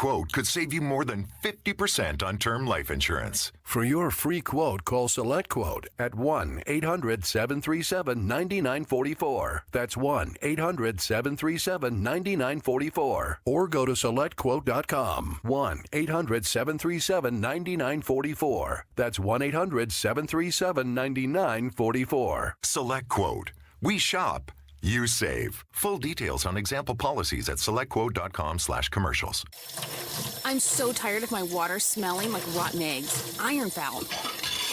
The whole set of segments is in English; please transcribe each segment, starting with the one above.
Quote could save you more than 50% on term life insurance. For your free quote, call SelectQuote at 1-800-737-9944. That's 1-800-737-9944. Or go to SelectQuote.com. 1-800-737-9944. That's 1-800-737-9944. Select Quote. We shop. You save. Full details on example policies at selectquote.com/commercials. I'm so tired of my water smelling like rotten eggs. Iron foul.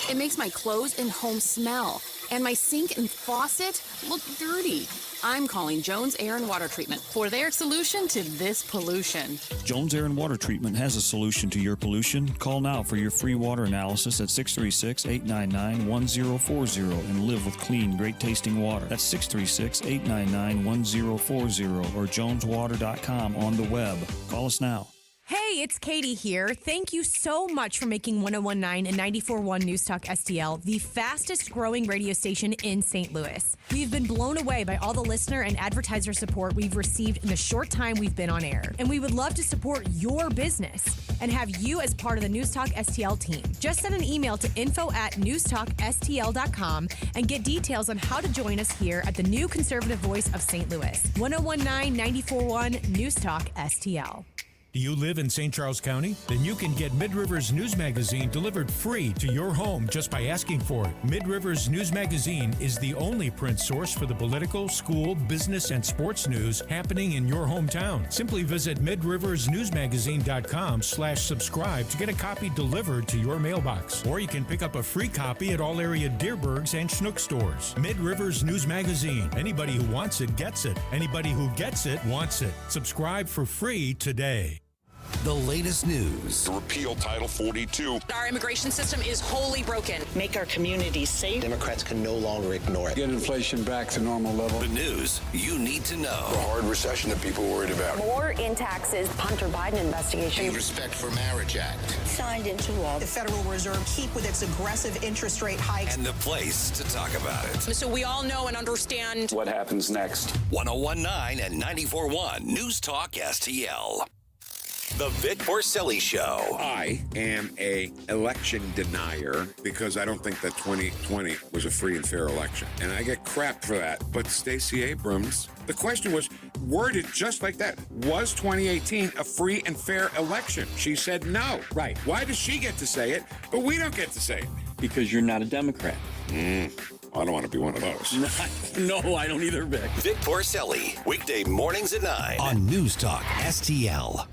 It makes my clothes and home smell. And my sink and faucet look dirty. I'm calling Jones Air and Water Treatment for their solution to this pollution. Jones Air and Water Treatment has a solution to your pollution. Call now for your free water analysis at 636-899-1040 and live with clean, great-tasting water. That's 636-899-1040 or joneswater.com on the web. Call us now. Hey, it's Katie here. Thank you so much for making 101.9 and 94.1 News Talk STL the fastest growing radio station in St. Louis. We've been blown away by all the listener and advertiser support we've received in the short time we've been on air. And we would love to support your business and have you as part of the News Talk STL team. Just send an email to info@newstalkstl.com and get details on how to join us here at the new conservative voice of St. Louis. 101.9, 94.1 News Talk STL. Do you live in St. Charles County? Then you can get Mid-Rivers News Magazine delivered free to your home just by asking for it. Mid-Rivers News Magazine is the only print source for the political, school, business, and sports news happening in your hometown. Simply visit midriversnewsmagazine.com/subscribe to get a copy delivered to your mailbox. Or you can pick up a free copy at all area Deerbergs and Schnuck stores. Mid-Rivers News Magazine. Anybody who wants it gets it. Anybody who gets it wants it. Subscribe for free today. The latest news. To repeal Title 42. Our immigration system is wholly broken. Make our communities safe. Democrats can no longer ignore it. Get inflation back to normal level. The news you need to know. The hard recession that people are worried about. More in taxes. Hunter Biden investigation. The Respect for Marriage Act. Signed into law. The Federal Reserve keep with its aggressive interest rate hikes. And the place to talk about it. So we all know and understand what happens next. 101.9 and 94.1 News Talk STL. The Vic Porcelli Show. I am a election denier because I don't think that 2020 was a free and fair election. And I get crap for that. But Stacey Abrams, the question was worded just like that. Was 2018 a free and fair election? She said no. Right. Why does she get to say it, but we don't get to say it? Because you're not a Democrat. I don't want to be one of those. No, I don't either, Vic. Vic Porcelli, weekday mornings at 9 on News Talk STL.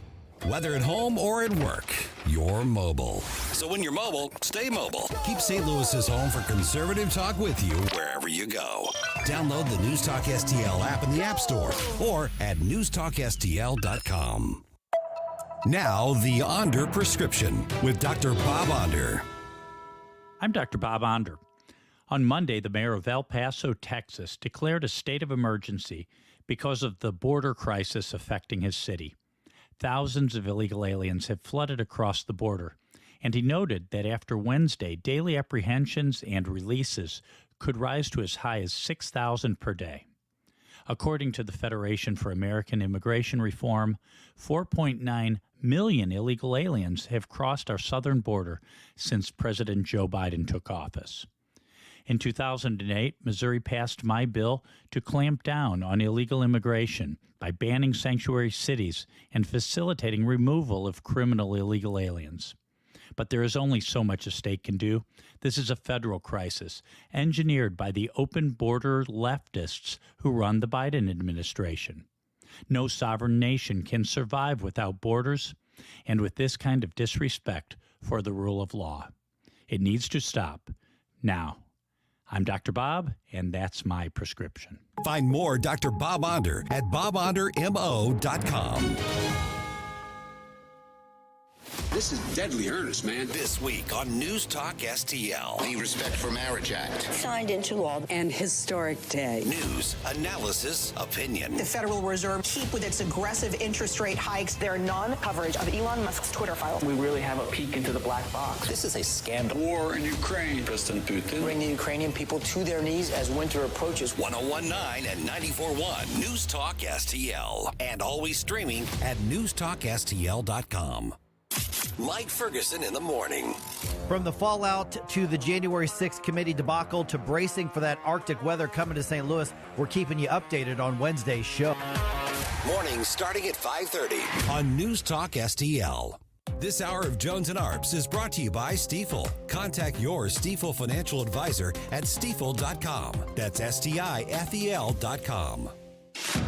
Whether at home or at work, you're mobile. So when you're mobile, stay mobile. Keep St. Louis's home for conservative talk with you wherever you go. Download the News Talk STL app in the App Store or at newstalkstl.com. Now, the Onder Prescription with Dr. Bob Onder. I'm Dr. Bob Onder. On Monday, the mayor of El Paso, Texas, declared a state of emergency because of the border crisis affecting his city. Thousands of illegal aliens have flooded across the border, and he noted that after Wednesday, daily apprehensions and releases could rise to as high as 6,000 per day. According to the Federation for American Immigration Reform, 4.9 million illegal aliens have crossed our southern border since President Joe Biden took office. In 2008, Missouri passed my bill to clamp down on illegal immigration by banning sanctuary cities and facilitating removal of criminal illegal aliens. But there is only so much a state can do. This is a federal crisis, engineered by the open border leftists who run the Biden administration. No sovereign nation can survive without borders and with this kind of disrespect for the rule of law. It needs to stop now. I'm Dr. Bob, and that's my prescription. Find more Dr. Bob Onder at bobondermo.com. This is deadly earnest, man. This week on News Talk STL. The Respect for Marriage Act. Signed into law. An historic day. News, analysis, opinion. The Federal Reserve keep with its aggressive interest rate hikes. Their non-coverage of Elon Musk's Twitter files. We really have a peek into the black box. This is a scandal. War in Ukraine. President Putin. Bring the Ukrainian people to their knees as winter approaches. 1019 and 94.1 News Talk STL. And always streaming at NewsTalkSTL.com. Mike Ferguson in the morning. From the fallout to the January 6th committee debacle to bracing for that Arctic weather coming to St. Louis, we're keeping you updated on Wednesday's show. Morning starting at 5:30 on News Talk STL. This hour of Jones and Arps is brought to you by Stifel. Contact your Stifel financial advisor at stifel.com. That's STIFEL.com.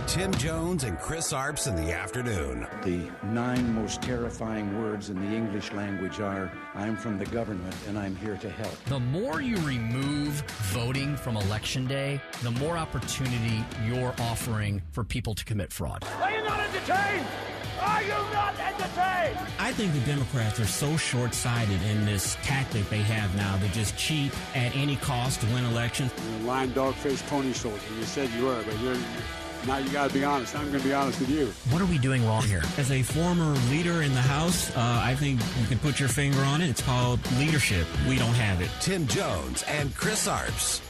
Tim Jones and Chris Arps in the afternoon. The 9 most terrifying words in the English language are, I'm from the government and I'm here to help. The more you remove voting from Election Day, the more opportunity you're offering for people to commit fraud. Are you not entertained? Are you not entertained? I think the Democrats are so short-sighted in this tactic they have now to just cheat at any cost to win elections. You're a lying dog-faced pony soldier. You said you were, but now you got to be honest. I'm going to be honest with you. What are we doing wrong here? As a former leader in the House, I think you can put your finger on it. It's called leadership. We don't have it. Tim Jones and Chris Arps.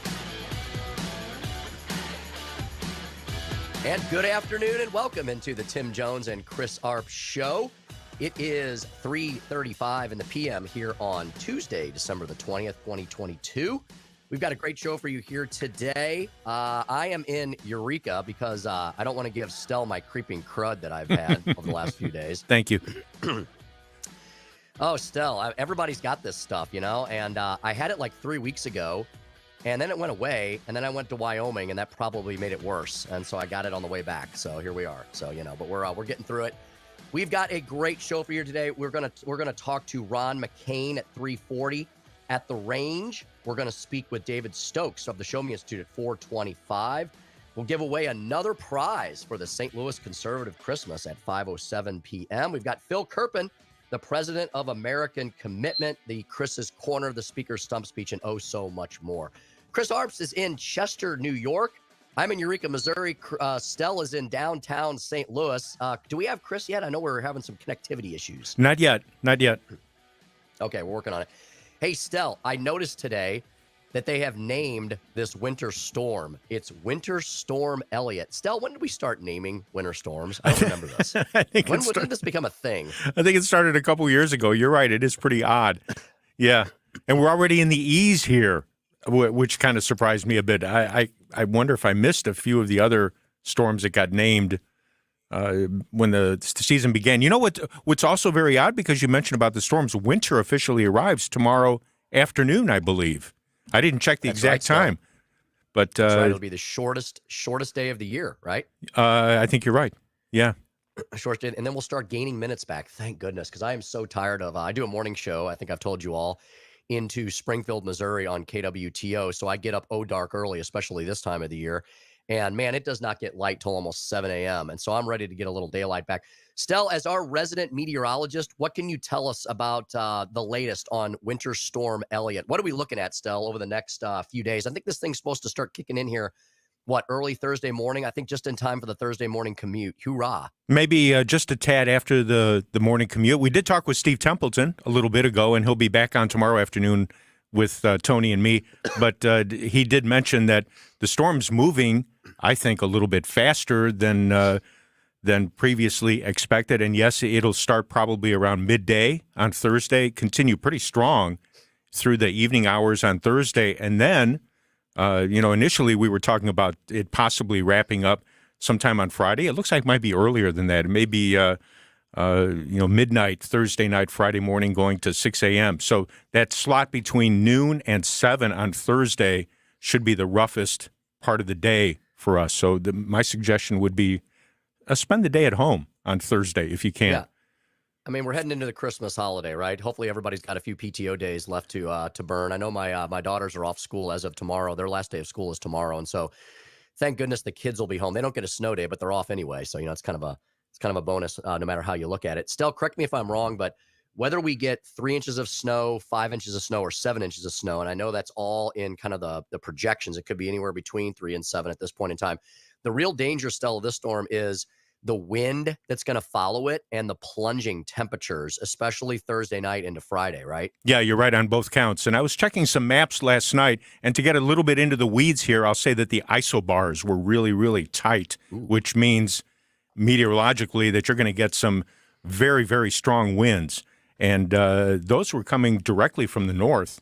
And good afternoon and welcome into the Tim Jones and Chris Arps show. It is 3:35 in the p.m. here on Tuesday, December the 20th, 2022. We've got a great show for you here today. I am in Eureka because I don't want to give Stell my creeping crud that I've had over the last few days. Thank you. Oh, Stell, everybody's got this stuff, you know, and I had it like 3 weeks ago, and then it went away, and then I went to Wyoming, and that probably made it worse, and so I got it on the way back, so here we are. So, you know, but we're getting through it. We've got a great show for you today. We're gonna talk to Ron McCain at 3:40 at the range. We're going to speak with David Stokes of the Show Me Institute at 4:25. We'll give away another prize for the St. Louis Conservative Christmas at 5:07 p.m. We've got Phil Kerpen, the president of American Commitment, the Chris's Corner, the Speaker's Stump Speech, and oh so much more. Chris Arps is in Chester, New York. I'm in Eureka, Missouri. Stell is in downtown St. Louis. Do we have Chris yet? I know we're having some connectivity issues. Not yet. Okay, we're working on it. Hey, Stell, I noticed today that they have named this winter storm. It's Winter Storm Elliott. Stell, when did we start naming winter storms? I don't remember this. When did this become a thing? I think it started a couple years ago. You're right. It is pretty odd. Yeah. And we're already in the E's here, which kind of surprised me a bit. I wonder if I missed a few of the other storms that got named when the season began. You know what's also very odd, because you mentioned about the storms, winter officially arrives tomorrow afternoon, I believe. I didn't check the exact time. But that's right. It'll be the shortest day of the year, right? I think you're right. Yeah. Short day, and then we'll start gaining minutes back. Thank goodness, because I am so tired of I do a morning show, I think I've told you all, into Springfield, Missouri on KWTO. So I get up dark early, especially this time of the year. And, man, it does not get light till almost 7 a.m. And so I'm ready to get a little daylight back. Stell, as our resident meteorologist, what can you tell us about the latest on Winter Storm Elliott? What are we looking at, Stell, over the next few days? I think this thing's supposed to start kicking in here, early Thursday morning? I think just in time for the Thursday morning commute. Hoorah. Maybe just a tad after the morning commute. We did talk with Steve Templeton a little bit ago, and he'll be back on tomorrow afternoon with Tony and me. But he did mention that the storm's moving, I think, a little bit faster than previously expected. And yes, it'll start probably around midday on Thursday, continue pretty strong through the evening hours on Thursday. And then, initially we were talking about it possibly wrapping up sometime on Friday. It looks like it might be earlier than that. It may be, midnight, Thursday night, Friday morning, going to 6 a.m. So that slot between noon and 7 on Thursday should be the roughest part of the day for us. So my suggestion would be spend the day at home on Thursday if you can. Yeah. I mean, we're heading into the Christmas holiday, right? Hopefully everybody's got a few PTO days left to burn. I know my daughters are off school as of tomorrow. Their last day of school is tomorrow. And so thank goodness the kids will be home. They don't get a snow day, but they're off anyway. So, it's kind of a bonus no matter how you look at it. Stell, correct me if I'm wrong, but whether we get 3 inches of snow, 5 inches of snow, or 7 inches of snow, and I know that's all in kind of the projections. It could be anywhere between 3 and 7 at this point in time. The real danger still of this storm is the wind that's going to follow it and the plunging temperatures, especially Thursday night into Friday, right? Yeah, you're right on both counts. And I was checking some maps last night, and to get a little bit into the weeds here, I'll say that the isobars were really, really tight, which means meteorologically that you're going to get some very, very strong winds. And those were coming directly from the north,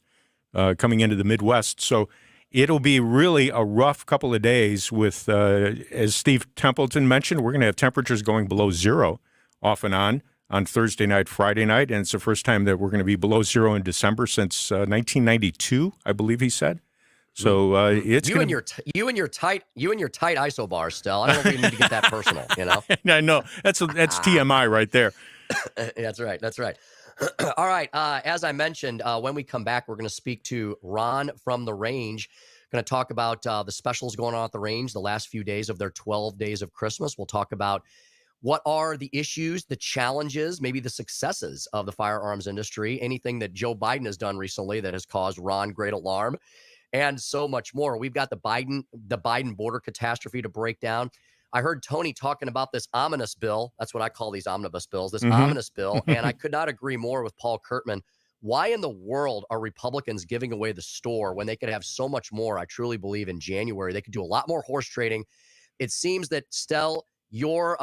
coming into the Midwest. So it'll be really a rough couple of days with, as Steve Templeton mentioned, we're going to have temperatures going below zero off and on Thursday night, Friday night. And it's the first time that we're going to be below zero in December since 1992, I believe he said. So it's you and your tight isobars, Stel. I don't know if we need to get that personal, you know. I know that's TMI right there. That's right. That's right. All right. As I mentioned, when we come back, we're going to speak to Ron from the range. Going to talk about the specials going on at the range the last few days of their 12 days of Christmas. We'll talk about what are the issues, the challenges, maybe the successes of the firearms industry, anything that Joe Biden has done recently that has caused Ron great alarm, and so much more. We've got the Biden border catastrophe to break down. I heard Tony talking about this ominous bill. That's what I call these omnibus bills, this ominous bill. And I could not agree more with Paul Kurtman. Why in the world are Republicans giving away the store when they could have so much more? I truly believe in January, they could do a lot more horse trading. It seems that, Stel, your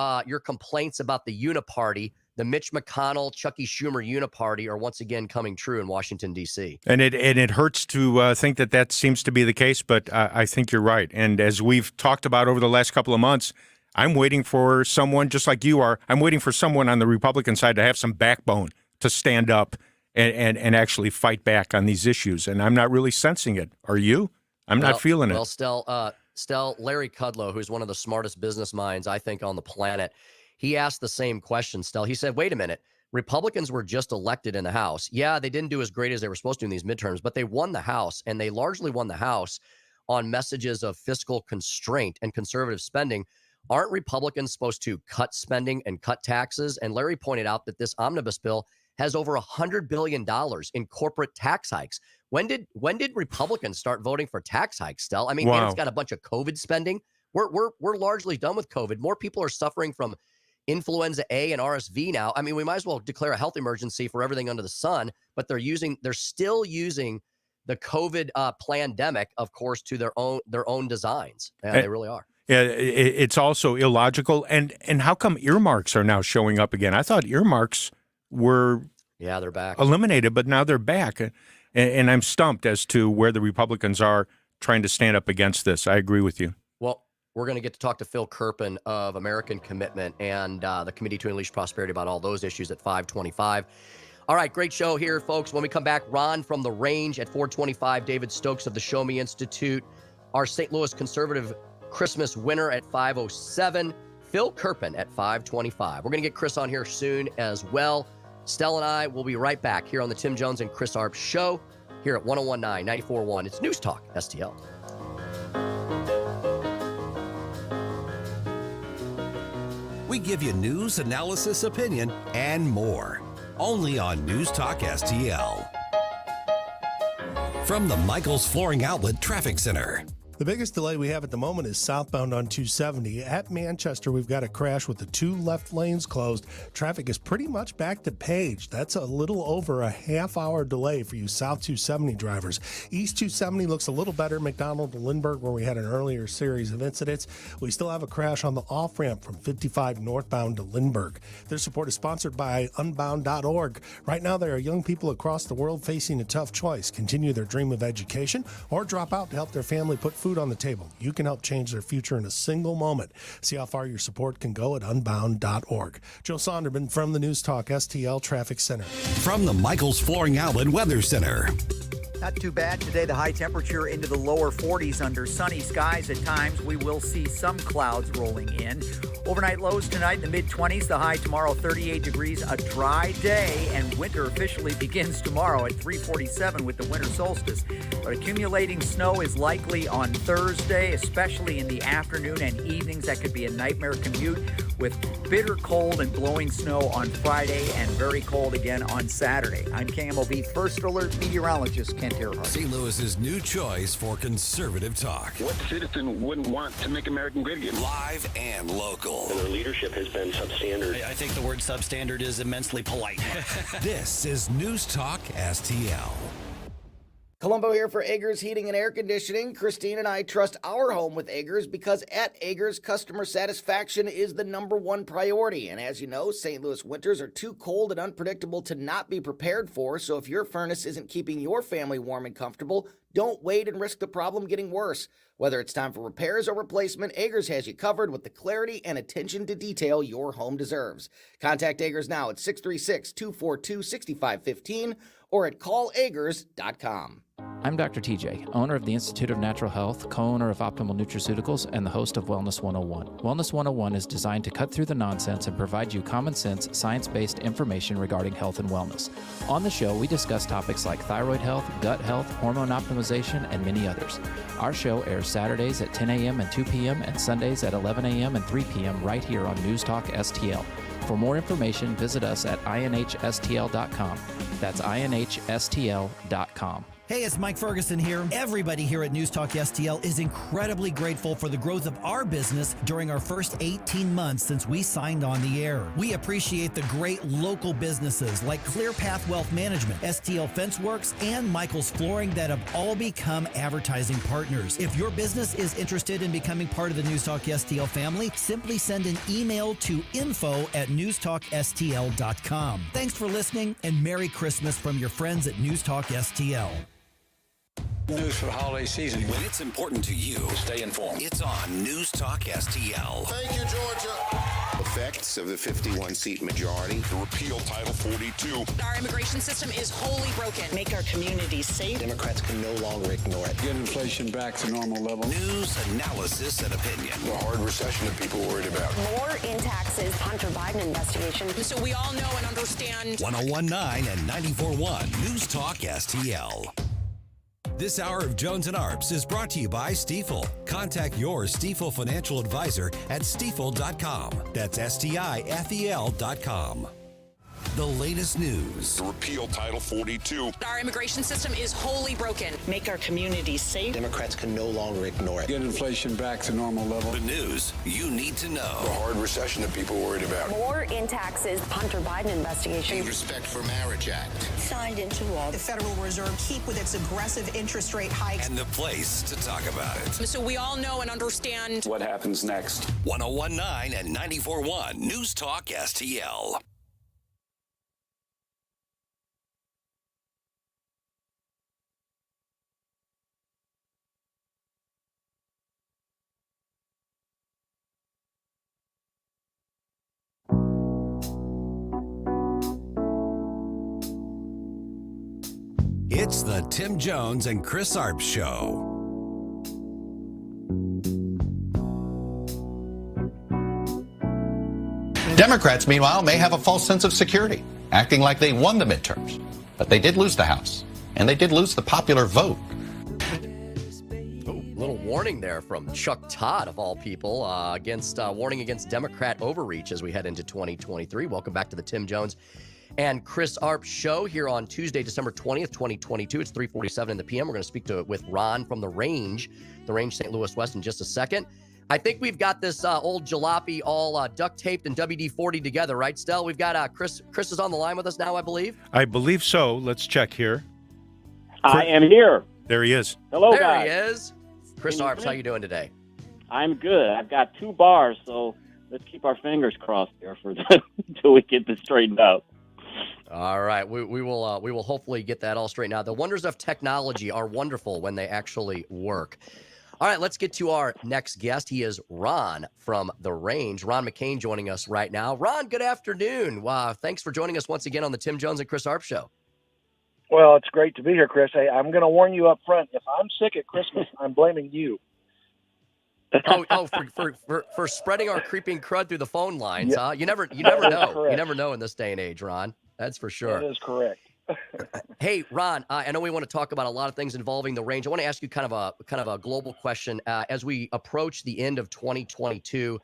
complaints about the uniparty, the Mitch McConnell, Chucky Schumer uniparty, are once again coming true in Washington, D.C. And it hurts to think that seems to be the case, but I think you're right. And as we've talked about over the last couple of months, I'm waiting for someone, just like you are, I'm waiting for someone on the Republican side to have some backbone to stand up and actually fight back on these issues. And I'm not really sensing it. Are you? I'm not feeling it. Well, Stel, Larry Kudlow, who's one of the smartest business minds, I think, on the planet, he asked the same question, Stel. He said, wait a minute, Republicans were just elected in the House. Yeah, they didn't do as great as they were supposed to in these midterms, but they won the House, and they largely won the House on messages of fiscal constraint and conservative spending. Aren't Republicans supposed to cut spending and cut taxes? And Larry pointed out that this omnibus bill has over $100 billion in corporate tax hikes. When did Republicans start voting for tax hikes, Stel? I mean, wow. And it's got a bunch of COVID spending. We're largely done with COVID. More people are suffering from influenza A and RSV now. I mean, we might as well declare a health emergency for everything under the sun, but they're still using the COVID pandemic, of course, to their own designs. Yeah, they really are. Yeah, it's also illogical. And how come earmarks are now showing up again? I thought earmarks were they're back, eliminated, but now they're back. And I'm stumped as to where the Republicans are trying to stand up against this. I agree with you. Well, we're going to get to talk to Phil Kerpen of American Commitment and the Committee to Unleash Prosperity about all those issues at 5:25. All right, great show here, folks. When we come back, Ron from the range at 4:25, David Stokes of the Show Me Institute, our St. Louis conservative Christmas winner at 5:07, Phil Kerpen at 5:25. We're going to get Chris on here soon as well. Stel and I will be right back here on the Tim Jones and Chris Arps show here at 101.9, 94.1. It's News Talk STL. We give you news, analysis, opinion, and more. Only on News Talk STL. From the Michaels Flooring Outlet Traffic Center. The biggest delay we have at the moment is southbound on 270. At Manchester, we've got a crash with the 2 left lanes closed. Traffic is pretty much back to Page. That's a little over a half-hour delay for you South 270 drivers. East 270 looks a little better. McDonald to Lindbergh, where we had an earlier series of incidents. We still have a crash on the off-ramp from 55 northbound to Lindbergh. Their support is sponsored by Unbound.org. Right now, there are young people across the world facing a tough choice: continue their dream of education or drop out to help their family put food on the table. You can help change their future in a single moment. See how far your support can go at unbound.org. Joe Sonderman from the News Talk STL Traffic Center. From the Michaels Flooring Outlet Weather Center. Not too bad today. The high temperature into the lower 40s under sunny skies at times. We will see some clouds rolling in. Overnight lows tonight in the mid-20s. The high tomorrow, 38 degrees. A dry day, and winter officially begins tomorrow at 3:47 with the winter solstice. But accumulating snow is likely on Thursday, especially in the afternoon and evenings. That could be a nightmare commute with bitter cold and blowing snow on Friday and very cold again on Saturday. I'm KMOV First Alert meteorologist Kent Earhart. St. Louis's new choice for conservative talk. What citizen wouldn't want to make American great again? Live and local. And their leadership has been substandard. I think the word substandard is immensely polite. This is News Talk STL. Columbo here for Agers Heating and Air Conditioning. Christine and I trust our home with Agers because at Agers, customer satisfaction is the #1 priority. And as you know, St. Louis winters are too cold and unpredictable to not be prepared for. So if your furnace isn't keeping your family warm and comfortable, don't wait and risk the problem getting worse. Whether it's time for repairs or replacement, Agers has you covered with the clarity and attention to detail your home deserves. Contact Agers now at 636-242-6515 or at callagers.com. I'm Dr. TJ, owner of the Institute of Natural Health, co-owner of Optimal Nutraceuticals, and the host of Wellness 101. Wellness 101 is designed to cut through the nonsense and provide you common sense, science-based information regarding health and wellness. On the show, we discuss topics like thyroid health, gut health, hormone optimization, and many others. Our show airs Saturdays at 10 a.m. and 2 p.m. and Sundays at 11 a.m. and 3 p.m. right here on News Talk STL. For more information, visit us at inhstl.com. That's inhstl.com. Hey, it's Mike Ferguson here. Everybody here at News Talk STL is incredibly grateful for the growth of our business during our first 18 months since we signed on the air. We appreciate the great local businesses like Clear Path Wealth Management, STL Fence Works, and Michael's Flooring that have all become advertising partners. If your business is interested in becoming part of the News Talk STL family, simply send an email to info@newstalkstl.com. Thanks for listening, and Merry Christmas from your friends at News Talk STL. News for the holiday season. When it's important to you, stay informed. It's on News Talk STL. Thank you, Georgia. Effects of the 51-seat majority to repeal Title 42. Our immigration system is wholly broken. Make our communities safe. Democrats can no longer ignore it. Get inflation back to normal level. News, analysis, and opinion. The hard recession that people worried about. More in taxes. Hunter Biden investigation. So we all know and understand. 101.9 and 94.1 News Talk STL. This hour of Jones and Arps is brought to you by Stifel. Contact your Stifel financial advisor at stifel.com. That's STIFEL.com. The latest news. To repeal Title 42. Our immigration system is wholly broken. Make our communities safe. Democrats can no longer ignore it. Get inflation back to normal level. The news you need to The know. hard recession that people worried about. More in taxes. Hunter Biden investigation. The Respect for Marriage Act. Signed into law. The Federal Reserve keep with its aggressive interest rate hikes. And the place to talk about it. So we all know and understand. What happens next? 101.9 and 94.1 News Talk STL. It's the Tim Jones and Chris Arps Show. Democrats, meanwhile, may have a false sense of security, acting like they won the midterms. But they did lose the House, and they did lose the popular vote. Little warning there from Chuck Todd, of all people, warning against Democrat overreach as we head into 2023. Welcome back to the Tim Jones and Chris Arps Show here on Tuesday, December 20th, 2022. It's 3:47 in the PM. We're going to speak with Ron from the Range St. Louis West in just a second. I think we've got this old jalopy all duct taped and WD-40 together, right, Stel? We've got Chris. Chris is on the line with us now, I believe. I believe so. Let's check here. I am here. There he is. Hello, there guys. There he is. Chris Arps, how you doing today? I'm good. I've got 2 bars, so let's keep our fingers crossed here until we get this straightened out. All right, we will hopefully get that all straightened out. The wonders of technology are wonderful when they actually work. All right, let's get to our next guest. He is Ron from The Range. Ron McCain joining us right now. Ron, good afternoon. Wow, thanks for joining us once again on the Tim Jones and Chris Arps Show. Well, it's great to be here, Chris. Hey, I'm going to warn you up front. If I'm sick at Christmas, I'm blaming you. For spreading our creeping crud through the phone lines, Yeah. huh? You never That know. is correct. You never know in this day and age, Ron. That's for sure. That is correct. Hey, Ron, I know we want to talk about a lot of things involving the range. I want to ask you kind of a global question as we approach the end of 2022.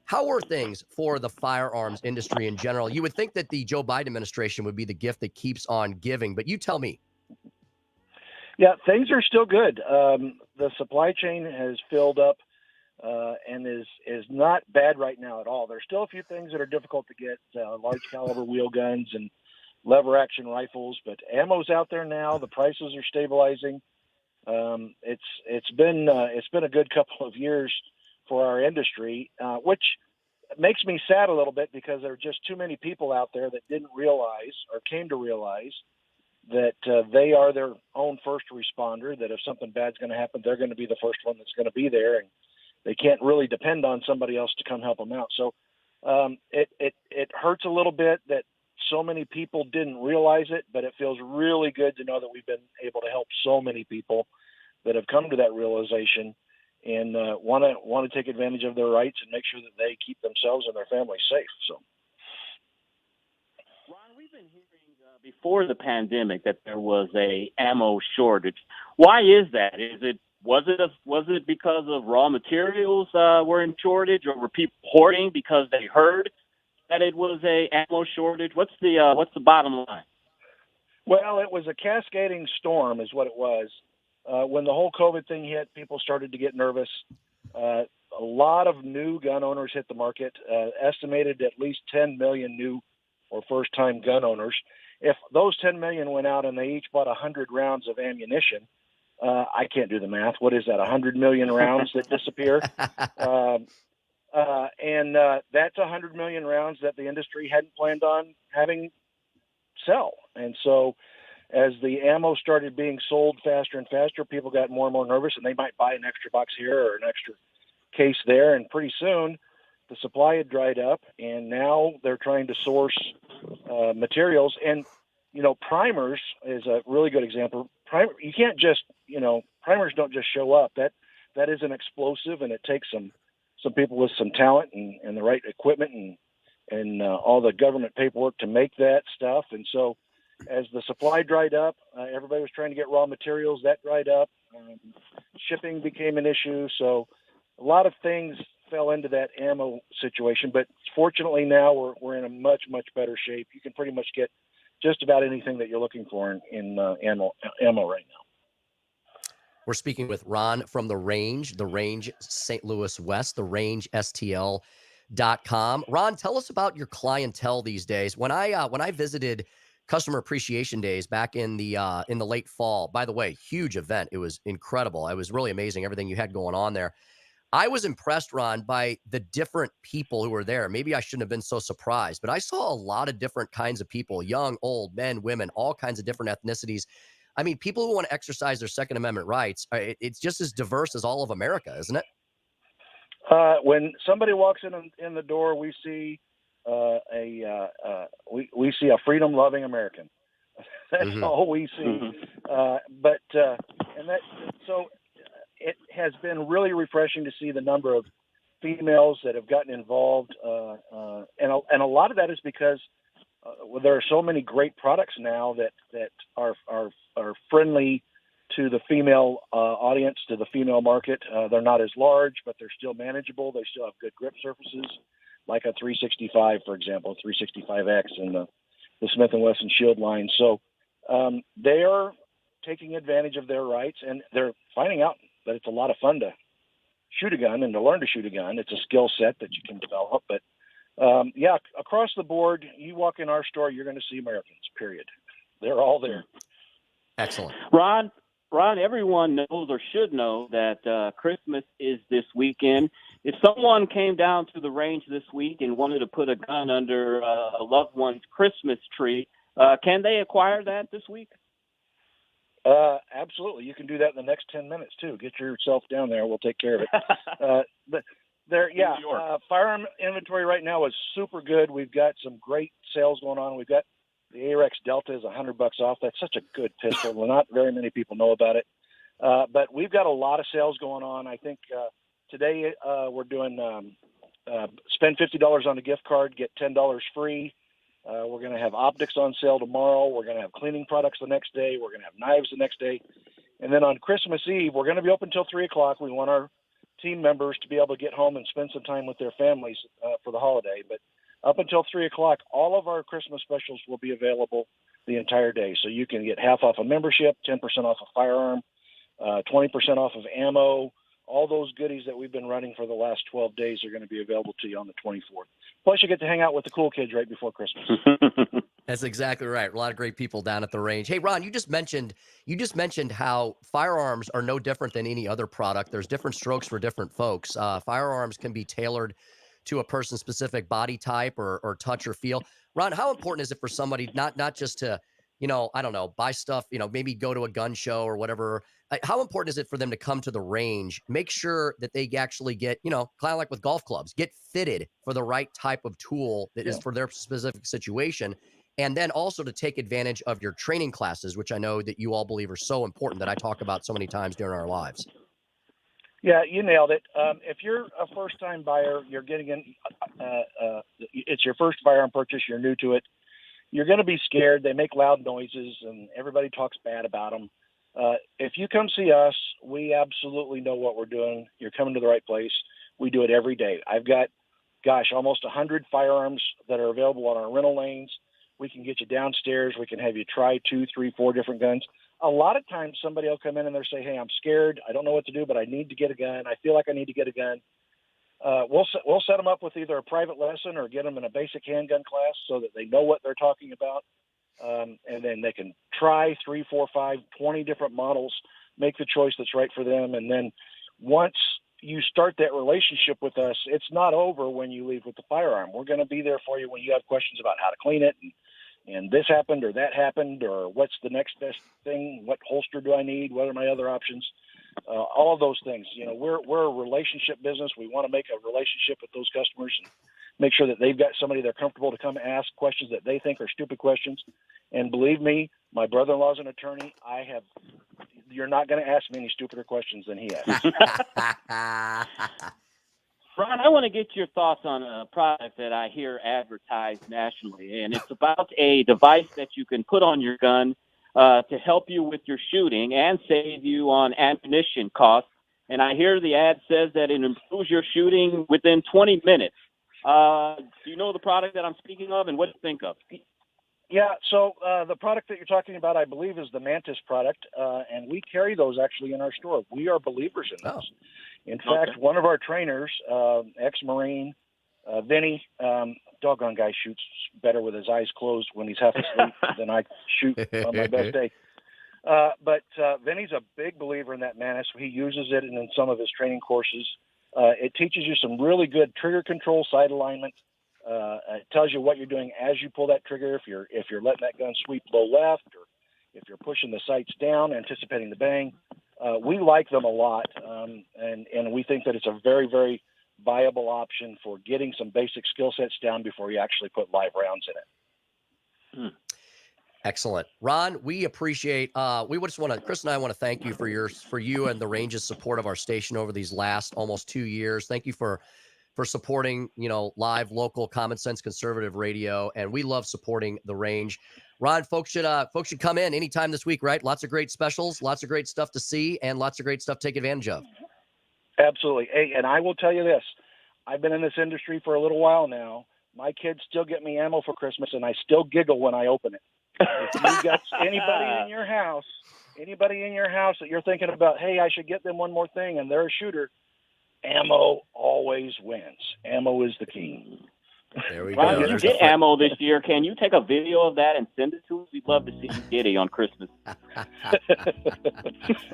How are things for the firearms industry in general? You would think that the Joe Biden administration would be the gift that keeps on giving, but you tell me. Yeah, things are still good. The supply chain has filled up and is not bad right now at all. There's still a few things that are difficult to get, large caliber wheel guns and lever action rifles, but ammo's out there now. The prices are stabilizing. It's been a good couple of years for our industry, which makes me sad a little bit because there are just too many people out there that didn't realize or came to realize that they are their own first responder, that if something bad's going to happen, they're going to be the first one that's going to be there, and they can't really depend on somebody else to come help them out. So it hurts a little bit that so many people didn't realize it, but it feels really good to know that we've been able to help so many people that have come to that realization and want to take advantage of their rights and make sure that they keep themselves and their families safe. So, Ron, we've been hearing before the pandemic that there was a ammo shortage. Why is that? Was it because of raw materials were in shortage, or were people hoarding because they heard that it was a ammo shortage? What's the bottom line? well, it was a cascading storm is what it was. When the whole COVID thing hit, people started to get nervous. A lot of new gun owners hit the market, estimated at least 10 million new or first-time gun owners. If those 10 million went out and they each bought 100 rounds of ammunition, I can't do the math. What is that, 100 million rounds that disappear? And that's 100 million rounds that the industry hadn't planned on having sell. And so as the ammo started being sold faster and faster, people got more and more nervous, and they might buy an extra box here or an extra case there. And pretty soon the supply had dried up, and now they're trying to source materials. And, primers is a really good example. You can't just, primers don't just show up. That is an explosive, and it takes some people with some talent and the right equipment and all the government paperwork to make that stuff. And so as the supply dried up, everybody was trying to get raw materials. That dried up. Shipping became an issue. So a lot of things fell into that ammo situation. But fortunately now we're in a much, much better shape. You can pretty much get just about anything that you're looking for in ammo right now. We're speaking with Ron from the Range St. Louis West, the Range STL.com. Ron, tell us about your clientele these days. When I visited Customer Appreciation Days back in the late fall, by the way, huge event. It was incredible. It was really amazing, everything you had going on there. I was impressed, Ron, by the different people who were there. Maybe I shouldn't have been so surprised, but I saw a lot of different kinds of people, young, old, men, women, all kinds of different ethnicities. I mean, people who want to exercise their Second Amendment rights, it's just as diverse as all of America, isn't it? When somebody walks in the door, we see we see a freedom-loving American. That's all we see. So it has been really refreshing to see the number of females that have gotten involved, and a lot of that is because there are so many great products now that are friendly to the female audience, to the female market. They're not as large, but they're still manageable. They still have good grip surfaces, like a 365, for example, 365X in the Smith & Wesson Shield line. So they are taking advantage of their rights, and they're finding out that it's a lot of fun to shoot a gun and to learn to shoot a gun. It's a skill set that you can develop. But, across the board, you walk in our store, you're going to see Americans, period. They're all there. Excellent. Ron, everyone knows or should know that Christmas is this weekend. If someone came down to the range this week and wanted to put a gun under a loved one's Christmas tree, can they acquire that this week? Absolutely. You can do that in the next 10 minutes, too. Get yourself down there. We'll take care of it. Firearm inventory right now is super good. We've got some great sales going on. We've got the ARX Delta is $100 off. That's such a good pistol. Well, not very many people know about it. But we've got a lot of sales going on. I think Today we're doing spend $50 on a gift card, get $10 free. We're going to have optics on sale tomorrow. We're going to have cleaning products the next day. We're going to have knives the next day. And then on Christmas Eve, we're going to be open until 3 o'clock. We want our team members to be able to get home and spend some time with their families for the holiday. But up until 3 o'clock, all of our Christmas specials will be available the entire day. So you can get half off a membership, 10% off a firearm, 20% off of ammo. All those goodies that we've been running for the last 12 days are going to be available to you on the 24th. Plus, you get to hang out with the cool kids right before Christmas. That's exactly right. A lot of great people down at the range. Hey, Ron, you just mentioned how firearms are no different than any other product. There's different strokes for different folks. Firearms can be tailored to a person's specific body type or touch or feel. Ron, how important is it for somebody not just to, I don't know, buy stuff, maybe go to a gun show or whatever? How important is it for them to come to the range, make sure that they actually get, kind of like with golf clubs, get fitted for the right type of tool that is for their specific situation, and then also to take advantage of your training classes, which I know that you all believe are so important that I talk about so many times during our lives? Yeah, you nailed it. If you're a first-time buyer, you're getting in, it's your first firearm purchase, you're new to it, you're going to be scared. They make loud noises, and everybody talks bad about them. If you come see us, we absolutely know what we're doing. You're coming to the right place. We do it every day. I've got, almost 100 firearms that are available on our rental lanes. We can get you downstairs. We can have you try 2, 3, 4 different guns. A lot of times somebody will come in and they'll say, hey, I'm scared. I don't know what to do, but I need to get a gun. I feel like I need to get a gun. We'll set them up with either a private lesson or get them in a basic handgun class so that they know what they're talking about. And then they can try 3, 4, 5, 20 different models, make the choice that's right for them. And then once you start that relationship with us, it's not over when you leave with the firearm. We're going to be there for you when you have questions about how to clean it and this happened or that happened or what's the next best thing, what holster do I need, what are my other options, all of those things. We're a relationship business. We want to make a relationship with those customers and make sure that they've got somebody they're comfortable to come ask questions that they think are stupid questions. And believe me, my brother-in-law is an attorney. You're not going to ask me any stupider questions than he has. Ron, I want to get your thoughts on a product that I hear advertised nationally, and it's about a device that you can put on your gun to help you with your shooting and save you on ammunition costs. And I hear the ad says that it improves your shooting within 20 minutes. Do you know the product that I'm speaking of, and what do you think of? Yeah, so the product that you're talking about, I believe, is the Mantis product, and we carry those actually in our store. We are believers in those. In fact, one of our trainers, ex-Marine, Vinny, doggone guy shoots better with his eyes closed when he's half asleep than I shoot on my best day. But Vinny's a big believer in that Mantis. He uses it in some of his training courses. It teaches you some really good trigger control, sight alignment. It tells you what you're doing as you pull that trigger. If you're letting that gun sweep low left, or if you're pushing the sights down, anticipating the bang. We like them a lot, and we think that it's a very, very viable option for getting some basic skill sets down before you actually put live rounds in it. Excellent. Ron, we appreciate, Chris and I want to thank you for you and the range's support of our station over these last almost 2 years. Thank you for supporting, live, local, common sense, conservative radio. And we love supporting the range. Ron, folks should come in anytime this week, right? Lots of great specials, lots of great stuff to see, and lots of great stuff to take advantage of. Absolutely. Hey, and I will tell you this. I've been in this industry for a little while now. My kids still get me ammo for Christmas, and I still giggle when I open it. If you got anybody in your house that you're thinking about, hey, I should get them one more thing, and they're a shooter, ammo always wins. Ammo is the key. There we Ron, go. you get ammo this year. Can you take a video of that and send it to us? We'd love to see you giddy on Christmas.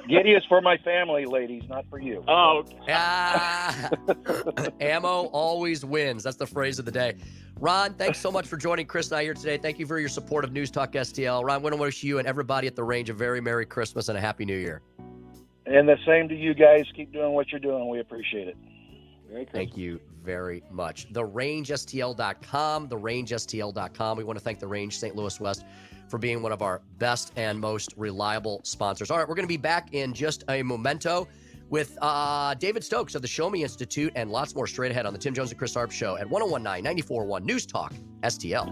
Giddy is for my family, ladies, not for you. Oh. Ammo always wins. That's the phrase of the day. Ron, thanks so much for joining Chris and I here today. Thank you for your support of News Talk STL. Ron, I want to wish you and everybody at the range a very Merry Christmas and a Happy New Year. And the same to you guys. Keep doing what you're doing. We appreciate it. Thank you very much. TheRangeSTL.com, TheRangeSTL.com. We want to thank The Range St. Louis West for being one of our best and most reliable sponsors. All right, we're going to be back in just a momento with David Stokes of the Show Me Institute and lots more straight ahead on the Tim Jones and Chris Arps Show at 1019 94.1 News Talk STL.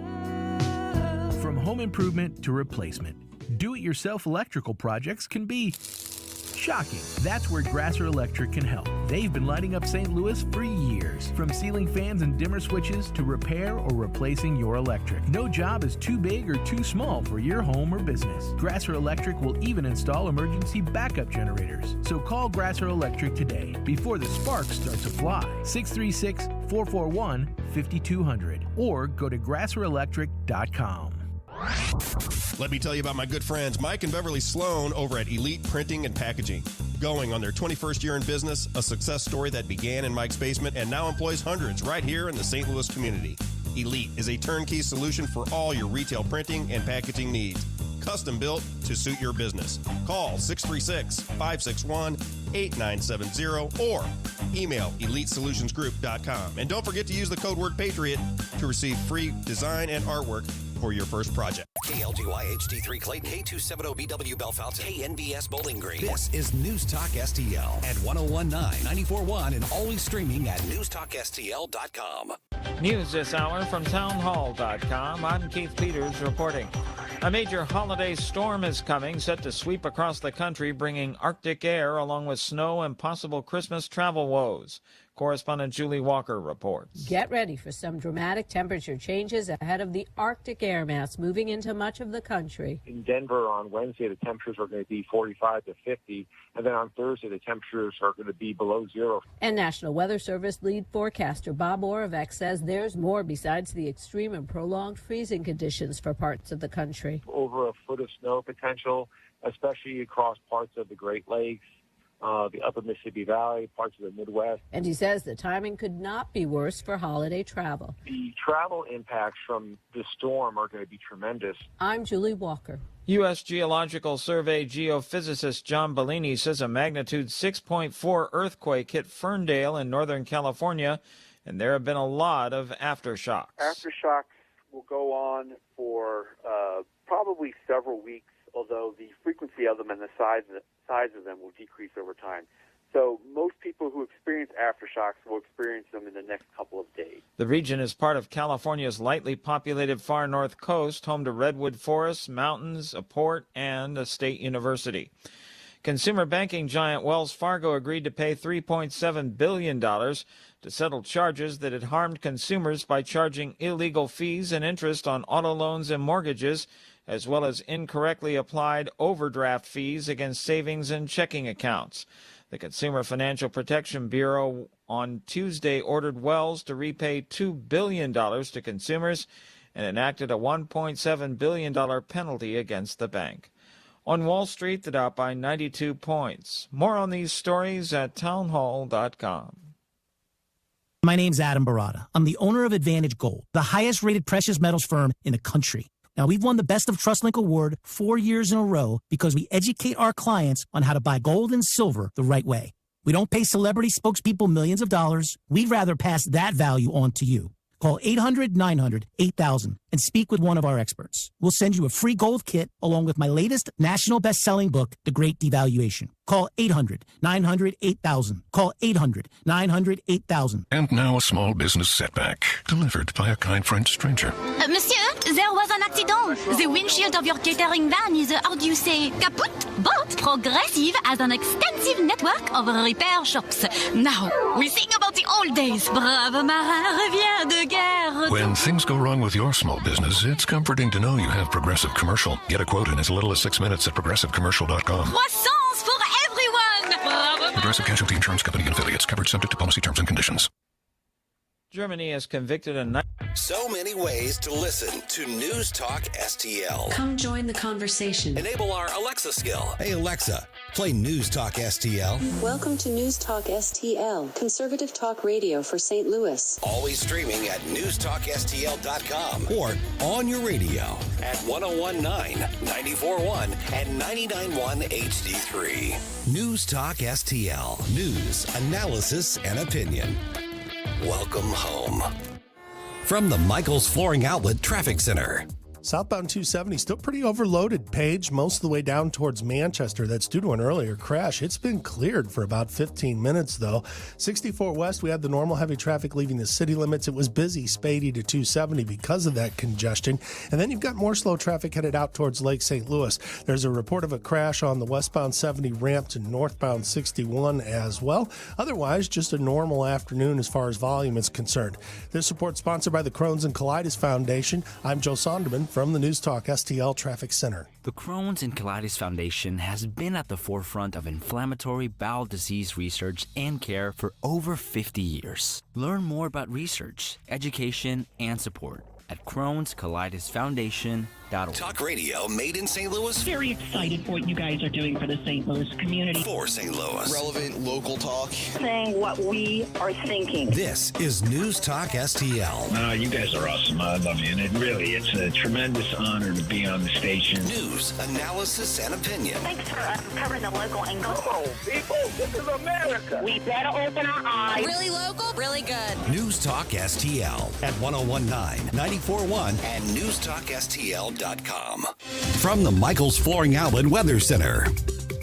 From home improvement to replacement, do-it-yourself electrical projects can be shocking. That's where Grasser Electric can help. They've been lighting up St. Louis for years. From ceiling fans and dimmer switches to repair or replacing your electric. No job is too big or too small for your home or business. Grasser Electric will even install emergency backup generators. So call Grasser Electric today before the sparks start to fly. 636-441-5200 or go to grasserelectric.com. Let me tell you about my good friends Mike and Beverly Sloan over at Elite Printing and Packaging. Going on their 21st year in business, a success story that began in Mike's basement and now employs hundreds right here in the St. Louis community. Elite is a turnkey solution for all your retail printing and packaging needs. Custom built to suit your business. Call 636-561-8970 or email elitesolutionsgroup.com. And don't forget to use the code word PATRIOT to receive free design and artwork for your first project. KLGY HD3 Clayton, K270BW Bellefonte, KNBS Bowling Green. This is News Talk STL at 1019 94.1 and always streaming at NewsTalkSTL.com. News this hour from townhall.com. I'm Keith Peters reporting. A major holiday storm is coming, set to sweep across the country, bringing Arctic air along with snow and possible Christmas travel woes. Correspondent Julie Walker reports. Get ready for some dramatic temperature changes ahead of the Arctic air mass moving into much of the country. In Denver on Wednesday, the temperatures are going to be 45 to 50, and then on Thursday, the temperatures are going to be below zero. And National Weather Service lead forecaster Bob Oravec says there's more besides the extreme and prolonged freezing conditions for parts of the country. Over a foot of snow potential, especially across parts of the Great Lakes, the upper Mississippi Valley, parts of the Midwest. And he says the timing could not be worse for holiday travel. The travel impacts from the storm are going to be tremendous. I'm Julie Walker. U.S. Geological Survey geophysicist John Bellini says a magnitude 6.4 earthquake hit Ferndale in Northern California, and there have been a lot of aftershocks. Aftershocks will go on for probably several weeks, although the frequency of them and the size of them will decrease over time. So most people who experience aftershocks will experience them in the next couple of days. The region is part of California's lightly populated far north coast, home to redwood forests, mountains, a port, and a state university. Consumer banking giant Wells Fargo agreed to pay $3.7 billion to settle charges that had harmed consumers by charging illegal fees and interest on auto loans and mortgages, as well as incorrectly applied overdraft fees against savings and checking accounts. The Consumer Financial Protection Bureau on Tuesday ordered Wells to repay $2 billion to consumers and enacted a $1.7 billion penalty against the bank. On Wall Street, the Dow by 92 points. More on these stories at townhall.com. My name's Adam Barada. I'm the owner of Advantage Gold, the highest-rated precious metals firm in the country. Now, we've won the Best of TrustLink Award 4 years in a row because we educate our clients on how to buy gold and silver the right way. We don't pay celebrity spokespeople millions of dollars. We'd rather pass that value on to you. Call 800-900-8000 and speak with one of our experts. We'll send you a free gold kit along with my latest national best-selling book, The Great Devaluation. Call 800-900-8000. Call 800-900-8000. And now a small business setback, delivered by a kind French stranger. Monsieur, there was an accident. The windshield of your catering van is, how do you say, kaput? But Progressive has an extensive network of repair shops. Now, we sing about the old days. Brave marin revient de guerre. When things go wrong with your small business, it's comforting to know you have Progressive Commercial. Get a quote in as little as 6 minutes at progressivecommercial.com. Croissance for everyone. Brave. Progressive Casualty Insurance Company and affiliates, covered subject to policy terms and conditions. Germany has convicted a... So many ways to listen to News Talk STL. Come join the conversation. Enable our Alexa skill. Hey, Alexa, play News Talk STL. Welcome to News Talk STL, conservative talk radio for St. Louis. Always streaming at NewsTalkSTL.com or on your radio at 1019, 94.1, and 99.1 HD3. News Talk STL. News, analysis, and opinion. Welcome home. From the Michaels Flooring Outlet Traffic Center. Southbound 270 still pretty overloaded, Paige, most of the way down towards Manchester. That's due to an earlier crash. It's been cleared for about 15 minutes, though. 64 West, we had the normal heavy traffic leaving the city limits. It was busy Spadey to 270 because of that congestion. And then you've got more slow traffic headed out towards Lake St. Louis. There's a report of a crash on the westbound 70 ramp to northbound 61 as well. Otherwise, just a normal afternoon as far as volume is concerned. This report sponsored by the Crohn's and Colitis Foundation. I'm Joe Sonderman from the News Talk STL Traffic Center. The Crohn's and Colitis Foundation has been at the forefront of inflammatory bowel disease research and care for over 50 years. Learn more about research, education, and support at Crohn'sColitisFoundation.org. Talk radio made in St. Louis. Very excited for what you guys are doing for the St. Louis community. For St. Louis. Relevant local talk. Saying what we are thinking. This is News Talk STL. No, you guys are awesome. I love you. And it's a tremendous honor to be on the station. News, analysis, and opinion. Thanks for covering the local angle. Come on, people. This is America. We better open our eyes. Really local, really good. News Talk STL at 1019, 94.1, and NewsTalkSTL.com. From the Michaels Flooring Outlet Weather Center.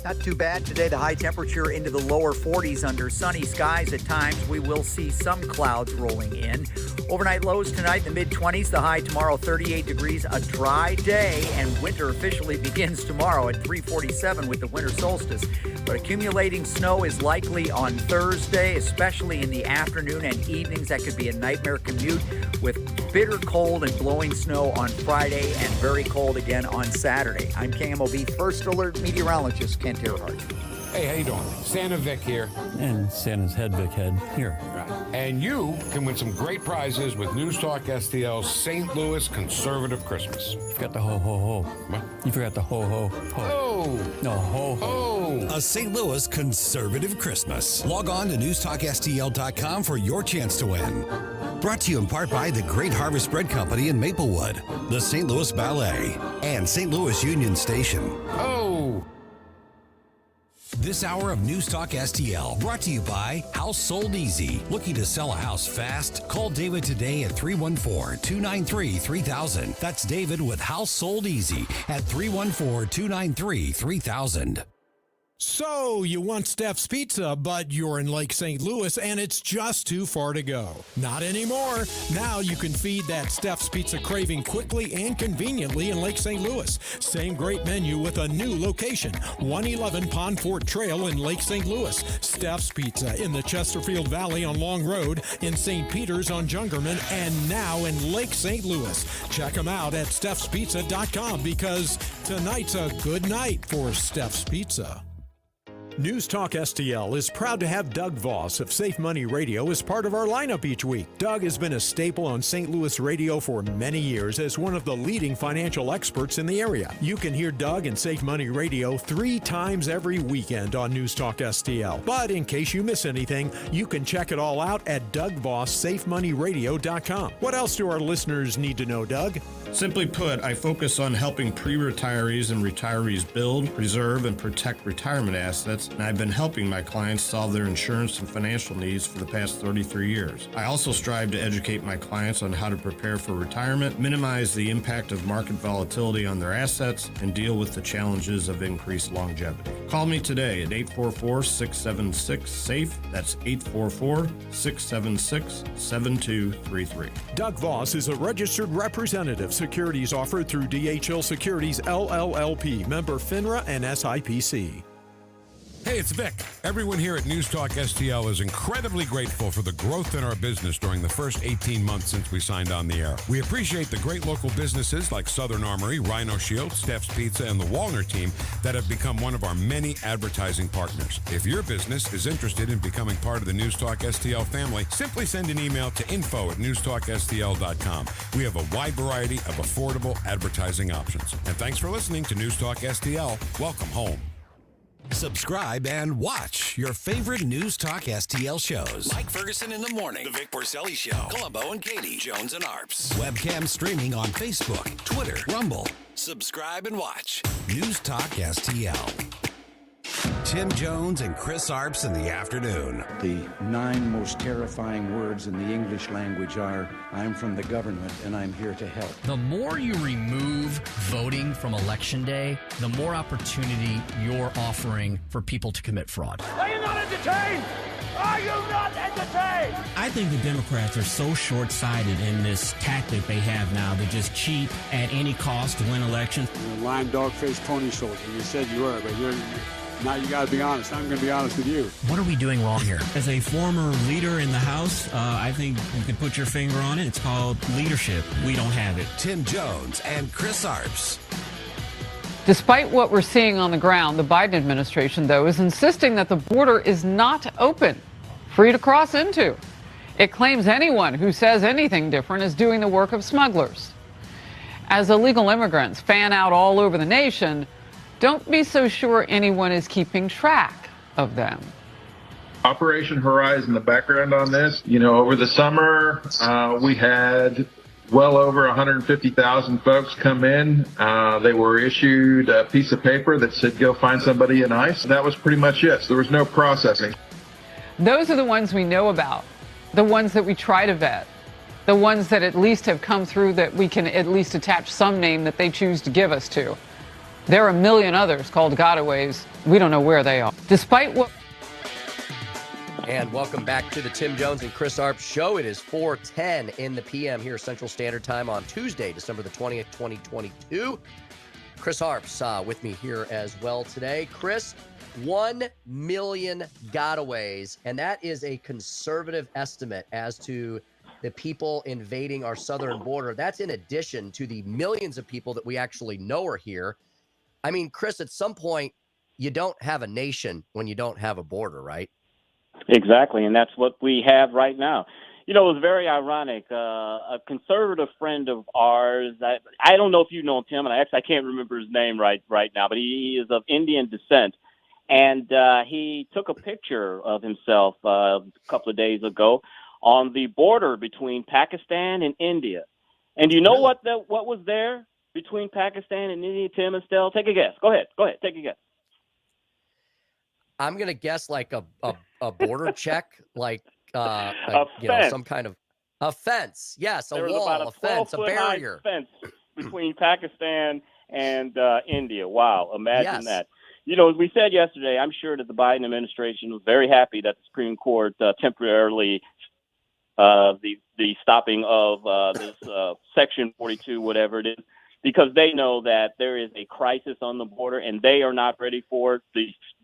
Not too bad today. The high temperature into the lower 40s under sunny skies. At times, we will see some clouds rolling in. Overnight lows tonight in the mid-20s. The high tomorrow, 38 degrees. A dry day, and winter officially begins tomorrow at 3:47 with the winter solstice. But accumulating snow is likely on Thursday, especially in the afternoon and evenings. That could be a nightmare commute with bitter cold and blowing snow on Friday and very cold again on Saturday. I'm KMOV First Alert meteorologist Kent Earhart. Hey, how you doing? Santa Vic here. And Santa's head Vic head here. Right. And you can win some great prizes with News Talk STL's St. Louis Conservative Christmas. You forgot the ho-ho-ho. What? You forgot the ho-ho-ho. Oh! No, ho-ho. A St. Louis Conservative Christmas. Log on to NewsTalkSTL.com for your chance to win. Brought to you in part by the Great Harvest Bread Company in Maplewood, the St. Louis Ballet, and St. Louis Union Station. Oh! This hour of News Talk STL brought to you by House Sold Easy. Looking to sell a house fast? Call David today at 314-293-3000. That's David with House Sold Easy at 314-293-3000. So, you want Steph's Pizza, but you're in Lake St. Louis and it's just too far to go. Not anymore. Now you can feed that Steph's Pizza craving quickly and conveniently in Lake St. Louis. Same great menu with a new location. 111 Pond Fort Trail in Lake St. Louis. Steph's Pizza in the Chesterfield Valley on Long Road, in St. Peters on Jungerman, and now in Lake St. Louis. Check them out at Steph'sPizza.com because tonight's a good night for Steph's Pizza. News Talk STL is proud to have Doug Voss of Safe Money Radio as part of our lineup each week. Doug has been a staple on St. Louis radio for many years as one of the leading financial experts in the area. You can hear Doug and Safe Money Radio 3 times every weekend on News Talk STL. But in case you miss anything, you can check it all out at DougVossSafeMoneyRadio.com. What else do our listeners need to know, Doug? Simply put, I focus on helping pre-retirees and retirees build, preserve, and protect retirement assets, and I've been helping my clients solve their insurance and financial needs for the past 33 years. I also strive to educate my clients on how to prepare for retirement, minimize the impact of market volatility on their assets, and deal with the challenges of increased longevity. Call me today at 844-676-SAFE. That's 844-676-7233. Doug Voss is a registered representative. Securities offered through DHL Securities LLLP, member FINRA and SIPC. Hey, it's Vic. Everyone here at News Talk STL is incredibly grateful for the growth in our business during the first 18 months since we signed on the air. We appreciate the great local businesses like Southern Armory, Rhino Shield, Steph's Pizza, and the Walner team that have become one of our many advertising partners. If your business is interested in becoming part of the News Talk STL family, simply send an email to info@newstalkstl.com. We have a wide variety of affordable advertising options. And thanks for listening to News Talk STL. Welcome home. Subscribe and watch your favorite News Talk STL shows. Mike Ferguson in the morning, The Vic Porcelli Show, Columbo and Katie, Jones and Arps. Webcam streaming on Facebook, Twitter, Rumble. Subscribe and watch News Talk STL. Tim Jones and Chris Arps in the afternoon. The 9 most terrifying words in the English language are, I'm from the government and I'm here to help. The more you remove voting from Election Day, the more opportunity you're offering for people to commit fraud. Are you not entertained? Are you not entertained? I think the Democrats are so short-sighted in this tactic they have now to just cheat at any cost to win elections. You're a lying dog-faced pony soldier. You said you were, but now you got to be honest. I'm going to be honest with you. What are we doing wrong here? As a former leader in the House, I think you can put your finger on it. It's called leadership. We don't have it. Tim Jones and Chris Arps. Despite what we're seeing on the ground, the Biden administration, though, is insisting that the border is not open, free to cross into. It claims anyone who says anything different is doing the work of smugglers. As illegal immigrants fan out all over the nation, don't be so sure anyone is keeping track of them. Operation Horizon, the background on this, over the summer, we had well over 150,000 folks come in. They were issued a piece of paper that said, go find somebody in ICE. That was pretty much it. So there was no processing. Those are the ones we know about, the ones that we try to vet, the ones that at least have come through that we can at least attach some name that they choose to give us to. There are a million others called gotaways. We don't know where they are. Despite what... And welcome back to the Tim Jones and Chris Arps show. It is 4:10 in the p.m. here Central Standard Time on Tuesday, December the 20th, 2022. Chris Arps with me here as well today. Chris, 1 million gotaways, and that is a conservative estimate as to the people invading our southern border. That's in addition to the millions of people that we actually know are here. I mean, Chris, at some point, you don't have a nation when you don't have a border, right? Exactly, and that's what we have right now. It was very ironic. A conservative friend of ours, I don't know if you know him, and I can't remember his name right now, but he is of Indian descent. And he took a picture of himself a couple of days ago on the border between Pakistan and India. And you know what was there between Pakistan and India, Tim and Estelle? Take a guess. Go ahead, take a guess. I'm going to guess like a border check, like some kind of a fence. Yes, a wall, a fence, a barrier. Fence between Pakistan and India. Wow, imagine that. As we said yesterday, I'm sure that the Biden administration was very happy that the Supreme Court temporarily the stopping of this Section 42, whatever it is, because they know that there is a crisis on the border and they are not ready for it.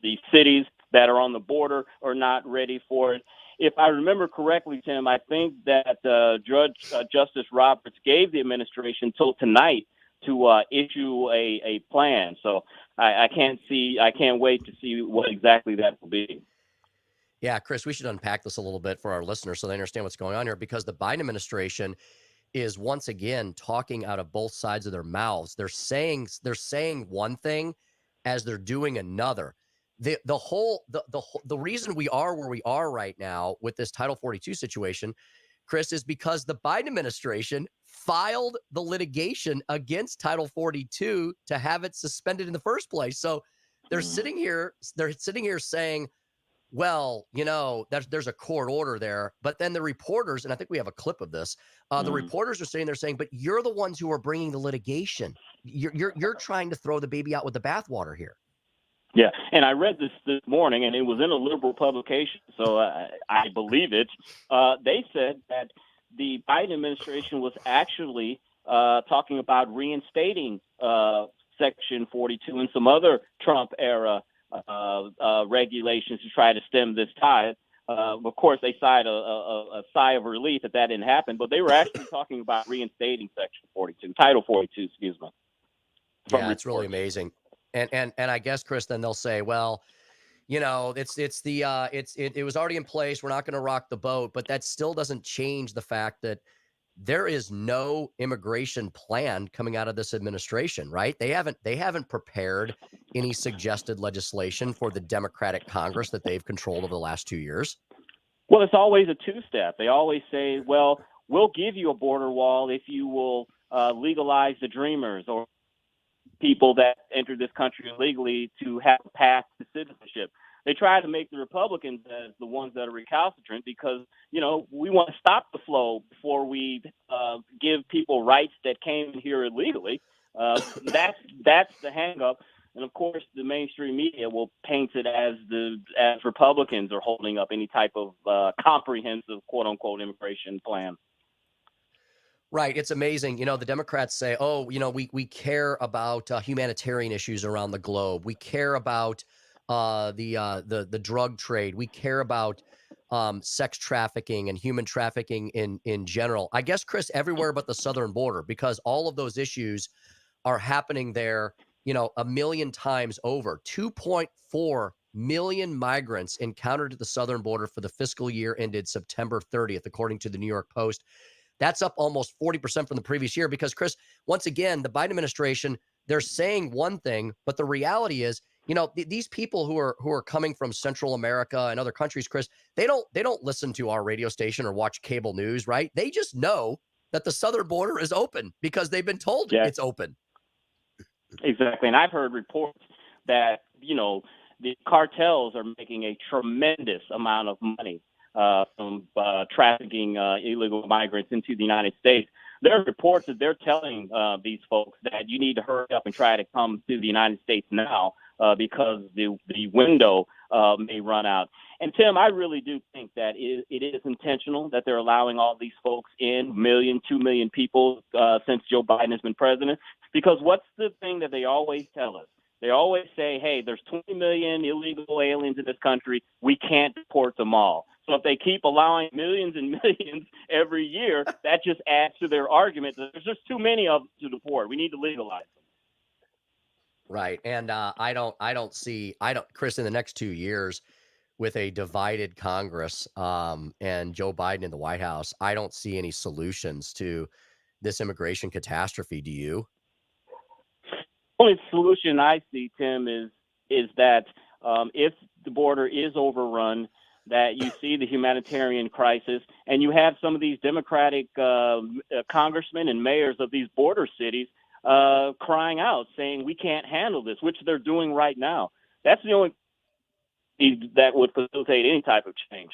The cities that are on the border are not ready for it. If I remember correctly, Tim, I think that Justice Roberts gave the administration till tonight to issue a plan. So I can't wait to see what exactly that will be. Yeah, Chris, we should unpack this a little bit for our listeners so they understand what's going on here, because the Biden administration is once again talking out of both sides of their mouths. They're saying one thing as they're doing another. The reason we are where we are right now with this Title 42 situation, Chris, is because the Biden administration filed the litigation against Title 42 to have it suspended in the first place. So they're sitting here saying, well, there's a court order there. But then the reporters, and I think we have a clip of this, the reporters are sitting there saying, but you're the ones who are bringing the litigation. You're trying to throw the baby out with the bathwater here. Yeah, and I read this morning, and it was in a liberal publication, so I believe it. They said that the Biden administration was actually talking about reinstating Section 42 and some other Trump-era regulations to try to stem this tide. Of course, they sighed a sigh of relief that didn't happen, but they were actually talking about reinstating Section 42, Title 42, excuse me. Yeah, it's really amazing. And I guess, Chris, then they'll say, well, it was already in place. We're not going to rock the boat, but that still doesn't change the fact that there is no immigration plan coming out of this administration, right? They haven't prepared any suggested legislation for the Democratic Congress that they've controlled over the last 2 years. Well, it's always a two-step. They always say, well, we'll give you a border wall if you will legalize the Dreamers, or people that entered this country illegally to have a path to citizenship. They try to make the Republicans as the ones that are recalcitrant because, we want to stop the flow before we give people rights that came in here illegally. That's the hang up. And of course, the mainstream media will paint it as Republicans are holding up any type of comprehensive, quote unquote, immigration plan. Right. It's amazing. The Democrats say, we care about humanitarian issues around the globe. We care about the drug trade. We care about sex trafficking and human trafficking in general. I guess, Chris, everywhere but the southern border, because all of those issues are happening there, a million times over. 2.4 million migrants encountered at the southern border for the fiscal year ended September 30th, according to the New York Post. That's up almost 40% from the previous year because, Chris, once again, the Biden administration, they're saying one thing, but the reality is, these people who are coming from Central America and other countries, Chris, they don't listen to our radio station or watch cable news, right? They just know that the southern border is open because they've been told it's open. Exactly. And I've heard reports that, the cartels are making a tremendous amount of money from trafficking illegal migrants into the United States. There are reports that they're telling these folks that you need to hurry up and try to come to the United States now because the window may run out. And Tim, I really do think that it is intentional that they're allowing all these folks in, 2 million people since Joe Biden has been president. Because what's the thing that they always tell us? They always say, hey, there's 20 million illegal aliens in this country. We can't deport them all. So if they keep allowing millions and millions every year, that just adds to their argument that there's just too many of them to deport. We need to legalize them. Right. And I don't see, Chris, in the next 2 years with a divided Congress and Joe Biden in the White House, I don't see any solutions to this immigration catastrophe. Do you? The only solution I see, Tim, is that if the border is overrun, that you see the humanitarian crisis, and you have some of these Democratic congressmen and mayors of these border cities crying out, saying we can't handle this, which they're doing right now. That's the only thing that would facilitate any type of change.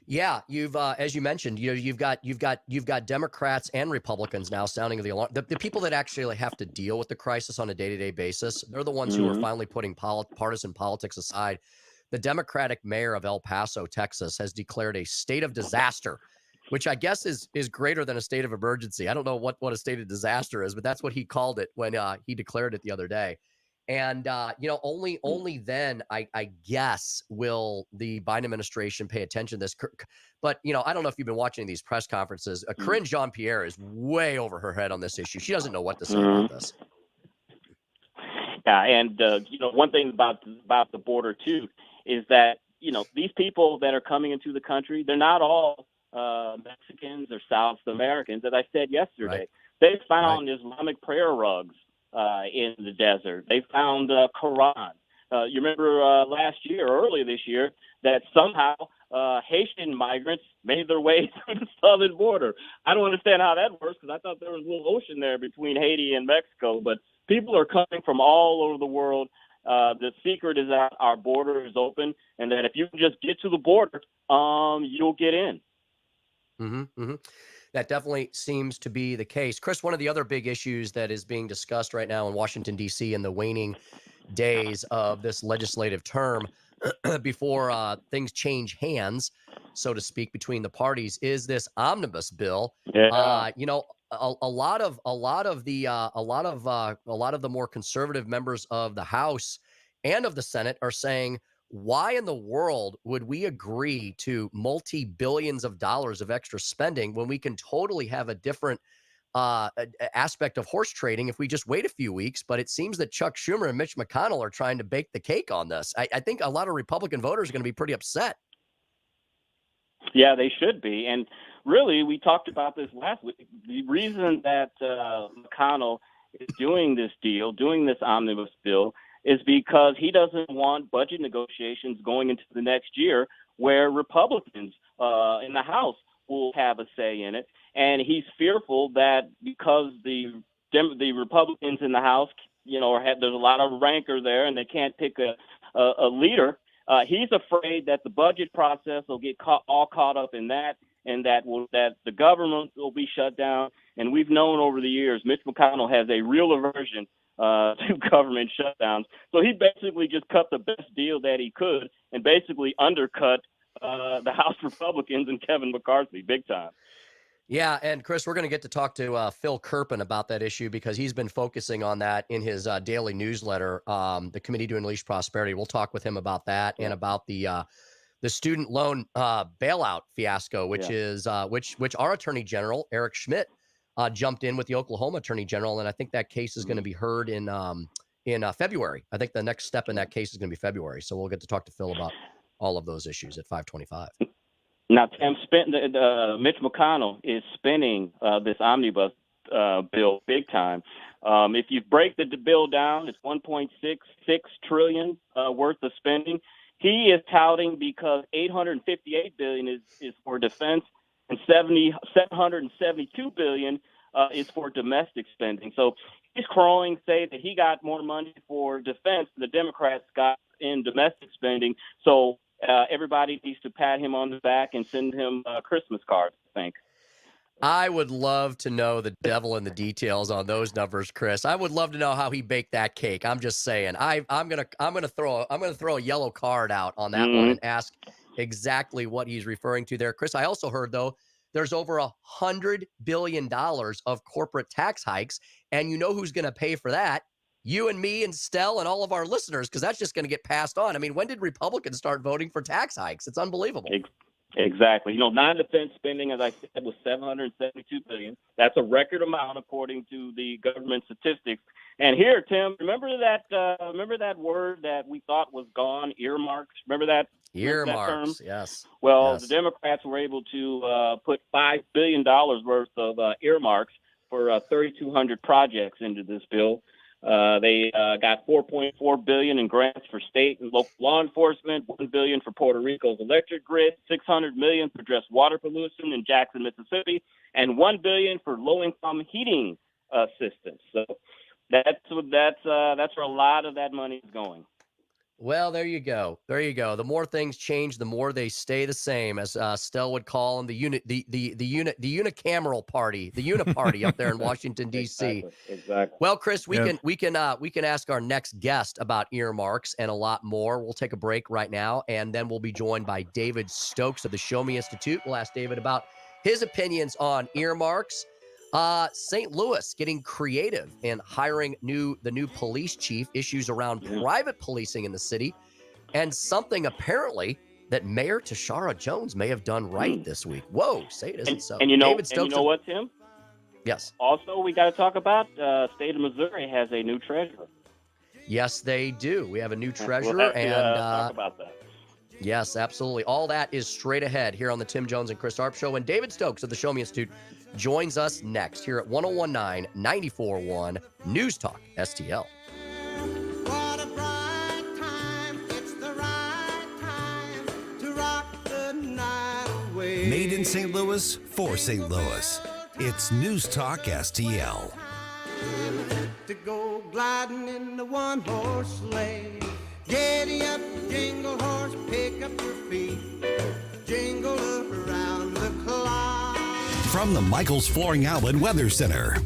Yeah, you've as you mentioned, you've got Democrats and Republicans now sounding the alarm. The people that actually have to deal with the crisis on a day-to-day basis, they're the ones who are finally putting partisan politics aside. The Democratic mayor of El Paso, Texas, has declared a state of disaster, which I guess is greater than a state of emergency. I don't know what a state of disaster is, but that's what he called it when he declared it the other day. And, only then, I guess, will the Biden administration pay attention to this. But, I don't know if you've been watching these press conferences. Corinne Jean-Pierre is way over her head on this issue. She doesn't know what to say about this. Yeah, and, one thing about the border, too, is that, these people that are coming into the country, they're not all Mexicans or South Americans. As I said yesterday, Right. They found Islamic prayer rugs in the desert. They found Quran. You remember last year, earlier this year, that somehow Haitian migrants made their way through the southern border. I don't understand how that works because I thought there was a little ocean there between Haiti and Mexico. But people are coming from all over the world. The secret is that our border is open, and that if you can just get to the border, you'll get in. That definitely seems to be the case. Chris, one of the other big issues that is being discussed right now in Washington, D.C. in the waning days of this legislative term before things change hands, so to speak, between the parties is this omnibus bill. Yeah. A lot of the more conservative members of the House and of the Senate are saying, why in the world would we agree to multi-billions of dollars of extra spending when we can totally have a different aspect of horse trading if we just wait a few weeks? But it seems that Chuck Schumer and Mitch McConnell are trying to bake the cake on this. I think a lot of Republican voters are going to be pretty upset. Yeah, they should be. And really, we talked about this last week. The reason that McConnell is doing this deal, doing this omnibus bill, is because he doesn't want budget negotiations going into the next year where Republicans in the House will have a say in it. And he's fearful that because the the Republicans in the House, there's a lot of rancor there, and they can't pick a leader. He's afraid that the budget process will get all caught up in that, and that the government will be shut down. And we've known over the years, Mitch McConnell has a real aversion to government shutdowns. So he basically just cut the best deal that he could and basically undercut the House Republicans and Kevin McCarthy big time. Yeah, and Chris, we're going to get to talk to Phil Kerpen about that issue because he's been focusing on that in his daily newsletter, the Committee to Unleash Prosperity. We'll talk with him about that and about the student loan bailout fiasco, which our Attorney General Eric Schmidt jumped in with the Oklahoma Attorney General, and I think that case is going to be heard in February. I think the next step in that case is going to be February. So we'll get to talk to Phil about all of those issues at 5:25. Now, Tim, Mitch McConnell is spinning this omnibus bill big time. If you break the bill down, it's $1.66 trillion worth of spending. He is touting because $858 billion is for defense and $772 billion is for domestic spending. So he's crawling, say that he got more money for defense than the Democrats got in domestic spending. So everybody needs to pat him on the back and send him Christmas cards, I think. I would love to know the devil in the details on those numbers, Chris. I would love to know how he baked that cake. I'm just saying. I'm gonna throw a yellow card out on that one and ask exactly what he's referring to there, Chris. I also heard though there's over $100 billion of corporate tax hikes, and you know who's going to pay for that? You and me and Stell and all of our listeners, because that's just going to get passed on. I mean, when did Republicans start voting for tax hikes? It's unbelievable. Exactly. Non-defense spending, as I said, was $772 billion. That's a record amount according to the government statistics. And here, Tim, remember that word that we thought was gone, earmarks? Remember that? Earmarks, that term? yes. Well, the Democrats were able to put $5 billion worth of earmarks for 3,200 projects into this bill. They got $4.4 billion in grants for state and local law enforcement, $1 billion for Puerto Rico's electric grid, $600 million to address water pollution in Jackson, Mississippi, and $1 billion for low-income heating systems. So that's where a lot of that money is going. Well, there you go. There you go. The more things change, the more they stay the same, as Stell would call them, the unicameral party, the uniparty up there in Washington D.C. Exactly. Well, Chris, we can ask our next guest about earmarks and a lot more. We'll take a break right now, and then we'll be joined by David Stokes of the Show Me Institute. We'll ask David about his opinions on earmarks. St. Louis getting creative and hiring the new police chief, issues around private policing in the city, and something apparently that Mayor Tashara Jones may have done right this week. Whoa, say it isn't so. And you know, David Stokes, and you know what, Tim? Yes. Also, we got to talk about state of Missouri has a new treasurer. Yes, they do. We have a new treasurer, we'll have to, and talk about that. Yes, absolutely. All that is straight ahead here on the Tim Jones and Chris Arps Show. And David Stokes of the Show Me Institute joins us next here at 101.9, 94.1 News Talk STL. What a bright time. It's the right time to rock the night away. Made in St. Louis for St. Louis. It's News Talk STL. To go gliding in the one-horse sleigh. Giddy up, jingle horse, pick up your feet. Jingle around the clock. From the Michaels Flooring Outlet Weather Center.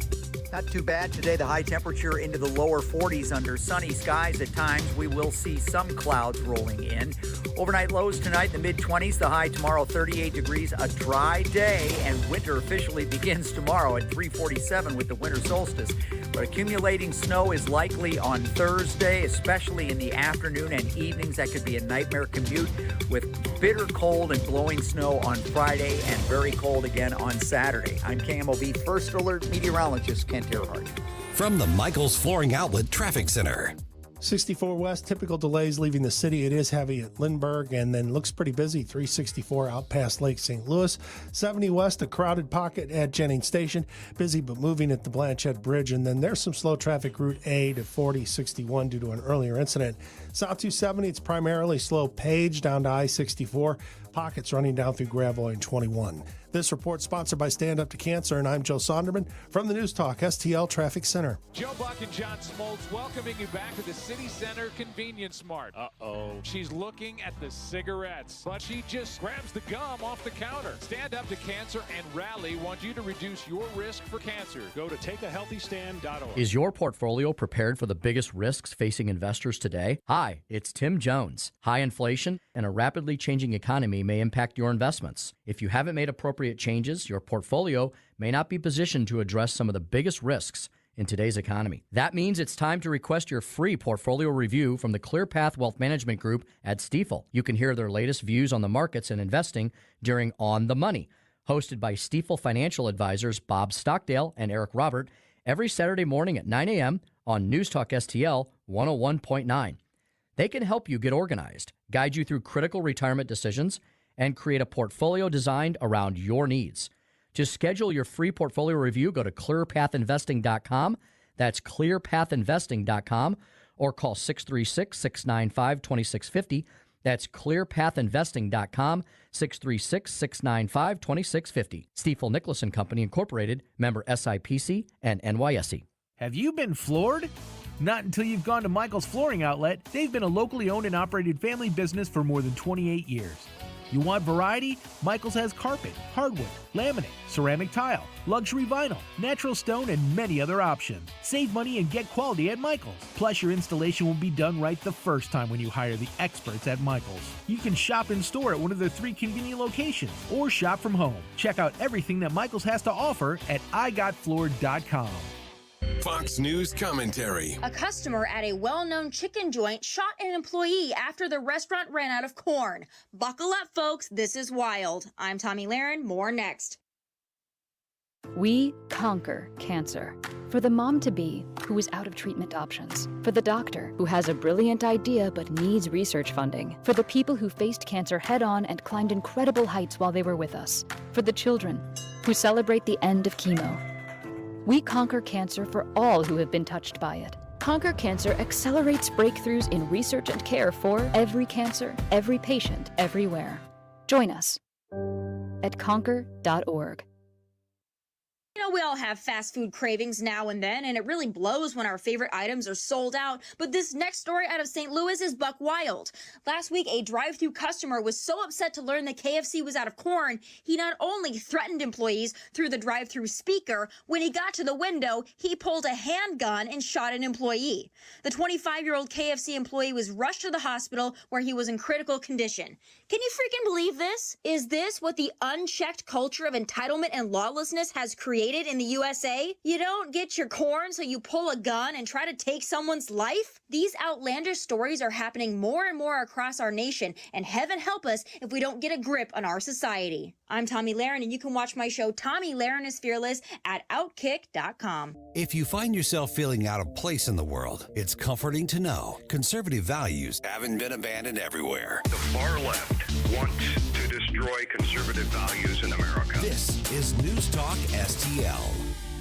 Not too bad today. The high temperature into the lower 40s under sunny skies. At times, we will see some clouds rolling in. Overnight lows tonight in the mid-20s. The high tomorrow, 38 degrees. A dry day, and winter officially begins tomorrow at 3:47 with the winter solstice. But accumulating snow is likely on Thursday, especially in the afternoon and evenings. That could be a nightmare commute with bitter cold and blowing snow on Friday and very cold again on Saturday. I'm KMOV First Alert meteorologist Kent Earhart. From the Michaels Flooring Outlet Traffic Center. 64 West, typical delays leaving the city. It is heavy at Lindbergh and then looks pretty busy. 364 out past Lake St. Louis. 70 West, a crowded pocket at Jennings Station. Busy but moving at the Blanchette Bridge. And then there's some slow traffic Route A to 4061 due to an earlier incident. South 270, it's primarily slow Page down to I-64. Pockets running down through Gravois and 21. This report sponsored by Stand Up to Cancer, and I'm Joe Sonderman from the News Talk STL Traffic Center. Joe Buck and John Smoltz welcoming you back to the City Center Convenience Mart. Uh-oh. She's looking at the cigarettes, but she just grabs the gum off the counter. Stand Up to Cancer and Rally want you to reduce your risk for cancer. Go to takeahealthystand.org. Is your portfolio prepared for the biggest risks facing investors today? Hi, it's Tim Jones. High inflation and a rapidly changing economy may impact your investments. If you haven't made appropriate changes, your portfolio may not be positioned to address some of the biggest risks in today's economy. That means it's time to request your free portfolio review from the ClearPath Wealth Management Group at Stifel. You can hear their latest views on the markets and investing during On the Money, hosted by Stifel financial advisors Bob Stockdale and Eric Robert, every Saturday morning at 9 a.m. on News Talk STL 101.9. They can help you get organized, guide you through critical retirement decisions, and create a portfolio designed around your needs. To schedule your free portfolio review, go to clearpathinvesting.com. That's clearpathinvesting.com, or call 636-695-2650. That's clearpathinvesting.com, 636-695-2650. Stifel Nicholas & Company, Incorporated, member SIPC and NYSE. Have you been floored? Not until you've gone to Michael's Flooring Outlet. They've been a locally owned and operated family business for more than 28 years. You want variety? Michael's has carpet, hardwood, laminate, ceramic tile, luxury vinyl, natural stone, and many other options. Save money and get quality at Michael's. Plus, your installation will be done right the first time when you hire the experts at Michael's. You can shop in store at one of their 3 convenient locations or shop from home. Check out everything that Michael's has to offer at igotfloored.com. Fox News commentary. A customer at a well-known chicken joint shot an employee after the restaurant ran out of corn. Buckle up, folks. This is wild. I'm Tommy Lahren. More next. We conquer cancer. For the mom-to-be who is out of treatment options. For the doctor who has a brilliant idea but needs research funding. For the people who faced cancer head-on and climbed incredible heights while they were with us. For the children who celebrate the end of chemo. We conquer cancer for all who have been touched by it. Conquer Cancer accelerates breakthroughs in research and care for every cancer, every patient, everywhere. Join us at conquer.org. You know, we all have fast food cravings now and then, and it really blows when our favorite items are sold out. But this next story out of St. Louis is buck wild. Last week, a drive-thru customer was so upset to learn that KFC was out of corn, he not only threatened employees through the drive-thru speaker, when he got to the window, he pulled a handgun and shot an employee. The 25-year-old KFC employee was rushed to the hospital where he was in critical condition. Can you freaking believe this? Is this what the unchecked culture of entitlement and lawlessness has created in the USA? You don't get your corn, so you pull a gun and try to take someone's life? These outlandish stories are happening more and more across our nation, and heaven help us if we don't get a grip on our society. I'm Tommy Lahren, and you can watch my show Tommy Lahren is Fearless at Outkick.com. If you find yourself feeling out of place in the world, it's comforting to know conservative values Haven't been abandoned everywhere. The far left wants to destroy conservative values in America. This is News Talk STL.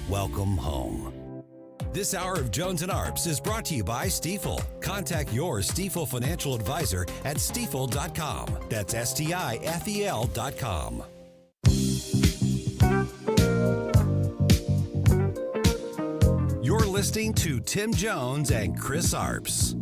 Welcome home. This hour of Jones and Arps is brought to you by Stifel. Contact your Stifel financial advisor at stifel.com. That's STIFEL.com. You're listening to Tim Jones and Chris Arps.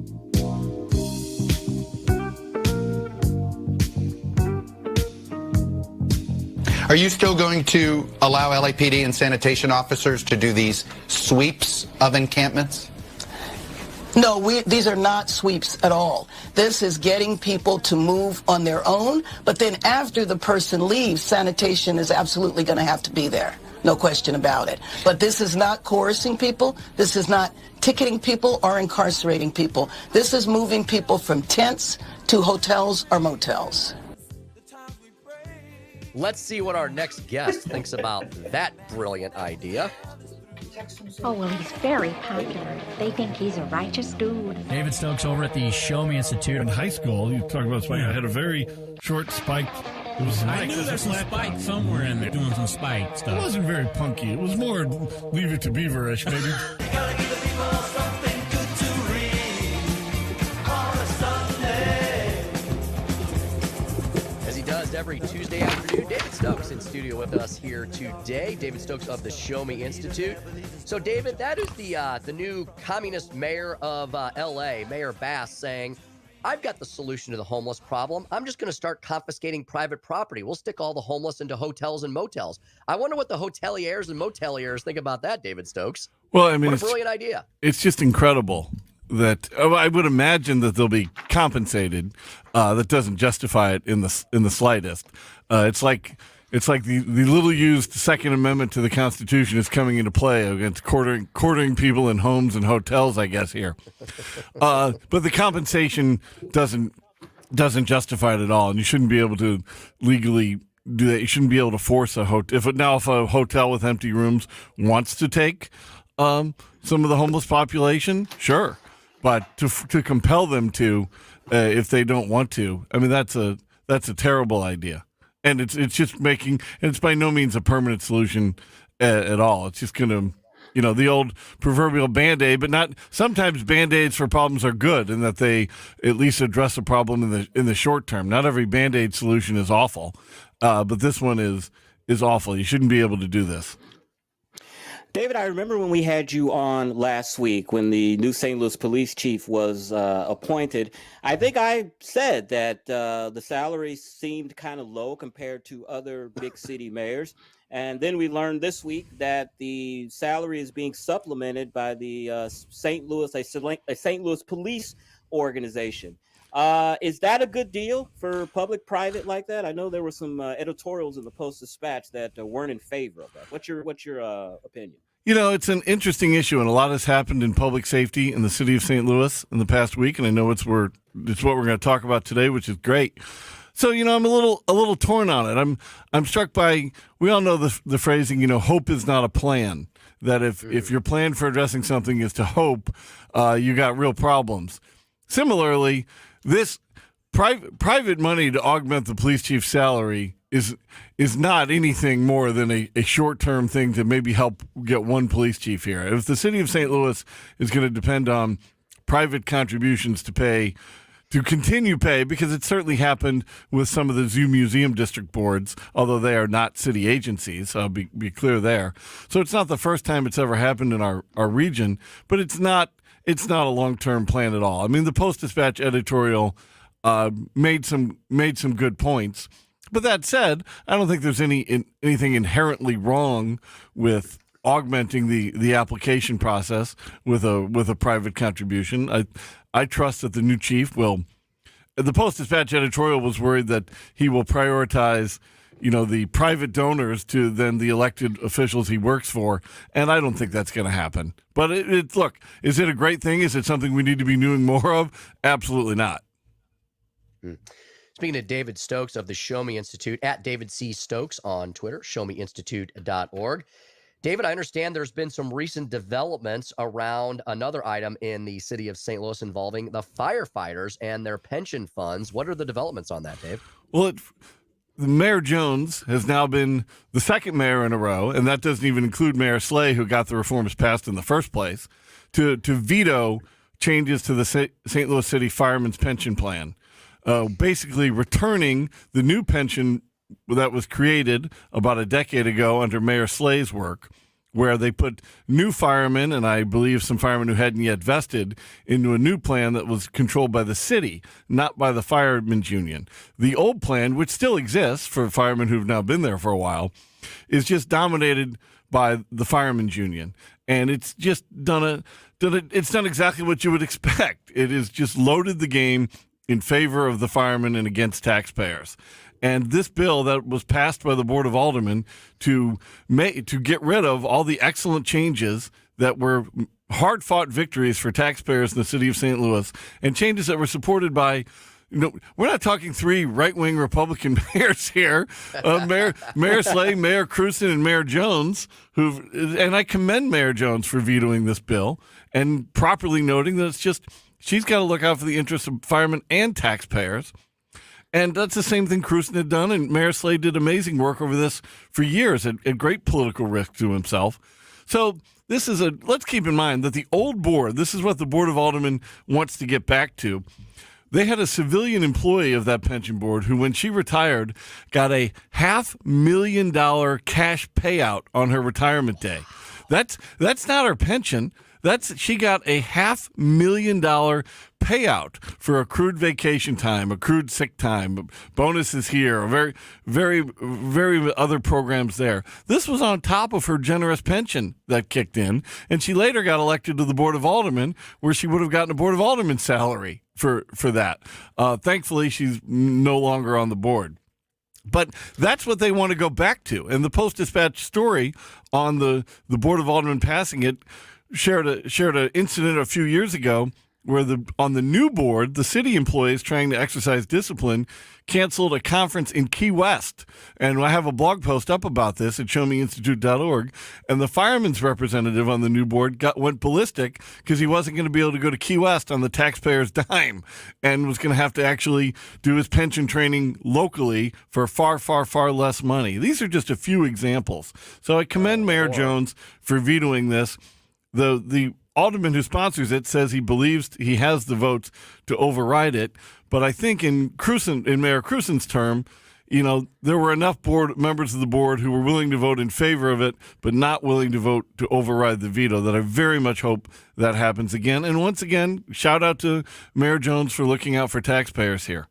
Are you still going to allow LAPD and sanitation officers to do these sweeps of encampments? No, these are not sweeps at all. This is getting people to move on their own, but then after the person leaves, sanitation is absolutely going to have to be there. No question about it. But this is not coercing people. This is not ticketing people or incarcerating people. This is moving people from tents to hotels or motels. Let's see what our next guest thinks about that brilliant idea. Oh, well, he's very popular. They think he's a righteous dude. David Stokes over at the Show Me Institute. In high school, you talk about spike. I had a very short spike. It was I knew there's some spike somewhere in there doing some spike stuff. It wasn't very punky. It was more Leave It to Beaver-ish, maybe. every Tuesday afternoon. David Stokes in studio with us here today. David Stokes of the Show Me Institute. So, David, that is the new communist mayor of L.A., Mayor Bass, saying, I've got the solution to the homeless problem. I'm just going to start confiscating private property. We'll stick all the homeless into hotels and motels. I wonder what the hoteliers and moteliers think about that, David Stokes. Well, I mean, what a brilliant idea. It's just incredible that I would imagine that they'll be compensated. That doesn't justify it in the slightest. It's like the little used Second Amendment to the Constitution is coming into play against quartering people in homes and hotels, I guess, here. But the compensation doesn't justify it at all, and you shouldn't be able to legally do that. You shouldn't be able to force a hotel. If a hotel with empty rooms wants to take some of the homeless population, sure. But to compel them to, if they don't want to, I mean, that's a terrible idea. And it's just and it's by no means a permanent solution at all. It's just going to, the old proverbial Band-Aid, but not, sometimes Band-Aids for problems are good in that they at least address a problem in the short term. Not every Band-Aid solution is awful, but this one is awful. You shouldn't be able to do this. David, I remember when we had you on last week when the new St. Louis police chief was appointed. I think I said that the salary seemed kind of low compared to other big city mayors. And then we learned this week that the salary is being supplemented by the St. Louis police organization. Is that a good deal for public-private like that? I know there were some editorials in the Post-Dispatch that weren't in favor of that. What's your opinion? It's an interesting issue, and a lot has happened in public safety in the city of St. Louis in the past week, and I know it's what we're going to talk about today, which is great. So, I'm a little torn on it. I'm struck by, we all know the phrasing, hope is not a plan. That if your plan for addressing something is to hope, you got real problems. Similarly, this private money to augment the police chief's salary is not anything more than a short-term thing to maybe help get one police chief here. If the city of St. Louis is going to depend on private contributions to continue pay, because it certainly happened with some of the Zoo Museum District boards, although they are not city agencies, I'll be clear there. So it's not the first time it's ever happened in our region, but it's not a long-term plan at all. I mean, the Post-Dispatch editorial made some good points. But that said, I don't think there's anything inherently wrong with augmenting the application process with a private contribution. I trust that the new chief will. The Post-Dispatch editorial was worried that he will prioritize, the private donors to then the elected officials he works for, and I don't think that's going to happen. But look, is it a great thing? Is it something we need to be doing more of? Absolutely not. Speaking to David Stokes of the Show Me Institute, at David C. Stokes on Twitter, showmeinstitute.org. David, I understand there's been some recent developments around another item in the city of St. Louis involving the firefighters and their pension funds. What are the developments on that, Dave? Well, Mayor Jones has now been the second mayor in a row, and that doesn't even include Mayor Slay, who got the reforms passed in the first place, to veto changes to the St. Louis City Firemen's Pension Plan. Basically returning the new pension that was created about a decade ago under Mayor Slay's work, where they put new firemen, and I believe some firemen who hadn't yet vested, into a new plan that was controlled by the city, not by the firemen's union. The old plan, which still exists for firemen who've now been there for a while, is just dominated by the firemen's union. And it's just done exactly what you would expect. It has just loaded the game in favor of the firemen and against taxpayers. And this bill that was passed by the Board of Aldermen to get rid of all the excellent changes that were hard-fought victories for taxpayers in the city of St. Louis, and changes that were supported by, we're not talking three right-wing Republican mayors here, Mayor Slay, Mayor Krewson, and Mayor Jones, and I commend Mayor Jones for vetoing this bill and properly noting that she's got to look out for the interests of firemen and taxpayers. And that's the same thing Krewson had done, and Mayor Slade did amazing work over this for years at great political risk to himself. So let's keep in mind that the old board, this is what the Board of Aldermen wants to get back to. they had a civilian employee of that pension board who, when she retired, got a $500,000 cash payout on her retirement day. That's not her pension. She got a $500,000 payout for accrued vacation time, accrued sick time, bonuses here, very, very, very other programs there. This was on top of her generous pension that kicked in, and she later got elected to the Board of Aldermen, where she would have gotten a Board of Aldermen salary for that. Thankfully, she's no longer on the board. But that's what they want to go back to. And the Post-Dispatch story on the Board of Aldermen passing it shared an incident a few years ago where on the new board, the city employees trying to exercise discipline canceled a conference in Key West. And I have a blog post up about this at showmeinstitute.org. And the fireman's representative on the new board went ballistic because he wasn't going to be able to go to Key West on the taxpayer's dime and was going to have to actually do his pension training locally for far, far, far less money. These are just a few examples. So I commend Mayor Jones for vetoing this. The alderman who sponsors it says he believes he has the votes to override it. But I think in Mayor Crusen's term, there were enough board members of the board who were willing to vote in favor of it, but not willing to vote to override the veto, that I very much hope that happens again. And once again, shout out to Mayor Jones for looking out for taxpayers here.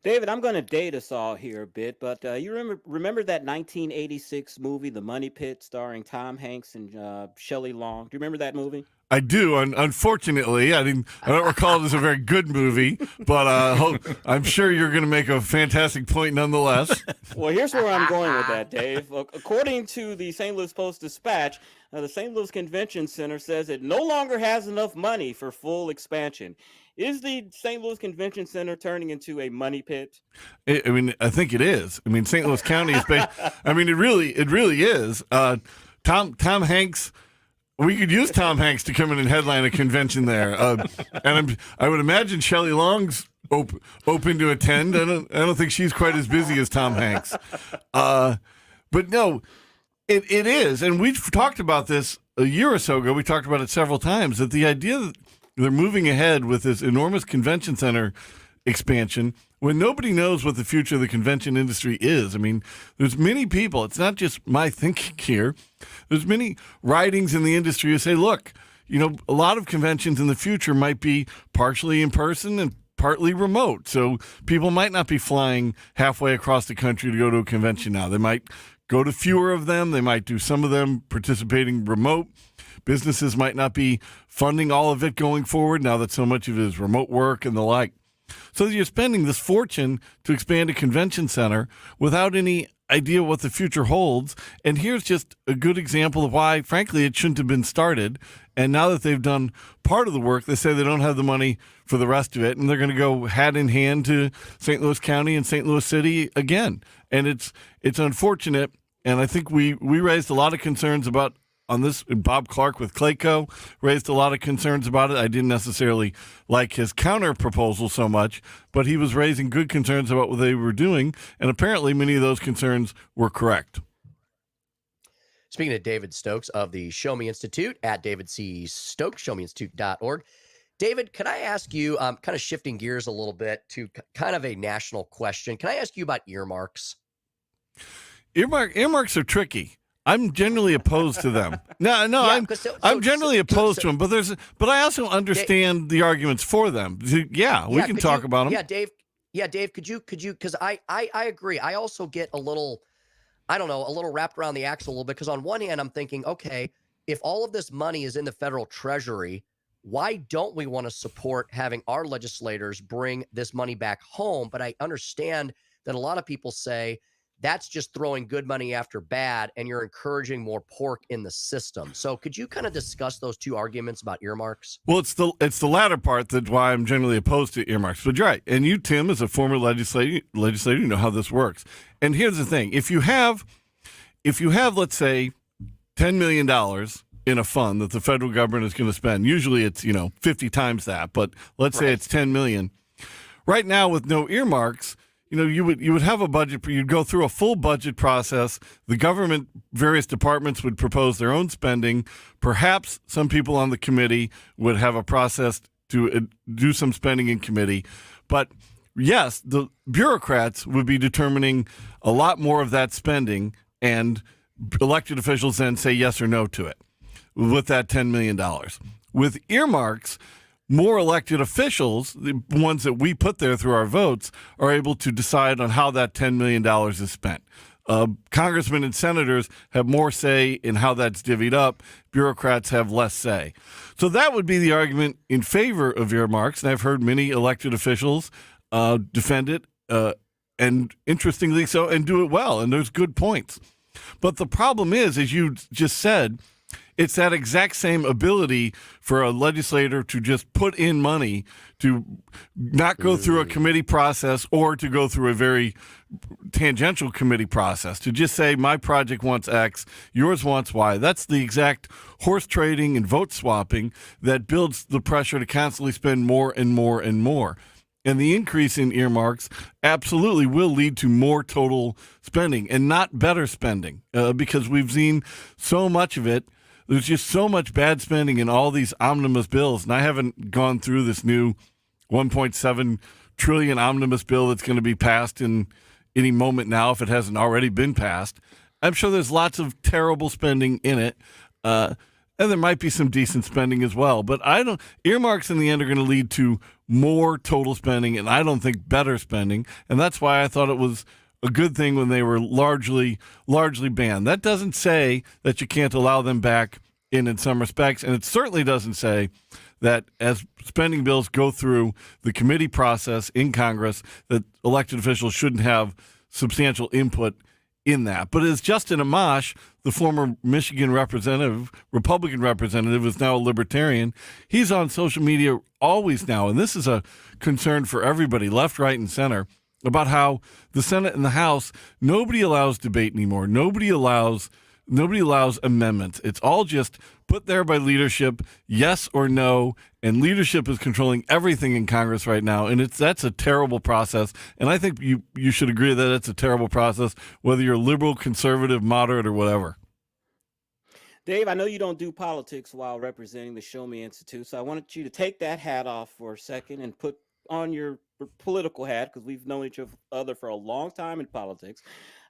David, I'm going to date us all here a bit, but you remember that 1986 movie, The Money Pit, starring Tom Hanks and Shelley Long? Do you remember that movie? I do. Unfortunately, I don't recall it as a very good movie, but I'm sure you're going to make a fantastic point nonetheless. Well, here's where I'm going with that, Dave. According to the St. Louis Post-Dispatch, the St. Louis Convention Center says it no longer has enough money for full expansion. Is the St. Louis Convention Center turning into a money pit? I think it is. St. Louis County is based. It really is. Tom Hanks. We could use Tom Hanks to come in and headline a convention there, and I would imagine Shelley Long's open to attend. I don't think she's quite as busy as Tom Hanks, but no, it is. And we've talked about this a year or so ago. We talked about it several times. That the idea that they're moving ahead with this enormous convention center expansion when nobody knows what the future of the convention industry is. There's many people. It's not just my thinking here. There's many writings in the industry who say, look, a lot of conventions in the future might be partially in person and partly remote. So people might not be flying halfway across the country to go to a convention now. They might go to fewer of them. They might do some of them participating remote. Businesses might not be funding all of it going forward now that so much of it is remote work and the like. So you're spending this fortune to expand a convention center without any idea what the future holds. And here's just a good example of why, frankly, it shouldn't have been started. And now that they've done part of the work, they say they don't have the money for the rest of it. And they're going to go hat in hand to St. Louis County and St. Louis City again. And it's unfortunate. And I think we raised a lot of concerns about on this. Bob Clark with Clayco raised a lot of concerns about it. I didn't necessarily like his counter proposal so much, but he was raising good concerns about what they were doing, and apparently many of those concerns were correct. Speaking to David Stokes of the Show Me Institute at David C. Stokes, showmeinstitute.org. David, can I ask you, kind of shifting gears a little bit to kind of a national question. Can I ask you about earmarks? Earmarks are tricky. I'm generally opposed to them. I'm generally opposed to them, but I also understand the arguments for them. Yeah, we can talk about them. Yeah, Dave, could you, because I agree. I also get a little wrapped around the axle a little bit, because on one hand, I'm thinking, okay, if all of this money is in the federal treasury, why don't we want to support having our legislators bring this money back home? But I understand that a lot of people say, that's just throwing good money after bad, and you're encouraging more pork in the system. So could you kind of discuss those two arguments about earmarks? Well, it's the latter part that's why I'm generally opposed to earmarks. But you're right. And you, Tim, as a former legislator, you know how this works. And here's the thing. If you have, let's say, $10 million in a fund that the federal government is going to spend, usually it's, 50 times that, but let's say it's $10 million. Right now, with no earmarks, you would have a budget. You'd go through a full budget process. The government, various departments would propose their own spending. Perhaps some people on the committee would have a process to do some spending in committee. But yes, the bureaucrats would be determining a lot more of that spending, and elected officials then say yes or no to it with that $10 million. With earmarks, more elected officials, the ones that we put there through our votes, are able to decide on how that $10 million is spent. Congressmen and senators have more say in how that's divvied up. Bureaucrats have less say. So that would be the argument in favor of earmarks, and I've heard many elected officials defend it, and interestingly so, and do it well, and there's good points. But the problem is, as you just said, it's that exact same ability for a legislator to just put in money, to not go through a committee process or to go through a very tangential committee process, to just say, my project wants X, yours wants Y. That's the exact horse trading and vote swapping that builds the pressure to constantly spend more and more and more. And the increase in earmarks absolutely will lead to more total spending and not better spending, because we've seen so much of it. There's just so much bad spending in all these omnibus bills, and I haven't gone through this new $1.7 trillion omnibus bill that's going to be passed in any moment now, if it hasn't already been passed. I'm sure there's lots of terrible spending in it, and there might be some decent spending as well. But earmarks in the end are going to lead to more total spending, and I don't think better spending, and that's why I thought it was a good thing when they were largely banned. That doesn't say that you can't allow them back in some respects, and it certainly doesn't say that as spending bills go through the committee process in Congress, that elected officials shouldn't have substantial input in that. But as Justin Amash, the former Michigan Republican representative, is now a libertarian, he's on social media always now, and this is a concern for everybody, left, right, and center, about how the Senate and the House, nobody allows debate anymore. Nobody allows amendments. It's all just put there by leadership, yes or no, and leadership is controlling everything in Congress right now, and that's a terrible process. And I think you should agree that it's a terrible process, whether you're liberal, conservative, moderate, or whatever. Dave, I know you don't do politics while representing the Show Me Institute, so I wanted you to take that hat off for a second and put on your political hat, because we've known each other for a long time in politics.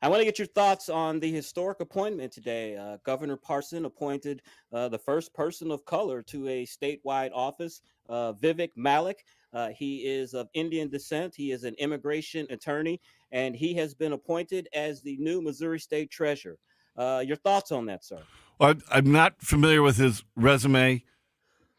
I want to get your thoughts on the historic appointment today. Governor Parson appointed the first person of color to a statewide office, Vivek Malik. He is of Indian descent. He is an immigration attorney, and he has been appointed as the new Missouri State Treasurer. Your thoughts on that, sir? Well, I'm not familiar with his resume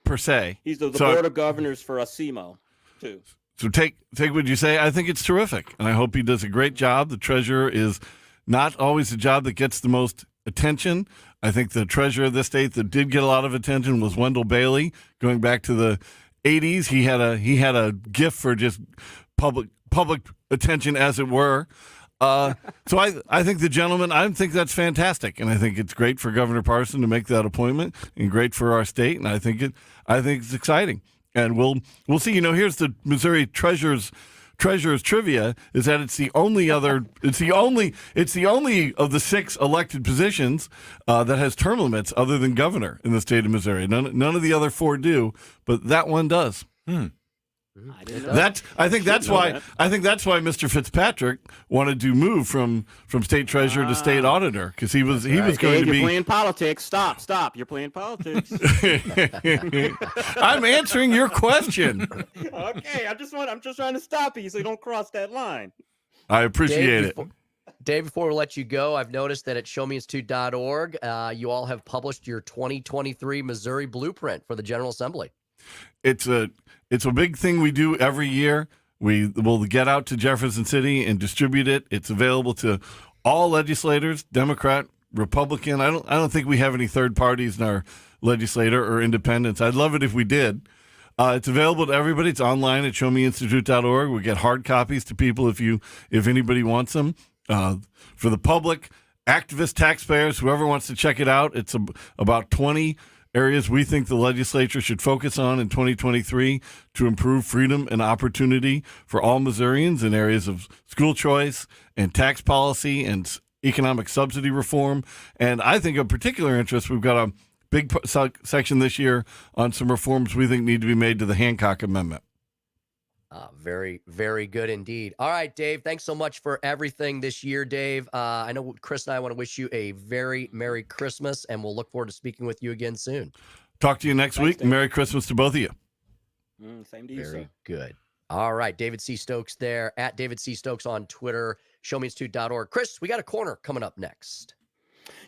per se. He's the Board of Governors for ASIMO, too. So take what you say. I think it's terrific, and I hope he does a great job. The treasurer is not always the job that gets the most attention. I think the treasurer of this state that did get a lot of attention was Wendell Bailey. Going back to the 80s, he had a gift for just public attention, as it were. So I think the gentleman, I think that's fantastic, and I think it's great for Governor Parson to make that appointment, and great for our state, and I think it's exciting. And we'll see. Here's the Missouri Treasurer's trivia: is that it's the only of the 6 elected positions that has term limits other than governor in the state of Missouri. None of the other 4 do, but that one does. I think that's why Mr. Fitzpatrick wanted to move from state treasurer to state auditor, because he was going to be playing politics. Stop! You're playing politics. I'm answering your question. Okay, I'm just trying to stop you so you don't cross that line. I appreciate it. Dave, before we let you go, I've noticed that at showmeinstitute.org, you all have published your 2023 Missouri Blueprint for the General Assembly. It's a big thing we do every year. We will get out to Jefferson City and distribute it. It's available to all legislators, Democrat, Republican. I don't think we have any third parties in our legislature or independents. I'd love it if we did. It's available to everybody. It's online at showmeinstitute.org. We get hard copies to people if anybody wants them. For the public, activists, taxpayers, whoever wants to check it out, it's about 20 areas we think the legislature should focus on in 2023 to improve freedom and opportunity for all Missourians in areas of school choice and tax policy and economic subsidy reform. And I think of particular interest, we've got a big section this year on some reforms we think need to be made to the Hancock Amendment. Very, very good indeed. All right, Dave, thanks so much for everything this year, Dave. I know Chris and I want to wish you a very Merry Christmas, and we'll look forward to speaking with you again soon. Talk to you next week. Dave. Merry Christmas to both of you. Same to you, Very sir. good. All right, David C. Stokes there, at David C. Stokes on Twitter, showmeinstitute.org. Chris, we got a corner coming up next.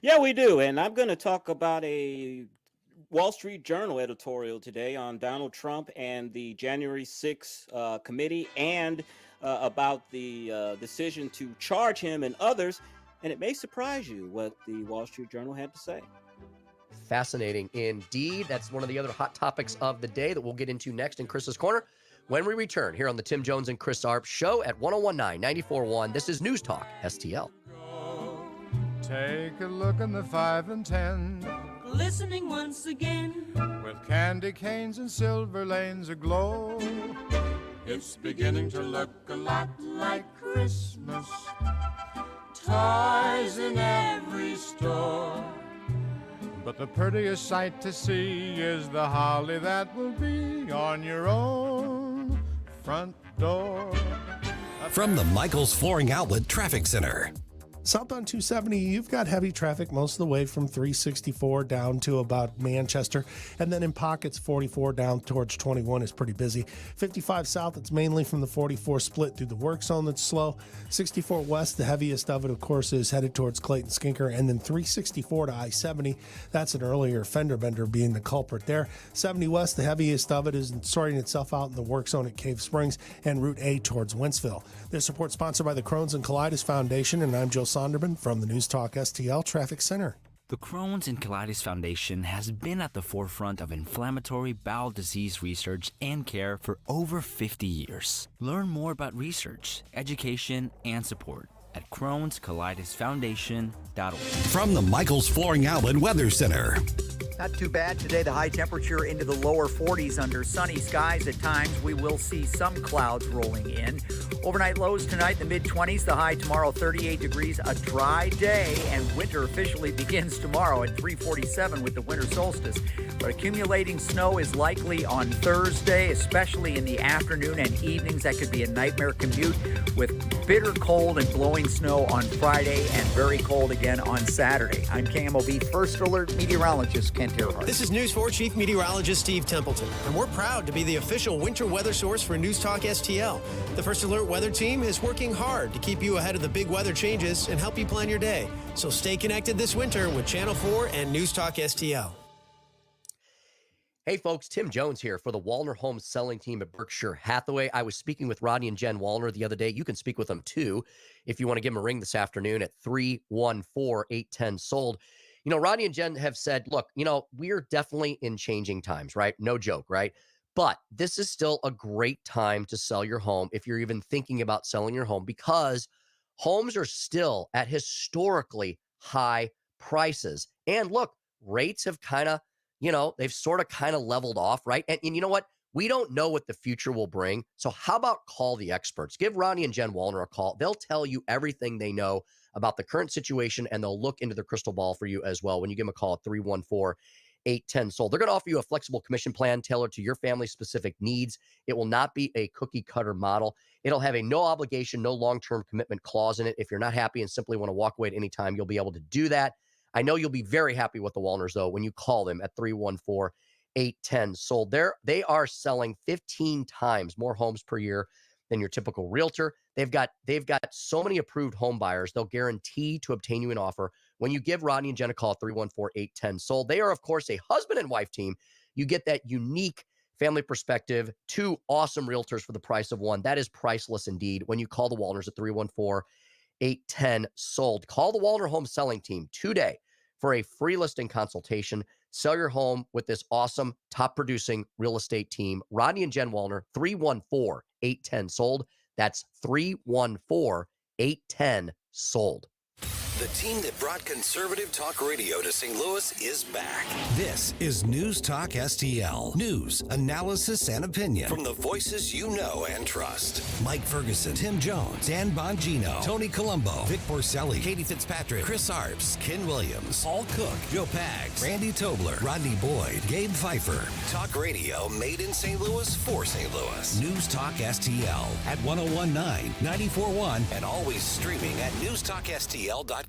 Yeah, we do, and I'm going to talk about a Wall Street Journal editorial today on Donald Trump and the January 6th committee, and about the decision to charge him and others. And it may surprise you what the Wall Street Journal had to say. Fascinating indeed. That's one of the other hot topics of the day that we'll get into next in Chris's Corner when we return here on the Tim Jones and Chris Arps show at 1019 94.1. This is News Talk STL. Take a look in the 5 and 10. Listening once again, With candy canes and silver lanes aglow. it's beginning to look a lot like Christmas. Toys in every store. But the prettiest sight to see is the holly that will be on your own front door. From the Michaels Flooring Outlet Traffic Center. Southbound 270, you've got heavy traffic most of the way from 364 down to about Manchester. And then in pockets, 44 down towards 21 is pretty busy. 55 south, it's mainly from the 44 split through the work zone that's slow. 64 west, the heaviest of it, of course, is headed towards Clayton Skinker. And then 364 to I-70, that's an earlier fender bender being the culprit there. 70 west, the heaviest of it is sorting itself out in the work zone at Cave Springs and Route A towards Wentzville. This report sponsored by the Crohn's and Colitis Foundation, and I'm Joe Sonderman from the News Talk STL Traffic Center. The Crohn's and Colitis Foundation has been at the forefront of inflammatory bowel disease research and care for over 50 years. Learn more about research, education, and support at Crohn'sColitisFoundation.org. From the Michaels Flooring Outlet Weather Center. Not too bad today. The high temperature into the lower 40s under sunny skies. At times, we will see some clouds rolling in. Overnight lows tonight, the mid-20s. The high tomorrow, 38 degrees. A dry day, and winter officially begins tomorrow at 3:47 with the winter solstice. But accumulating snow is likely on Thursday, especially in the afternoon and evenings. That could be a nightmare commute with bitter cold and blowing snow on Friday and very cold again on Saturday. I'm KMOV First Alert meteorologist Ken Terhart. This is News 4 Chief Meteorologist Steve Templeton, and we're proud to be the official winter weather source for News Talk STL. The First Alert weather team is working hard to keep you ahead of the big weather changes and help you plan your day. So stay connected this winter with Channel 4 and News Talk STL. Hey folks, Tim Jones here for the Wallner Home Selling Team at Berkshire Hathaway. I was speaking with Rodney and Jen Wallner the other day. You can speak with them too if you want to give them a ring this afternoon at 314-810-SOLD. You know, Rodney and Jen have said, look, you know, we're definitely in changing times, right? No joke, right? But this is still a great time to sell your home if you're even thinking about selling your home, because homes are still at historically high prices. And look, rates have kind of, you know, they've sort of kind of leveled off, right? And you know what? We don't know what the future will bring. So how about call the experts? Give Ronnie and Jen Wallner a call. They'll tell you everything they know about the current situation, and they'll look into the crystal ball for you as well when you give them a call at 314-810-SOLD. They're going to offer you a flexible commission plan tailored to your family's specific needs. It will not be a cookie cutter model. It'll have a no obligation, no long-term commitment clause in it. If you're not happy and simply want to walk away at any time, you'll be able to do that. I know you'll be very happy with the Wallners, though, when you call them at 314-810-SOLD. They are selling 15 times more homes per year than your typical realtor. They've got so many approved home buyers. They'll guarantee to obtain you an offer when you give Rodney and Jen a call at 314-810-SOLD. They are, of course, a husband and wife team. You get that unique family perspective, two awesome realtors for the price of one. That is priceless indeed when you call the Wallners at 314-810-SOLD. Call the Wallner Home Selling Team today for a free listing consultation. Sell your home with this awesome top producing real estate team. Rodney and Jen Wallner, 314-810-SOLD. That's 314-810-SOLD. The team that brought conservative talk radio to St. Louis is back. This is News Talk STL. News, analysis, and opinion from the voices you know and trust. Mike Ferguson, Tim Jones, Dan Bongino, Tony Colombo, Vic Porcelli, Katie Fitzpatrick, Chris Arps, Ken Williams, Paul Cook, Joe Pags, Randy Tobler, Rodney Boyd, Gabe Pfeiffer. Talk radio made in St. Louis for St. Louis. News Talk STL at 1019, 94.1, and always streaming at newstalkstl.com.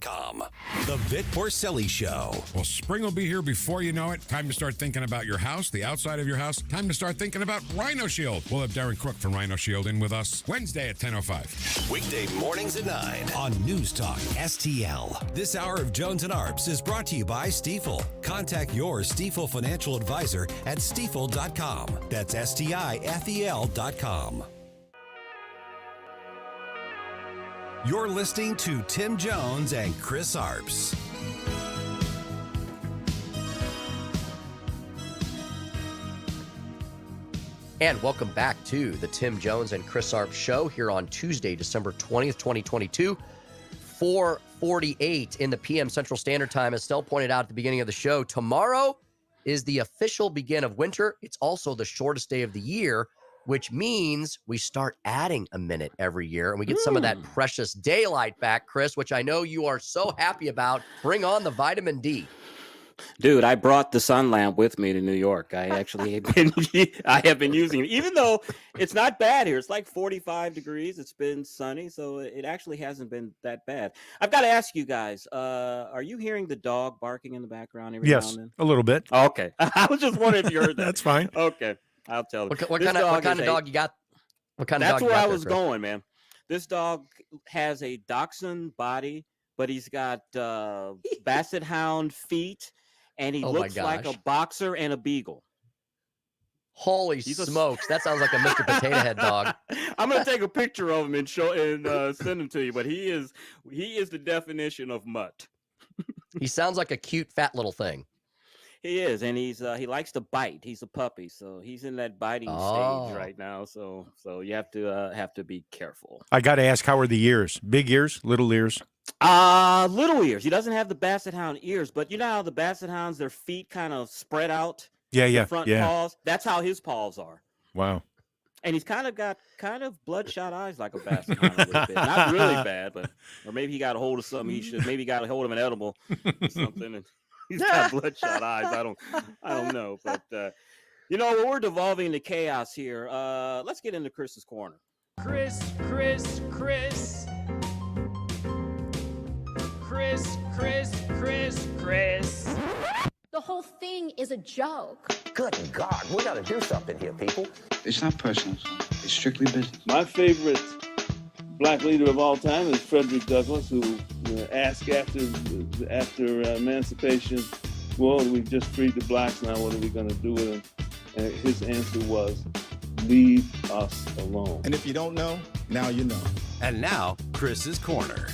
The Vic Porcelli Show. Well, spring will be here before you know it. Time to start thinking about your house, the outside of your house. Time to start thinking about Rhino Shield. We'll have Darren Crook from Rhino Shield in with us Wednesday at 10:05. Weekday mornings at 9 on News Talk STL. This hour of Jones and Arps is brought to you by Stiefel. Contact your Stiefel financial advisor at stiefel.com. That's STIFEL.com. You're listening to Tim Jones and Chris Arps. And welcome back to the Tim Jones and Chris Arps show here on Tuesday, December 20th, 2022, 4:48 in the PM Central Standard Time. As Stell pointed out at the beginning of the show, tomorrow is the official begin of winter. It's also the shortest day of the year, which means we start adding a minute every year, and we get some of that precious daylight back, Chris, which I know you are so happy about. Bring on the vitamin D. Dude, I brought the sun lamp with me to New York. I actually have been using it, even though it's not bad here. It's like 45 degrees. It's been sunny, so it actually hasn't been that bad. I've got to ask you guys, are you hearing the dog barking in the background every now and then? A little bit. Okay. I was just wondering if you heard that. That's fine. Okay. I'll tell you. What kind of dog you got? What kind of dog you got? That's where I there, was Chris? going, man. This dog has a dachshund body, but he's got basset hound feet, and he looks like a boxer and a beagle. Holy smokes! That sounds like a Mr. Potato Head dog. I'm gonna take a picture of him and send him to you. But he is the definition of mutt. He sounds like a cute fat little thing. He is, and he likes to bite. He's a puppy, so he's in that biting stage right now. So you have to be careful. I got to ask, how are the ears? Big ears, little ears? Little ears. He doesn't have the basset hound ears, but you know how the basset hounds, their feet kind of spread out. Yeah. Front paws. That's how his paws are. Wow. And he's got bloodshot eyes like a basset hound a little bit. Not really bad, but or maybe he got a hold of something. Maybe got a hold of an edible or something. And he's got bloodshot eyes. I don't know, but we're devolving into chaos here. Let's get into Chris's corner. Chris. The whole thing is a joke. Good God, we gotta do something here, people. It's not personal. It's strictly business. My favorite black leader of all time is Frederick Douglass, who asked after emancipation, well, we just freed the blacks, now what are we going to do with them? And his answer was, leave us alone. And if you don't know, now you know. And now, Chris's Corner.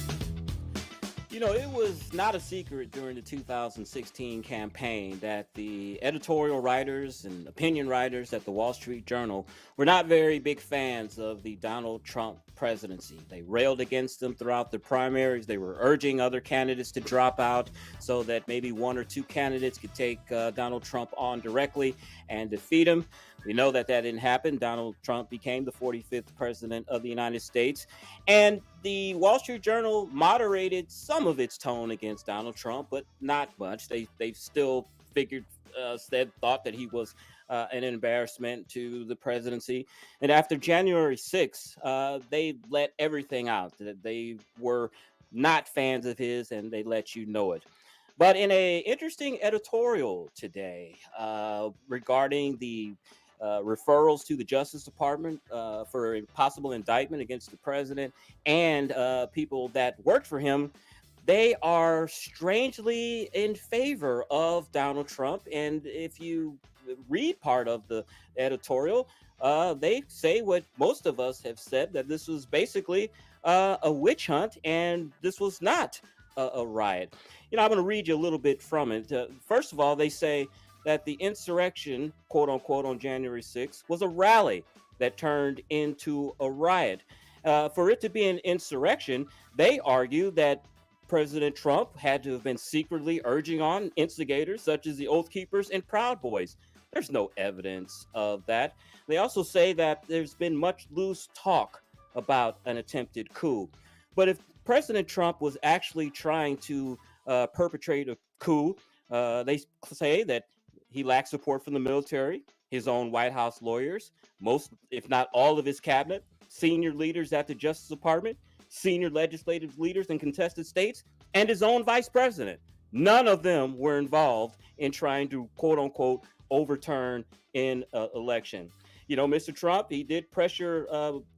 It was not a secret during the 2016 campaign that the editorial writers and opinion writers at the Wall Street Journal were not very big fans of the Donald Trump presidency. They railed against him throughout the primaries. They were urging other candidates to drop out so that maybe one or two candidates could take Donald Trump on directly and defeat him. We know that didn't happen. Donald Trump became the 45th president of the United States. And the Wall Street Journal moderated some of its tone against Donald Trump, but not much. They still thought that he was an embarrassment to the presidency. And after January 6th, they let everything out. That they were not fans of his, and they let you know it. But in an interesting editorial today regarding the referrals to the Justice Department for a possible indictment against the president and people that worked for him, they are strangely in favor of Donald Trump. And if you read part of the editorial, they say what most of us have said, that this was basically a witch hunt and this was not a riot. I'm going to read you a little bit from it. First of all, they say that the insurrection, quote unquote, on January 6th was a rally that turned into a riot. For it to be an insurrection, they argue that President Trump had to have been secretly urging on instigators such as the Oath Keepers and Proud Boys. There's no evidence of that. They also say that there's been much loose talk about an attempted coup. But if President Trump was actually trying to perpetrate a coup, they say that he lacks support from the military, his own White House lawyers, most, if not all of his cabinet, senior leaders at the Justice Department, senior legislative leaders in contested states, and his own vice president. None of them were involved in trying to, quote unquote, overturn an election. You know, Mr. Trump, he did pressure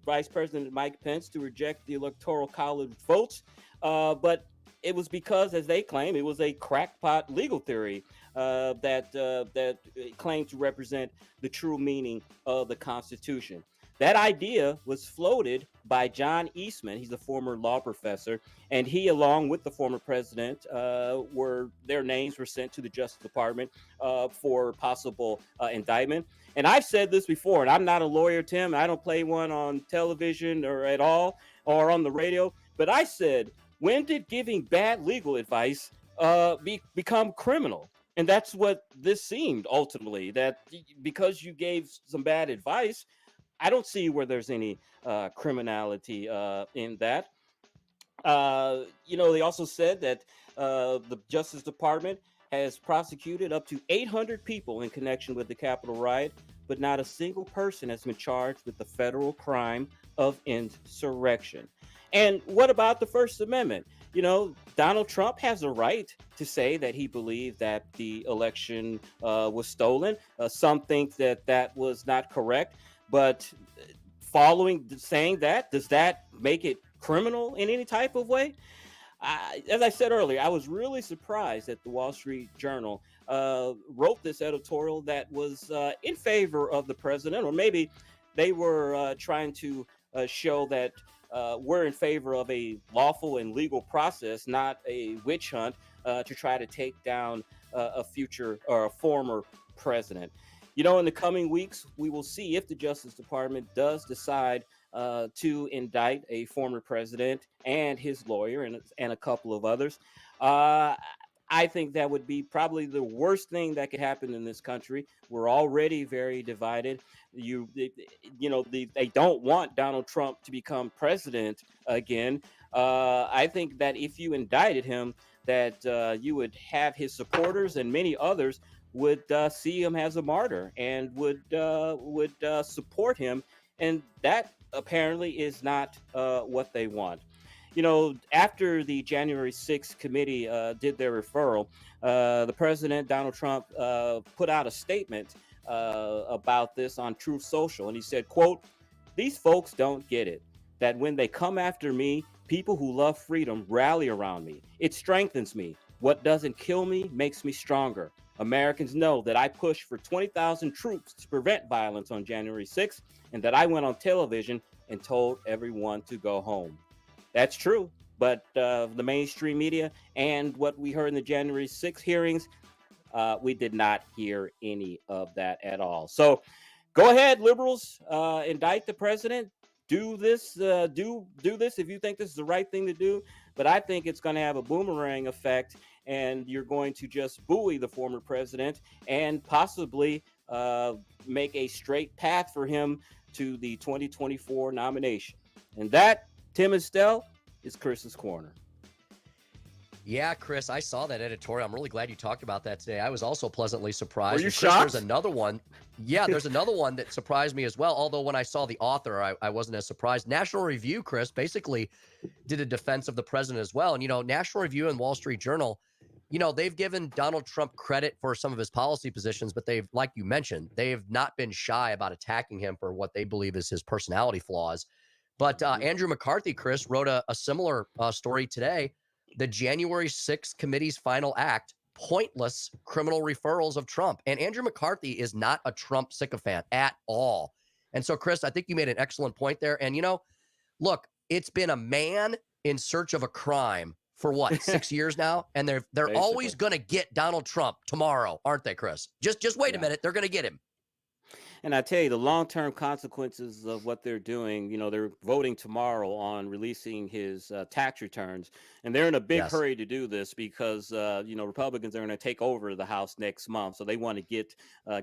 Vice President Mike Pence to reject the Electoral College votes, but it was because, as they claim, it was a crackpot legal theory that claimed to represent the true meaning of the Constitution. That idea was floated by John Eastman. He's a former law professor, and he, along with the former president, their names were sent to the Justice Department for possible indictment. And I've said this before, and I'm not a lawyer, Tim. I don't play one on television or at all or on the radio. But I said, when did giving bad legal advice become criminal? And that's what this seemed ultimately, that because you gave some bad advice, I don't see where there's any criminality in that. They also said that the Justice Department has prosecuted up to 800 people in connection with the Capitol riot, but not a single person has been charged with the federal crime of insurrection. And what about the First Amendment? You know, Donald Trump has a right to say that he believed that the election was stolen. Some think that that was not correct. But saying that, does that make it criminal in any type of way? As I said earlier, I was really surprised that the Wall Street Journal wrote this editorial that was in favor of the president, or maybe they were trying to show that we're in favor of a lawful and legal process, not a witch hunt to try to take down a future or a former president. You know, in the coming weeks, we will see if the Justice Department does decide to indict a former president and his lawyer and a couple of others. I think that would be probably the worst thing that could happen in this country. We're already very divided. They don't want Donald Trump to become president again. I think that if you indicted him, that you would have his supporters and many others would see him as a martyr and would support him, and that apparently is not what they want. You know, after the January 6th committee did their referral, the president, Donald Trump, put out a statement about this on Truth Social, and he said, quote, "These folks don't get it, that when they come after me, people who love freedom rally around me. It strengthens me. What doesn't kill me makes me stronger. Americans know that I pushed for 20,000 troops to prevent violence on January 6th, and that I went on television and told everyone to go home." That's true, but the mainstream media and what we heard in the January 6th hearings, we did not hear any of that at all. So go ahead, liberals, indict the president. Do this, do this if you think this is the right thing to do. But I think it's going to have a boomerang effect, and you're going to just buoy the former president and possibly make a straight path for him to the 2024 nomination. And that, Tim and Stell, is Chris's Corner. Yeah, Chris, I saw that editorial. I'm really glad you talked about that today. I was also pleasantly surprised. Were you Chris, shocked? There's another one. Yeah, there's another one that surprised me as well. Although when I saw the author, I wasn't as surprised. National Review, Chris, basically did a defense of the president as well. And, you know, National Review and Wall Street Journal, you know, they've given Donald Trump credit for some of his policy positions, but they've, like you mentioned, they have not been shy about attacking him for what they believe is his personality flaws. But Andrew McCarthy, Chris, wrote a similar story today. The January 6th committee's final act, pointless criminal referrals of Trump. And Andrew McCarthy is not a Trump sycophant at all. And so, Chris, I think you made an excellent point there. And, you know, look, it's been a man in search of a crime for what, 6 years now? And they're always going to get Donald Trump tomorrow, aren't they, Chris? Just wait a minute. They're going to get him. And I tell you, the long-term consequences of what they're doing, they're voting tomorrow on releasing his tax returns. And they're in a big hurry to do this because, Republicans are going to take over the House next month. So they want to get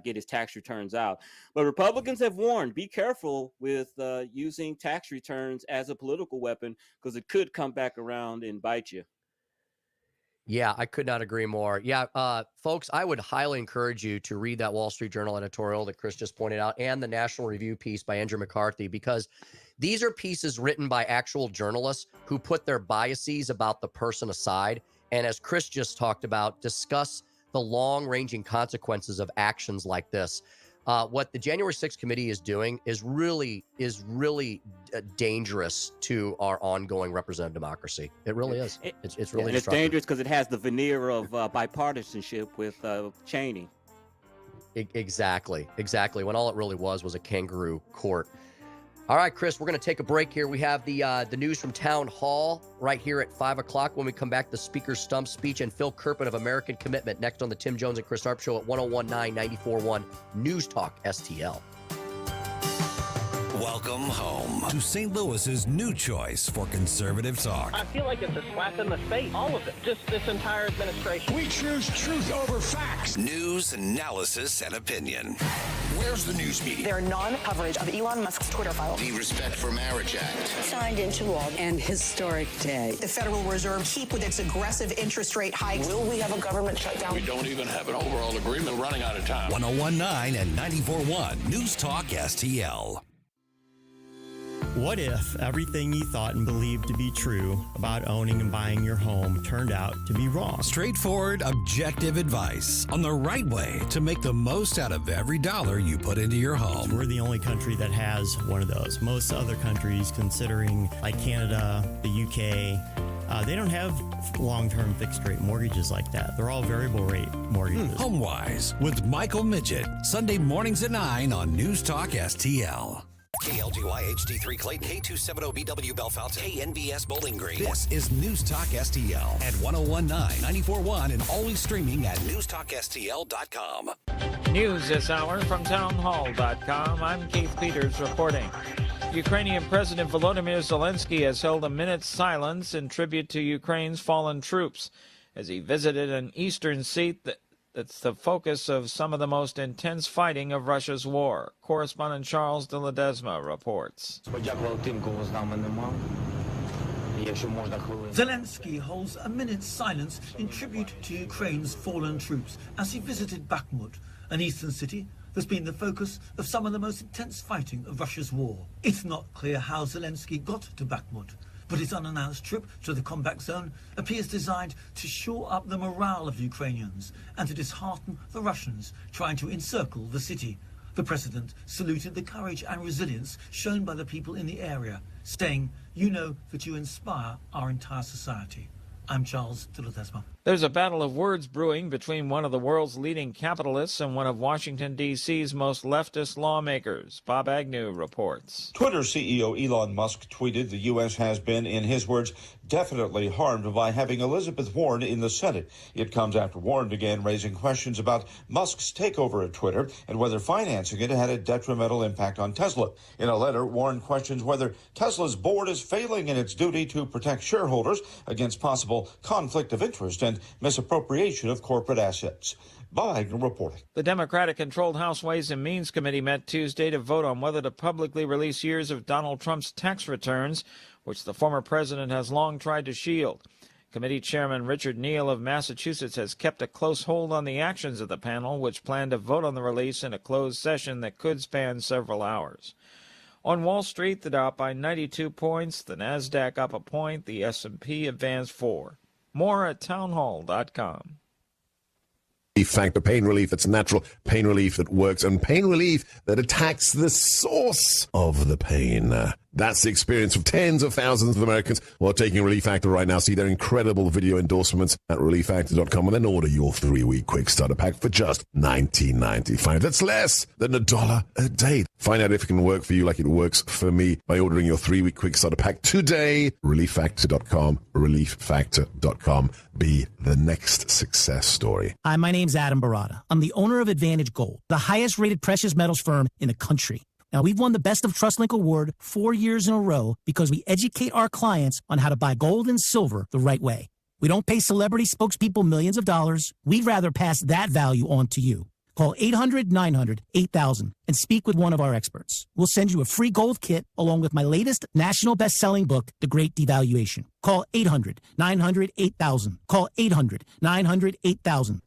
his tax returns out. But Republicans have warned, be careful with using tax returns as a political weapon because it could come back around and bite you. Yeah, I could not agree more. Yeah, folks, I would highly encourage you to read that Wall Street Journal editorial that Chris just pointed out and the National Review piece by Andrew McCarthy, because these are pieces written by actual journalists who put their biases about the person aside. And as Chris just talked about, discuss the long-ranging consequences of actions like this. What the January 6th committee is doing is really dangerous to our ongoing representative democracy. It really is. It's really and it's dangerous because it has the veneer of bipartisanship with Cheney. Exactly. When all it really was a kangaroo court. All right, Chris, we're going to take a break here. We have the news from Town Hall right here at 5 o'clock. When we come back, the Speaker's stump speech and Phil Kerpen of American Commitment next on the Tim Jones and Chris Arps Show at 101.9 94.1 News Talk STL. Welcome home to St. Louis's new choice for conservative talk. I feel like it's a slap in the face, all of it. Just this entire administration. We choose truth over facts. News, analysis, and opinion. Where's the news media? Their non-coverage of Elon Musk's Twitter file. The Respect for Marriage Act. Signed into law. An historic day. The Federal Reserve keep with its aggressive interest rate hikes. Will we have a government shutdown? We don't even have an overall agreement. We're running out of time. 101.9 and 94.1 News Talk STL. What if everything you thought and believed to be true about owning and buying your home turned out to be wrong? Straightforward, objective advice on the right way to make the most out of every dollar you put into your home. We're the only country that has one of those. Most other countries, considering like Canada, the UK, they don't have long-term fixed-rate mortgages like that. They're all variable-rate mortgages. HomeWise with Michael Midget, Sunday mornings at 9 on News Talk STL. KLGY HD3 Clayton, K270BW Bellefonte, KNBS Bowling Green. This is News Talk STL at 101.9, 94.1, and always streaming at newstalkstl.com. News this hour from townhall.com. I'm Keith Peters reporting. Ukrainian President Volodymyr Zelensky has held a minute's silence in tribute to Ukraine's fallen troops as he visited an eastern seat that's the focus of some of the most intense fighting of Russia's war. Correspondent Charles de Ledesma reports. Zelensky holds a minute's silence in tribute to Ukraine's fallen troops as he visited Bakhmut, an eastern city that's been the focus of some of the most intense fighting of Russia's war. It's not clear how Zelensky got to Bakhmut, but his unannounced trip to the combat zone appears designed to shore up the morale of Ukrainians and to dishearten the Russians trying to encircle the city. The president saluted the courage and resilience shown by the people in the area, saying, "You know that you inspire our entire society." I'm Charles de Ledesma. There's a battle of words brewing between one of the world's leading capitalists and one of Washington, D.C.'s most leftist lawmakers. Bob Agnew reports. Twitter CEO Elon Musk tweeted the U.S. has been, in his words, definitely harmed by having Elizabeth Warren in the Senate. It comes after Warren began raising questions about Musk's takeover of Twitter and whether financing it had a detrimental impact on Tesla. In a letter, Warren questions whether Tesla's board is failing in its duty to protect shareholders against possible conflict of interest and misappropriation of corporate assets. Bob Agnew reporting. The Democratic-controlled House Ways and Means Committee met Tuesday to vote on whether to publicly release years of Donald Trump's tax returns, which the former president has long tried to shield. Committee Chairman Richard Neal of Massachusetts has kept a close hold on the actions of the panel, which plan to vote on the release in a closed session that could span several hours. On Wall Street, the Dow up by 92 points, the NASDAQ up a point, the S&P advanced 4. More at townhall.com. Factor pain relief that's natural, pain relief that works, and pain relief that attacks the source of the pain. That's the experience of tens of thousands of Americans who are taking Relief Factor right now. See their incredible video endorsements at relieffactor.com and then order your 3-week quick starter pack for just $19.95. That's less than $1 a day. Find out if it can work for you like it works for me by ordering your 3-week quick starter pack today. relieffactor.com, relieffactor.com. Be the next success story. Hi, my name name's Adam Barada. I'm the owner of Advantage Gold, the highest rated precious metals firm in the country. Now, we've won the Best of TrustLink Award 4 years in a row because we educate our clients on how to buy gold and silver the right way. We don't pay celebrity spokespeople millions of dollars. We'd rather pass that value on to you. Call 800-900-8000 and speak with one of our experts. We'll send you a free gold kit along with my latest national best-selling book, The Great Devaluation. Call 800-900-8000. Call 800-900-8000.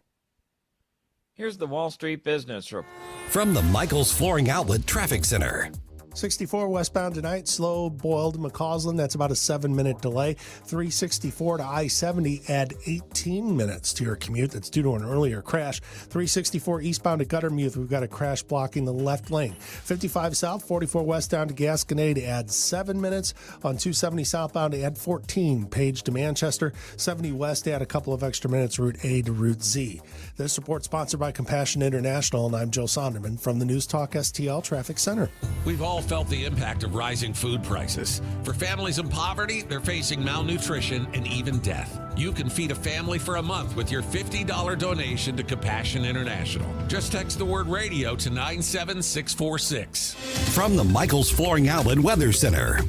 Here's the Wall Street Business Report. From the Michaels Flooring Outlet Traffic Center. 64 westbound tonight, slow boiled McCausland. That's about a 7-minute delay. 364 to I-70, add 18 minutes to your commute. That's due to an earlier crash. 364 eastbound to Guttermuth, we've got a crash blocking the left lane. 55 south, 44 westbound to Gasconade, add 7 minutes. On 270 southbound, add 14. Page to Manchester. 70 west, add a couple of extra minutes, Route A to Route Z. This report sponsored by Compassion International, and I'm Joe Sonderman from the News Talk STL Traffic Center. We've all felt the impact of rising food prices. For families in poverty, they're facing malnutrition and even death. You can feed a family for a month with your $50 donation to Compassion International. Just text the word radio to 97646. From the Michaels Flooring Outlet Weather Center.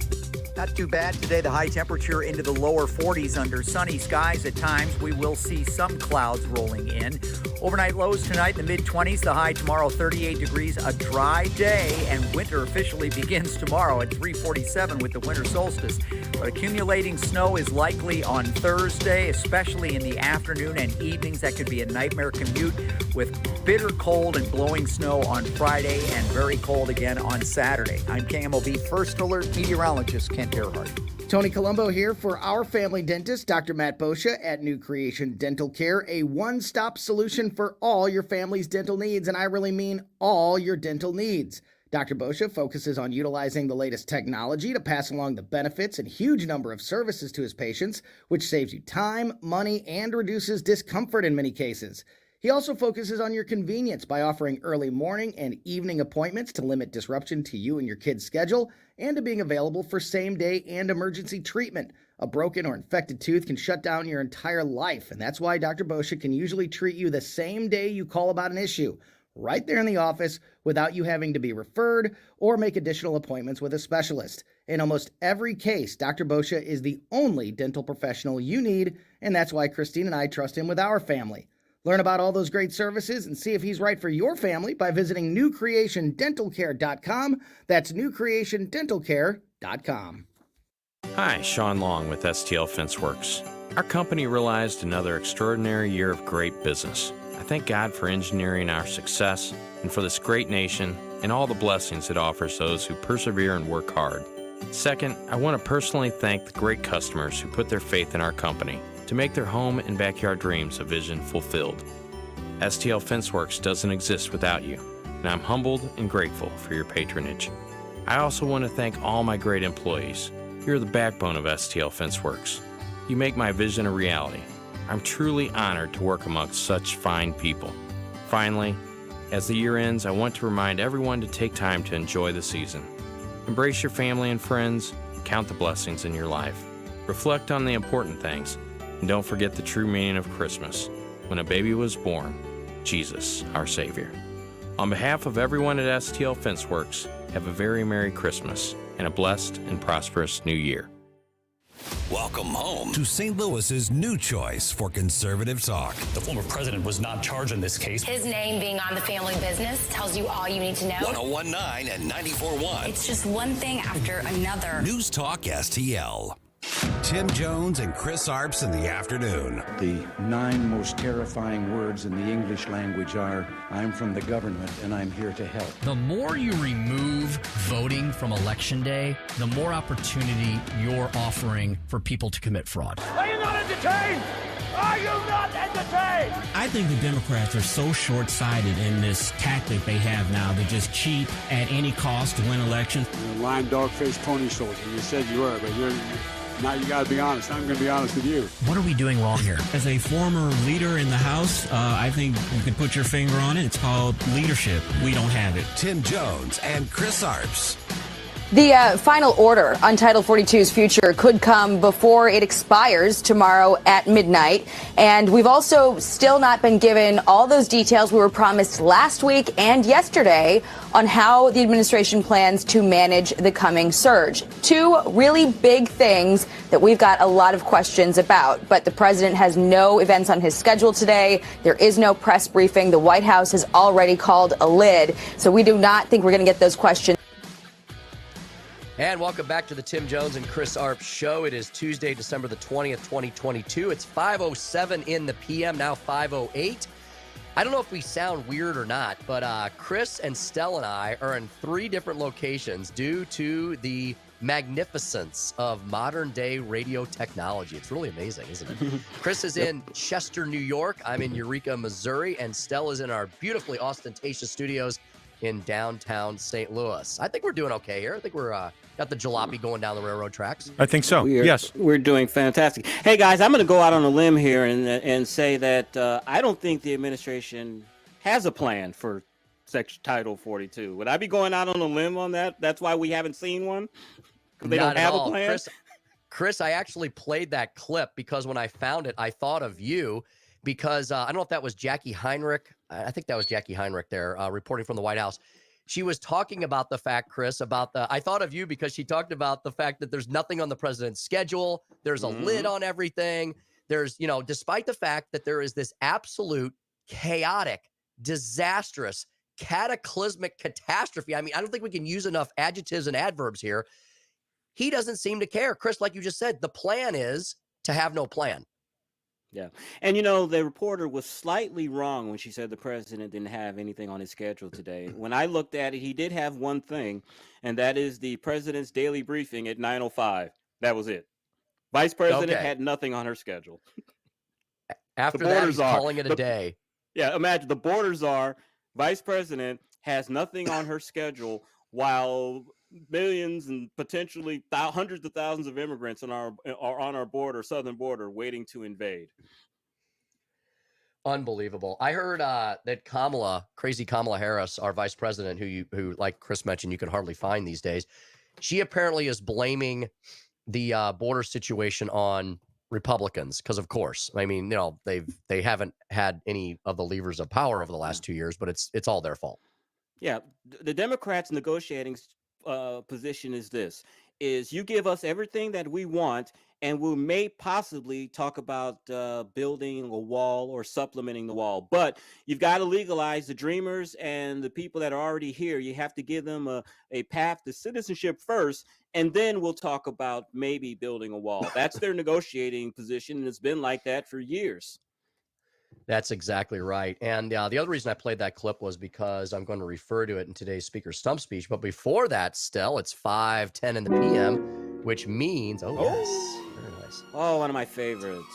Not too bad today. The high temperature into the lower 40s under sunny skies at times. We will see some clouds rolling in. Overnight lows tonight in the mid-20s. The high tomorrow 38 degrees. A dry day, and winter officially begins tomorrow at 3:47 with the winter solstice. But accumulating snow is likely on Thursday, especially in the afternoon and evenings. That could be a nightmare commute with bitter cold and blowing snow on Friday and very cold again on Saturday. I'm KMOV First Alert meteorologist Ken Gerhardt. Tony Colombo here for our family dentist, Dr. Matt Boscia at New Creation Dental Care, a one-stop solution for all your family's dental needs, and I really mean all your dental needs. Dr. Boscia focuses on utilizing the latest technology to pass along the benefits and huge number of services to his patients, which saves you time, money, and reduces discomfort in many cases. He also focuses on your convenience by offering early morning and evening appointments to limit disruption to you and your kid's schedule, and to being available for same-day and emergency treatment. A broken or infected tooth can shut down your entire life, and that's why Dr. Boscia can usually treat you the same day you call about an issue, right there in the office, without you having to be referred or make additional appointments with a specialist. In almost every case, Dr. Boscia is the only dental professional you need, and that's why Christine and I trust him with our family. Learn about all those great services and see if he's right for your family by visiting newcreationdentalcare.com. That's newcreationdentalcare.com. Hi, Sean Long with STL Fenceworks. Our company realized another extraordinary year of great business. I thank God for engineering our success and for this great nation and all the blessings it offers those who persevere and work hard. Second, I want to personally thank the great customers who put their faith in our company to make their home and backyard dreams a vision fulfilled. STL Fenceworks doesn't exist without you, and I'm humbled and grateful for your patronage. I also want to thank all my great employees. You're the backbone of STL Fenceworks. You make my vision a reality. I'm truly honored to work amongst such fine people. Finally, as the year ends, I want to remind everyone to take time to enjoy the season. Embrace your family and friends, count the blessings in your life. Reflect on the important things, and don't forget the true meaning of Christmas, when a baby was born, Jesus, our Savior. On behalf of everyone at STL Fenceworks, have a very Merry Christmas and a blessed and prosperous New Year. Welcome home to St. Louis's new choice for conservative talk. The former president was not charged in this case. His name being on the family business tells you all you need to know. 101.9 and 94.1. It's just one thing after another. News Talk STL. Tim Jones and Chris Arps in the afternoon. The 9 most terrifying words in the English language are, I'm from the government and I'm here to help. The more you remove voting from Election Day, the more opportunity you're offering for people to commit fraud. Are you not entertained? Are you not entertained? I think the Democrats are so short-sighted in this tactic they have now to just cheat at any cost to win elections. You're a lying dog-faced pony soldier. You said you were, but now you got to be honest. I'm going to be honest with you. What are we doing wrong here? As a former leader in the House, I think you can put your finger on it. It's called leadership. We don't have it. Tim Jones and Chris Arps. The final order on Title 42's future could come before it expires tomorrow at midnight. And we've also still not been given all those details we were promised last week and yesterday on how the administration plans to manage the coming surge. Two really big things that we've got a lot of questions about. But the president has no events on his schedule today. There is no press briefing. The White House has already called a lid. So we do not think we're going to get those questions. And welcome back to the Tim Jones and Chris Arps show. It is Tuesday, December the 20th, 2022. It's 5:07 in the PM, now 5:08. I don't know if we sound weird or not, but Chris and Stell and I are in 3 different locations due to the magnificence of modern-day radio technology. It's really amazing, isn't it? Chris is in Chester, New York. I'm in Eureka, Missouri. And Stell is in our beautifully ostentatious studios in downtown St. Louis. I think we're doing okay here. I think we're got the jalopy going down the railroad tracks. I think so. Yes. We're doing fantastic. Hey, guys, I'm going to go out on a limb here and say that I don't think the administration has a plan for Section Title 42. Would I be going out on a limb on that? That's why we haven't seen one? Because they don't have a plan? Chris, I actually played that clip because when I found it, I thought of you because I don't know if that was Jackie Heinrich. I think that was Jackie Heinrich there reporting from the White House. She was talking about the fact, Chris, I thought of you because she talked about the fact that there's nothing on the president's schedule. There's a lid on everything. There's, despite the fact that there is this absolute chaotic, disastrous, cataclysmic catastrophe. I mean, I don't think we can use enough adjectives and adverbs here. He doesn't seem to care. Chris, like you just said, the plan is to have no plan. Yeah. And, the reporter was slightly wrong when she said the president didn't have anything on his schedule today. When I looked at it, he did have one thing, and that is the president's daily briefing at 9:05. That was it. Vice president had nothing on her schedule. After that, he's calling it a day. Yeah, imagine the borders are vice president has nothing on her schedule while millions and potentially hundreds of thousands of immigrants are on our border, southern border, waiting to invade. Unbelievable. I heard that crazy Kamala Harris, our vice president, who like Chris mentioned, you can hardly find these days. She apparently is blaming the border situation on Republicans because, of course, I mean, they haven't had any of the levers of power over the last 2 years, but it's all their fault. Yeah, the Democrats' negotiating position is this: is you give us everything that we want, and we may possibly talk about building a wall or supplementing the wall. But you've got to legalize the dreamers and the people that are already here. You have to give them a path to citizenship first, and then we'll talk about maybe building a wall. That's their negotiating position, and it's been like that for years. That's exactly right. And the other reason I played that clip was because I'm going to refer to it in today's Speaker Stump speech. But before that, Stell, it's 5:10 in the PM, which means, yes, very nice. Oh, one of my favorites.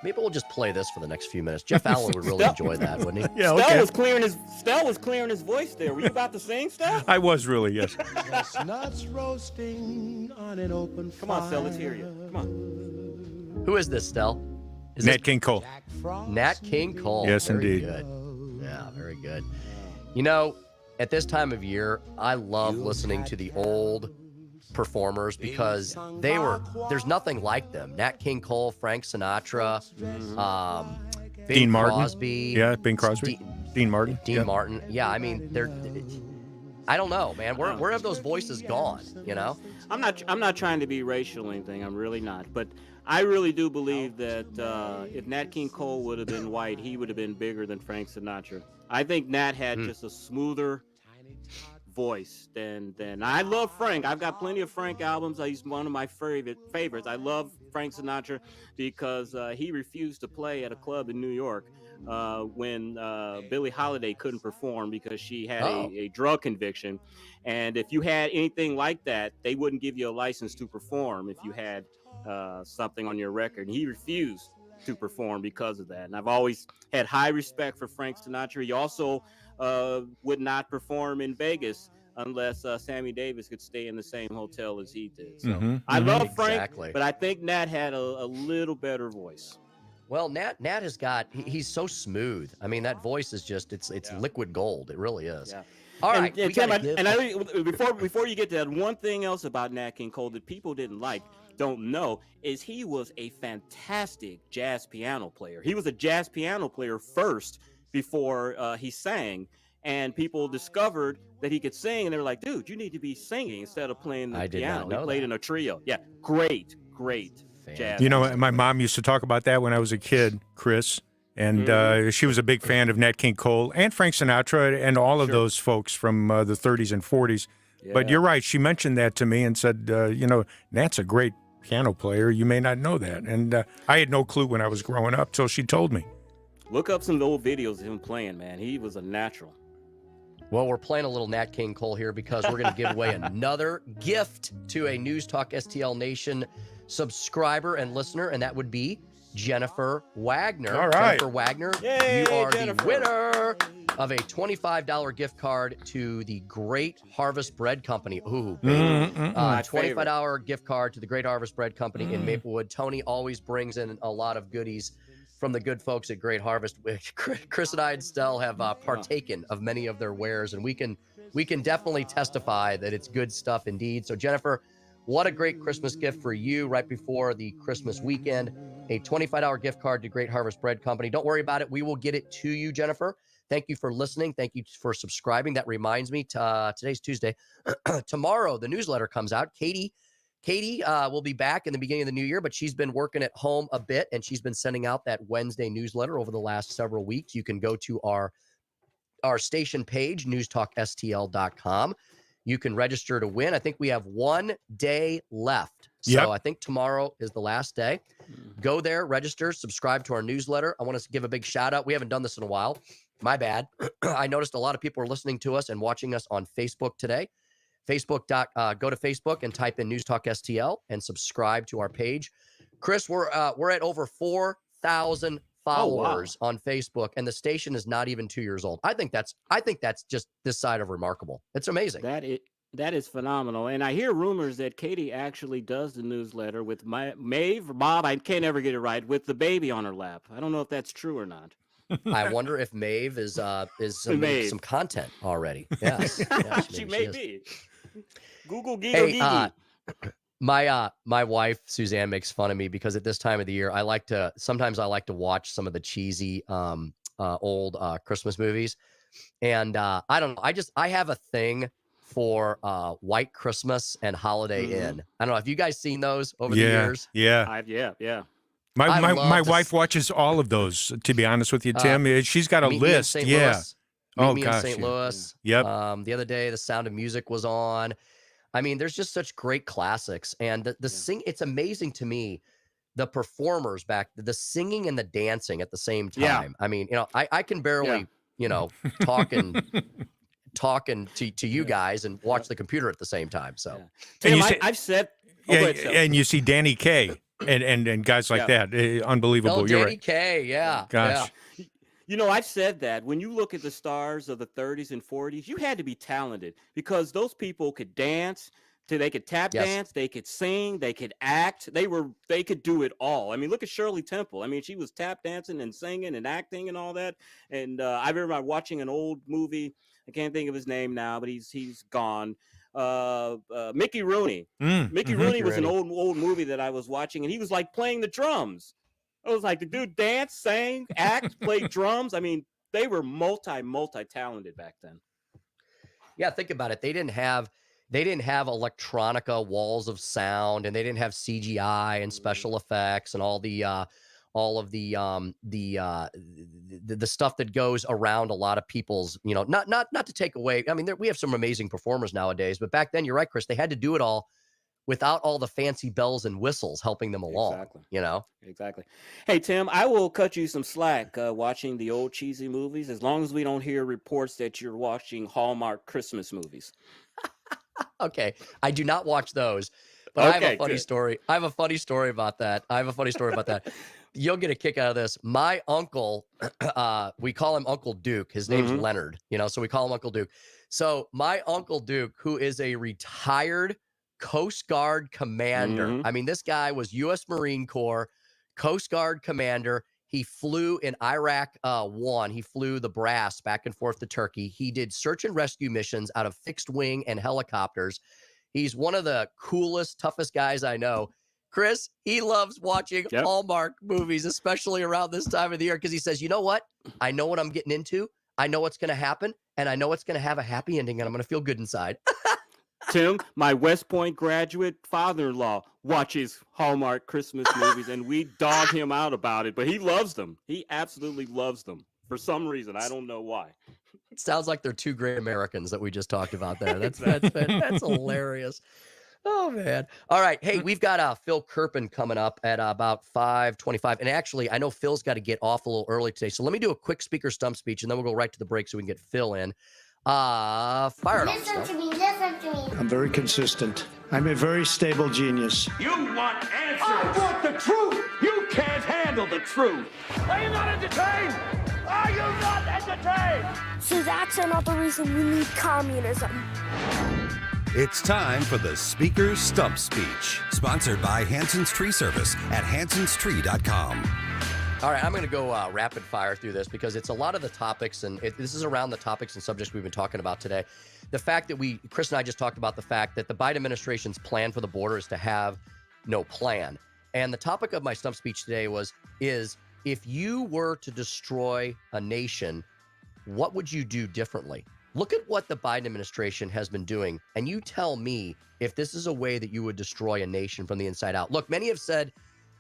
Maybe we'll just play this for the next few minutes. Jeff Allen would really enjoy that, wouldn't he? Yeah, okay. Stell was clearing his voice there. Were you about to sing, Stell? I was really, yes. Chestnuts roasting on an open fire. Come on, Stell, let's hear you. Come on. Who is this, Stell? Nat King Cole. Nat King Cole. Yes, very indeed. Good. Yeah, very good. At this time of year, I love listening to the old performers because there's nothing like them. Nat King Cole, Frank Sinatra, Dean Martin. Crosby. Yeah, Bing Crosby. Dean Martin. Dean Martin. Yeah, I mean, I don't know, man. Where have those voices gone, I'm not trying to be racial or anything. I'm really not. But I really do believe that if Nat King Cole would have been white, he would have been bigger than Frank Sinatra. I think Nat had just a smoother voice than I love Frank. I've got plenty of Frank albums. He's one of my favorites. I love Frank Sinatra because he refused to play at a club in New York when Billie Holiday couldn't perform because she had a drug conviction. And if you had anything like that, they wouldn't give you a license to perform if you had something on your record. And he refused to perform because of that. And I've always had high respect for Frank Sinatra. He also would not perform in Vegas unless Sammy Davis could stay in the same hotel as he did. So I love Frank, but I think Nat had a little better voice. Well, Nat has got, he's so smooth. I mean, that voice is just, it's liquid gold. It really is. Yeah. All right, and Tim, before you get to that, one thing else about Nat King Cole that people don't know, is he was a fantastic jazz piano player. He was a jazz piano player first before he sang, and people discovered that he could sing, and they were like, "Dude, you need to be singing instead of playing the piano." He played in a trio. Yeah, great jazz. You know, my mom used to talk about that when I was a kid, Chris. And she was a big fan of Nat King Cole and Frank Sinatra and all of those folks from the 30s and 40s. Yeah. But you're right. She mentioned that to me and said, Nat's a great piano player. You may not know that. And I had no clue when I was growing up, so she told me. Look up some old videos of him playing, man. He was a natural. Well, we're playing a little Nat King Cole here because we're going to give away another gift to a News Talk STL Nation subscriber and listener, and that would be Jennifer Wagner. All right. Jennifer Wagner, Yay, you are Jennifer. the winner of a $25 gift card to the Great Harvest Bread Company. Ooh, baby. $25 gift card to the Great Harvest Bread Company in Maplewood. Tony always brings in a lot of goodies from the good folks at Great Harvest. Chris and I and Stell have partaken of many of their wares, and we can definitely testify that it's good stuff indeed. So, Jennifer, what a great Christmas gift for you right before the Christmas weekend. A $25 gift card to Great Harvest Bread Company. Don't worry about it. We will get it to you, Jennifer. Thank you for listening. Thank you for subscribing. That reminds me, today's Tuesday. Tomorrow, the newsletter comes out. Katie will be back in the beginning of the new year, but she's been working at home a bit, and she's been sending out that Wednesday newsletter over the last several weeks. You can go to our station page, newstalkstl.com. You can register to win. I think we have 1 day left. So I think tomorrow is the last day. Go there, register, subscribe to our newsletter. I want to give a big shout out. We haven't done this in a while. My bad. I noticed a lot of people are listening to us and watching us on Facebook today. Go to Facebook and type in News Talk STL and subscribe to our page. Chris, we're at over 4,000 followers on Facebook, and the station is not even 2 years old. I think that's just this side of remarkable. It's amazing. That is phenomenal. And I hear rumors that Katie actually does the newsletter with Maeve or Bob. I can't ever get it right, with the baby on her lap. I don't know if that's true or not. I wonder if Maeve is some content already. Yes, she may be. Google Gigi. Hey, my wife Suzanne makes fun of me because at this time of the year I like to watch some of the cheesy old Christmas movies, and I don't know. I have a thing for White Christmas and Holiday Inn. I don't know. Have you guys seen those over the years? Yeah. Yeah. My wife watches all of those, to be honest with you, Tim. She's got a list. Meet Me in gosh. St. Louis. Yep. The other day, The Sound of Music was on. I mean, there's just such great classics. And it's amazing to me, the performers the singing and the dancing at the same time. Yeah. I mean, I can barely, talking to you guys and watch the computer at the same time. So Tim, I've said, and you see Danny Kaye and guys like that. Unbelievable. You're Danny right. Kaye, yeah. Gosh. Yeah. You know, I've said that when you look at the stars of the 30s and 40s, you had to be talented because those people could dance. They could tap dance, they could sing, they could act. They could do it all. I mean, look at Shirley Temple. I mean, she was tap dancing and singing and acting and all that. And I remember watching an old movie. I can't think of his name now, but he's gone. Mickey Rooney. Mickey Rooney was an old movie that I was watching, and he was like playing the drums. I was like, the dude danced, sang, act, played drums. I mean, they were multi-talented back then. Yeah, think about it. They didn't have electronica walls of sound, and they didn't have CGI and special effects and all of the stuff that goes around a lot of people's, not to take away. I mean, we have some amazing performers nowadays, but back then, you're right, Chris, they had to do it all without all the fancy bells and whistles helping them along. Exactly. Hey, Tim, I will cut you some slack watching the old cheesy movies, as long as we don't hear reports that you're watching Hallmark Christmas movies. Okay. I do not watch those, but I have a funny story. I have a funny story about that. You'll get a kick out of this. My uncle, we call him Uncle Duke. His name's Leonard, so we call him Uncle Duke. So my Uncle Duke, who is a retired Coast Guard commander. I mean, this guy was U.S. Marine Corps, Coast Guard commander. He flew in Iraq 1. He flew the brass back and forth to Turkey. He did search and rescue missions out of fixed wing and helicopters. He's one of the coolest, toughest guys I know. Chris, he loves watching Hallmark movies, especially around this time of the year, because he says, you know what? I know what I'm getting into. I know what's going to happen, and I know it's going to have a happy ending, and I'm going to feel good inside. Tim, my West Point graduate father-in-law watches Hallmark Christmas movies, and we dog him out about it, but he loves them. He absolutely loves them for some reason. I don't know why. It sounds like they're two great Americans that we just talked about there. That's hilarious. Oh, man. All right. Hey, we've got Phil Kerpen coming up at about 5:25. And actually, I know Phil's got to get off a little early today. So let me do a quick speaker stump speech, and then we'll go right to the break so we can get Phil in. Fire it off. Listen to me. Listen to me. I'm very consistent. I'm a very stable genius. You want answers. I want the truth. You can't handle the truth. Are you not entertained? Are you not entertained? So that's another reason we need communism. It's time for the Speaker's Stump Speech, sponsored by Hanson's Tree Service at hansonstree.com. All right, I'm going to go rapid fire through this because it's a lot of the topics, and this is around the topics and subjects we've been talking about today. The fact that Chris and I just talked about the fact that the Biden administration's plan for the border is to have no plan. And the topic of my stump speech today is if you were to destroy a nation, what would you do differently? Look at what the Biden administration has been doing, and you tell me if this is a way that you would destroy a nation from the inside out. Look, many have said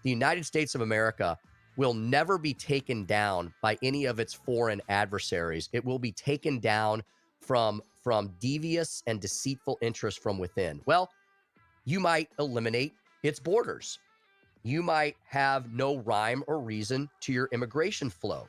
the United States of America will never be taken down by any of its foreign adversaries. It will be taken down from devious and deceitful interests from within. Well, you might eliminate its borders. You might have no rhyme or reason to your immigration flow.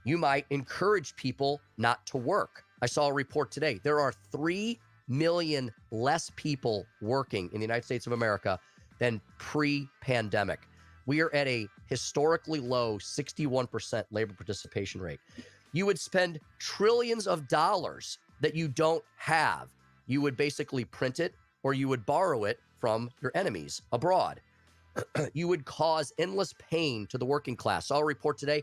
You might encourage people not to work. I saw a report today. There are 3 million less people working in the United States of America than pre-pandemic. We are at a historically low 61% labor participation rate. You would spend trillions of dollars that you don't have. You would basically print it or you would borrow it from your enemies abroad. You would cause endless pain to the working class. Saw a report today,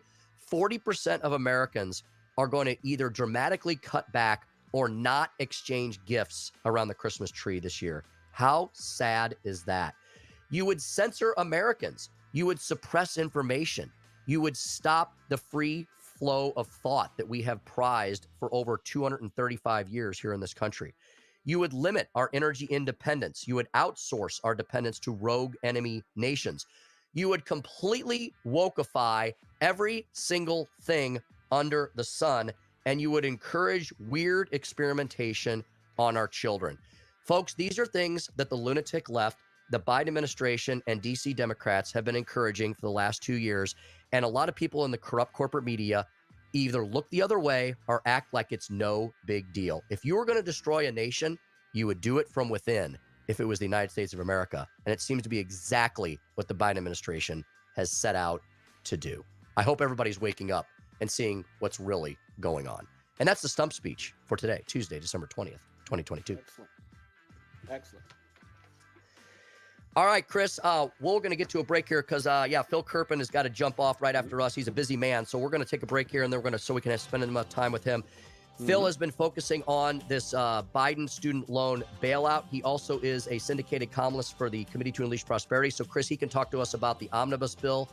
40% of Americans are going to either dramatically cut back or not exchange gifts around the Christmas tree this year. How sad is that? You would censor Americans. You would suppress information. You would stop the free flow of thought that we have prized for over 235 years here in this country. You would limit our energy independence. You would outsource our dependence to rogue enemy nations. You would completely wokeify every single thing under the sun, and you would encourage weird experimentation on our children. Folks, these are things that the lunatic left, the Biden administration, and DC Democrats have been encouraging for the last 2 years, and a lot of people in the corrupt corporate media either look the other way or act like it's no big deal. If you were going to destroy a nation, you would do it from within if it was the United States of America, and it seems to be exactly what the Biden administration has set out to do. I hope everybody's waking up and seeing what's really going on. And that's the stump speech for today, Tuesday, December 20th, 2022. Excellent. All right, Chris, we're going to get to a break here because, Phil Kerpen has got to jump off right after us. He's a busy man, so we're going to take a break here, and then we're going to so we can spend enough time with him. Phil has been focusing on this Biden student loan bailout. He also is a syndicated columnist for the Committee to Unleash Prosperity. So, Chris, he can talk to us about the omnibus bill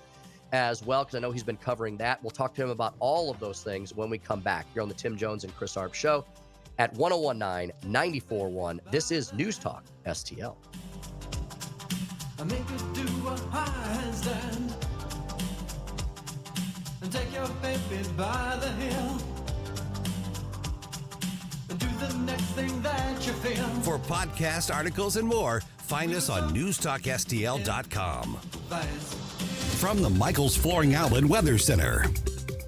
as well, because I know he's been covering that. We'll talk to him about all of those things when we come back here on the Tim Jones and Chris Arps Show at 1019-94.1. This is News Talk STL. I make you do a handstand and take your baby by the heel and do the next thing that you feel. For podcast articles and more, find us on NewsTalkSTL.com. From the Michaels Flooring Outlet Weather Center.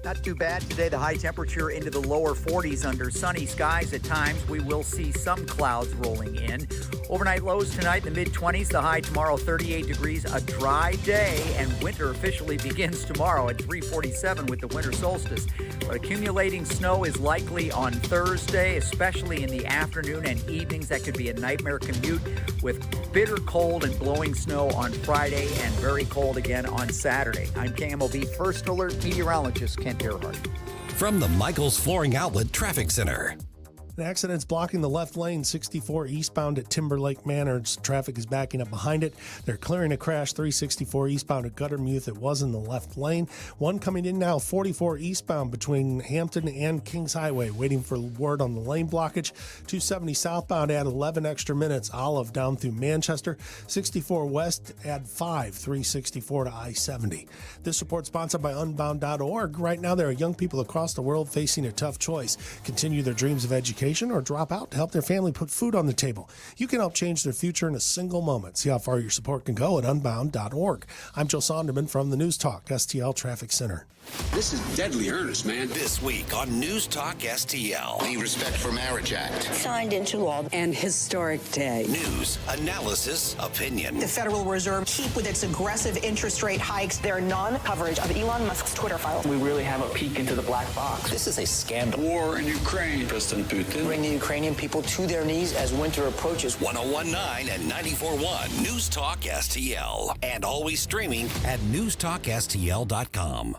Not too bad today. The high temperature into the lower 40s under sunny skies at times. We will see some clouds rolling in. Overnight lows tonight in the mid-20s. The high tomorrow 38 degrees. A dry day, and winter officially begins tomorrow at 3:47 with the winter solstice. But accumulating snow is likely on Thursday, especially in the afternoon and evenings. That could be a nightmare commute. with bitter cold and blowing snow on Friday and very cold again on Saturday. I'm KMOV First Alert meteorologist Kent Earhart. From the Michaels Flooring Outlet Traffic Center. An accident's blocking the left lane, 64 eastbound at Timberlake Manor. Traffic is backing up behind it. They're clearing a crash, 364 eastbound at Guttermuth. It was in the left lane. One coming in now, 44 eastbound between Hampton and Kings Highway, waiting for word on the lane blockage. 270 southbound add 11 extra minutes. Olive down through Manchester. 64 west add 5, 364 to I-70. This report sponsored by Unbound.org. Right now, there are young people across the world facing a tough choice. Continue their dreams of education or drop out to help their family put food on the table. You can help change their future in a single moment. See how far your support can go at unbound.org. I'm Joe Sonderman from the News Talk STL Traffic Center. This is deadly earnest, man. This week on News Talk STL. The Respect for Marriage Act. Signed into law. An historic day. News, analysis, opinion. The Federal Reserve keep with its aggressive interest rate hikes their non-coverage of Elon Musk's Twitter files. We really have a peek into the black box. This is a scandal. War in Ukraine. President Putin. Bring the Ukrainian people to their knees as winter approaches. 101.9 and 94.1 News Talk STL. And always streaming at newstalkstl.com.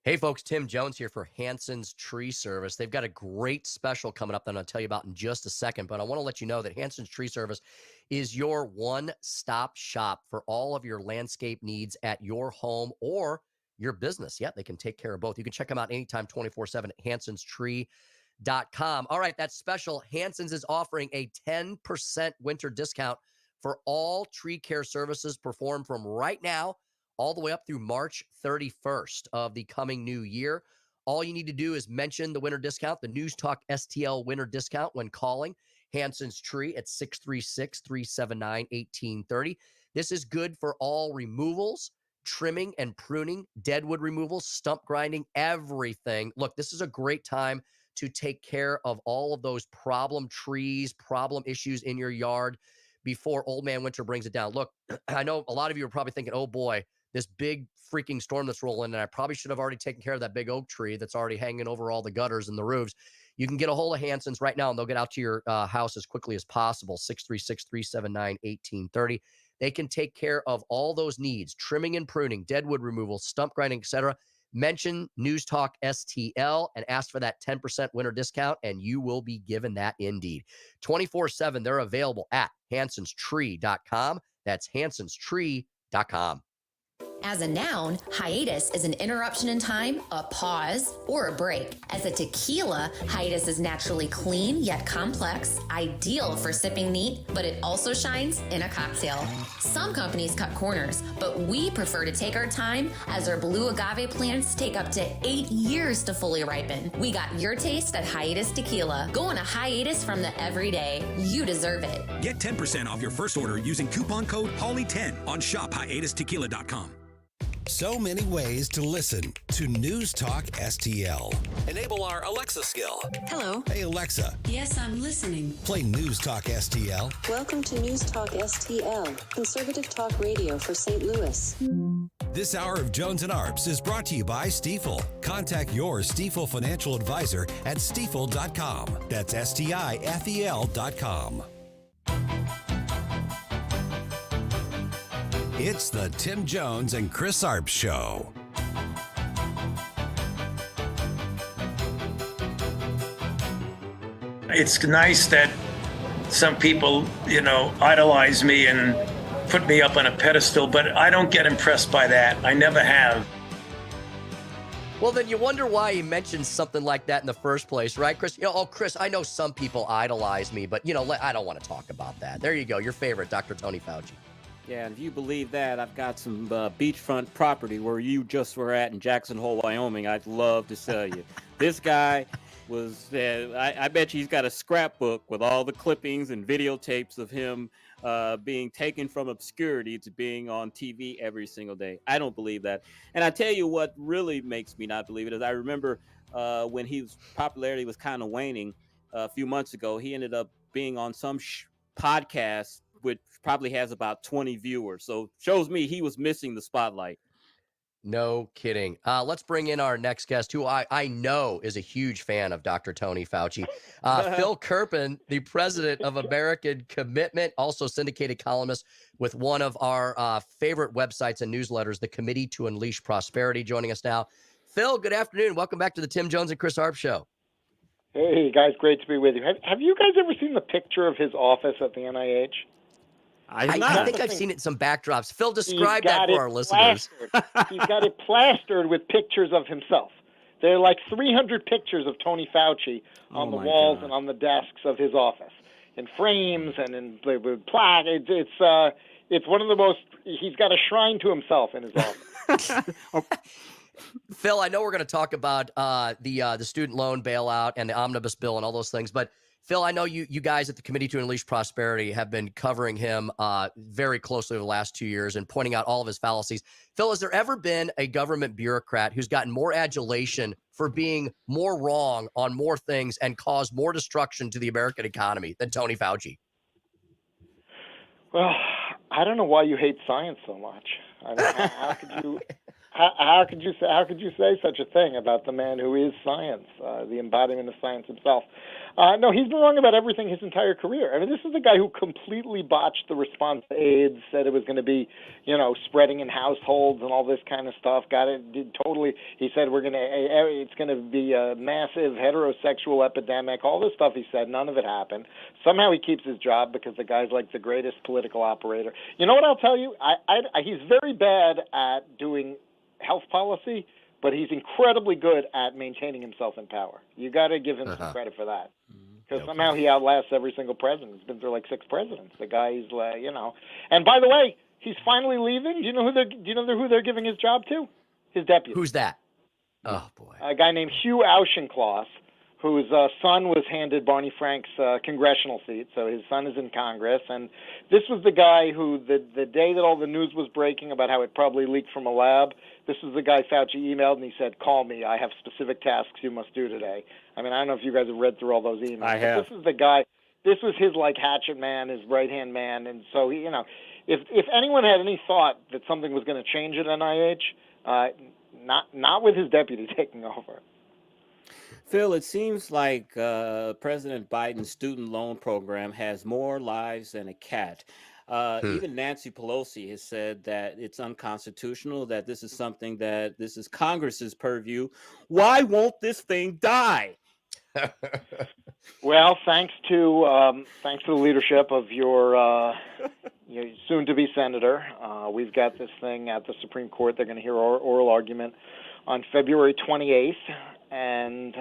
Hey folks, Tim Jones here for Hanson's Tree Service. They've got a great special coming up that I'm going to tell you about in just a second, but I want to let you know that Hanson's Tree Service is your one-stop shop for all of your landscape needs at your home or your business. Yeah, they can take care of both. You can check them out anytime, 24/7 at hansonstree.com. All right, that's special. Hanson's is offering a 10% winter discount for all tree care services performed from right now all the way up through March 31st of the coming new year. All you need to do is mention the winter discount, the News Talk STL winter discount when calling Hanson's Tree at 636-379-1830. This is good for all removals, trimming and pruning, deadwood removals, stump grinding, everything. Look, this is a great time to take care of all of those problem trees, problem issues in your yard before Old Man Winter brings it down. Look, I know a lot of you are probably thinking, oh boy, this big freaking storm that's rolling, and I probably should have already taken care of that big oak tree that's already hanging over all the gutters and the roofs. You can get a hold of Hanson's right now, and they'll get out to your house as quickly as possible, 636-379-1830. They can take care of all those needs, trimming and pruning, deadwood removal, stump grinding, etc. Mention News Talk STL and ask for that 10% winter discount, and you will be given that indeed. 24/7, they're available at hansonstree.com. That's hansonstree.com. As a noun, hiatus is an interruption in time, a pause, or a break. As a tequila, hiatus is naturally clean yet complex, ideal for sipping neat, but it also shines in a cocktail. Some companies cut corners, but we prefer to take our time as our blue agave plants take up to 8 years to fully ripen. We got your taste at Hiatus Tequila. Go on a hiatus from the everyday. You deserve it. Get 10% off your first order using coupon code HOLLY10 on shophiatustequila.com. So many ways to listen to News Talk STL. Enable our Alexa skill. Hello. Hey, Alexa. Yes, I'm listening. Play News Talk STL. Welcome to News Talk STL, conservative talk radio for St. Louis. This hour of Jones and Arps is brought to you by Stifel. Contact your Stifel financial advisor at stifel.com. That's STIFEL.com. It's the Tim Jones and Chris Arps Show. It's nice that some people, idolize me and put me up on a pedestal, but I don't get impressed by that. I never have. Well, then you wonder why he mentioned something like that in the first place, right, Chris? Chris, I know some people idolize me, but, I don't want to talk about that. There you go. Your favorite, Dr. Tony Fauci. Yeah, and if you believe that, I've got some beachfront property where you just were at in Jackson Hole, Wyoming. I'd love to sell you. This guy was, I bet you he's got a scrapbook with all the clippings and videotapes of him being taken from obscurity to being on TV every single day. I don't believe that. And I tell you what really makes me not believe it is I remember when his popularity was kind of waning a few months ago, he ended up being on some podcast which probably has about 20 viewers. So shows me he was missing the spotlight. No kidding. Let's bring in our next guest, who I know is a huge fan of Dr. Tony Fauci. Phil Kerpen, the president of American Commitment, also syndicated columnist with one of our favorite websites and newsletters, the Committee to Unleash Prosperity, joining us now. Phil, good afternoon. Welcome back to the Tim Jones and Chris Arps Show. Hey, guys, great to be with you. Have you guys ever seen the picture of his office at the NIH? I think I've seen it in some backdrops. Phil, describe that for our listeners. He's got it plastered with pictures of himself. There are like 300 pictures of Tony Fauci on the walls and on the desks of his office, in frames and in with plaque. It's one of the most. He's got a shrine to himself in his office. Phil, I know we're going to talk about the student loan bailout and the omnibus bill and all those things, but Phil, I know you guys at the Committee to Unleash Prosperity have been covering him very closely over the last 2 years and pointing out all of his fallacies. Phil, has there ever been a government bureaucrat who's gotten more adulation for being more wrong on more things and caused more destruction to the American economy than Tony Fauci? Well, I don't know why you hate science so much. I mean, how could you? How could you say such a thing about the man who is science, the embodiment of science himself? No, he's been wrong about everything his entire career. I mean, this is the guy who completely botched the response to AIDS, said it was going to be, spreading in households and all this kind of stuff. He said it's going to be a massive heterosexual epidemic. All this stuff he said, none of it happened. Somehow he keeps his job because the guy's like the greatest political operator. You know what I'll tell you? He's very bad at doing health policy, but he's incredibly good at maintaining himself in power. You got to give him some credit for that, because somehow he outlasts every single president. He's been through like 6 presidents. The guy's, And by the way, he's finally leaving. Do you know who they're giving his job to? His deputy. Who's that? Oh boy, a guy named Hugh Auchincloss, whose son was handed Barney Frank's congressional seat. So his son is in Congress. And this was the guy who, the day that all the news was breaking about how it probably leaked from a lab, this was the guy Fauci emailed, and he said, "Call me. I have specific tasks you must do today." I mean, I don't know if you guys have read through all those emails. I have. This is the guy. This was his, hatchet man, his right-hand man. And so, if anyone had any thought that something was going to change at NIH, not with his deputy taking over. Phil, it seems like President Biden's student loan program has more lives than a cat. Even Nancy Pelosi has said that it's unconstitutional, that this is Congress's purview. Why won't this thing die? Well, thanks to the leadership of your soon-to-be senator, we've got this thing at the Supreme Court. They're going to hear oral argument on February 28th. And,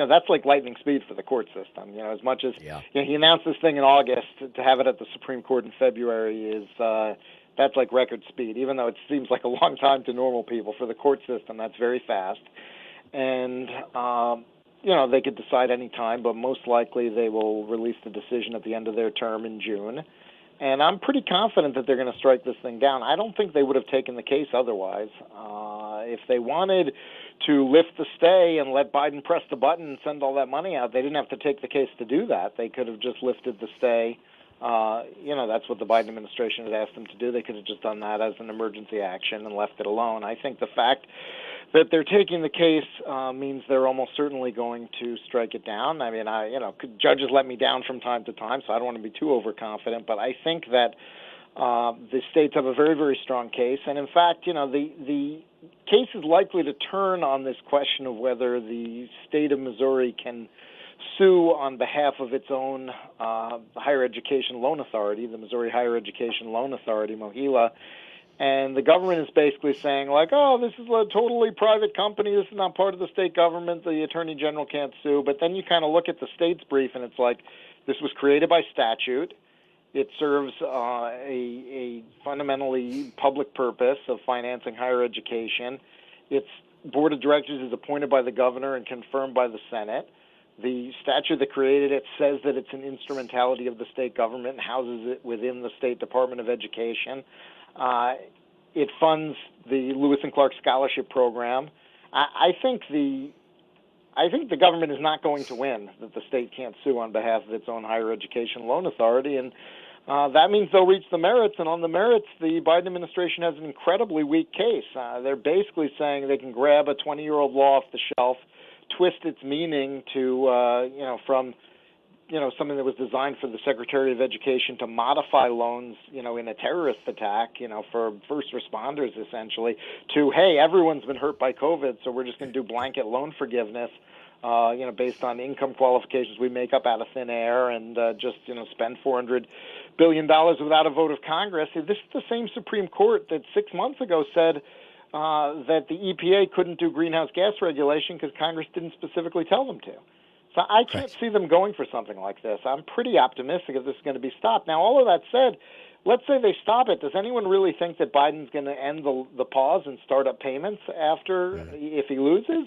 that's like lightning speed for the court system. As much as he announced this thing in August, to have it at the Supreme Court in February that's like record speed. Even though it seems like a long time to normal people, for the court system, that's very fast. And, they could decide any time, but most likely they will release the decision at the end of their term in June. And I'm pretty confident that they're going to strike this thing down. I don't think they would have taken the case otherwise. If they wanted to lift the stay and let Biden press the button and send all that money out, they didn't have to take the case to do that. They could have just lifted the stay. That's what the Biden administration had asked them to do. They could have just done that as an emergency action and left it alone. I think the fact that they're taking the case means they're almost certainly going to strike it down. I mean, judges let me down from time to time, so I don't want to be too overconfident. But I think that the states have a very, very strong case. And in fact, the case is likely to turn on this question of whether the state of Missouri can sue on behalf of its own higher education loan authority, the Missouri Higher Education Loan Authority, MOHELA. And the government is basically saying, this is a totally private company. This is not part of the state government. The attorney general can't sue. But then you kind of look at the state's brief, and it's like, this was created by statute. It serves a fundamentally public purpose of financing higher education. Its board of directors is appointed by the governor and confirmed by the Senate. The statute that created it says that it's an instrumentality of the state government and houses it within the State Department of Education. It funds the Lewis and Clark Scholarship Program. I think the government is not going to win, that the state can't sue on behalf of its own higher education loan authority. And that means they'll reach the merits, and on the merits, the Biden administration has an incredibly weak case. They're basically saying they can grab a 20-year-old law off the shelf, twist its meaning to, from something that was designed for the Secretary of Education to modify loans, in a terrorist attack, for first responders, essentially, to, hey, everyone's been hurt by COVID, so we're just going to do blanket loan forgiveness, based on income qualifications we make up out of thin air and just, spend $400 billion without a vote of Congress. This is the same Supreme Court that 6 months ago said that the EPA couldn't do greenhouse gas regulation because Congress didn't specifically tell them to. So I can't see them going for something like this. I'm pretty optimistic that this is going to be stopped. Now, all of that said, let's say they stop it. Does anyone really think that Biden's going to end the pause and start up payments after if he loses?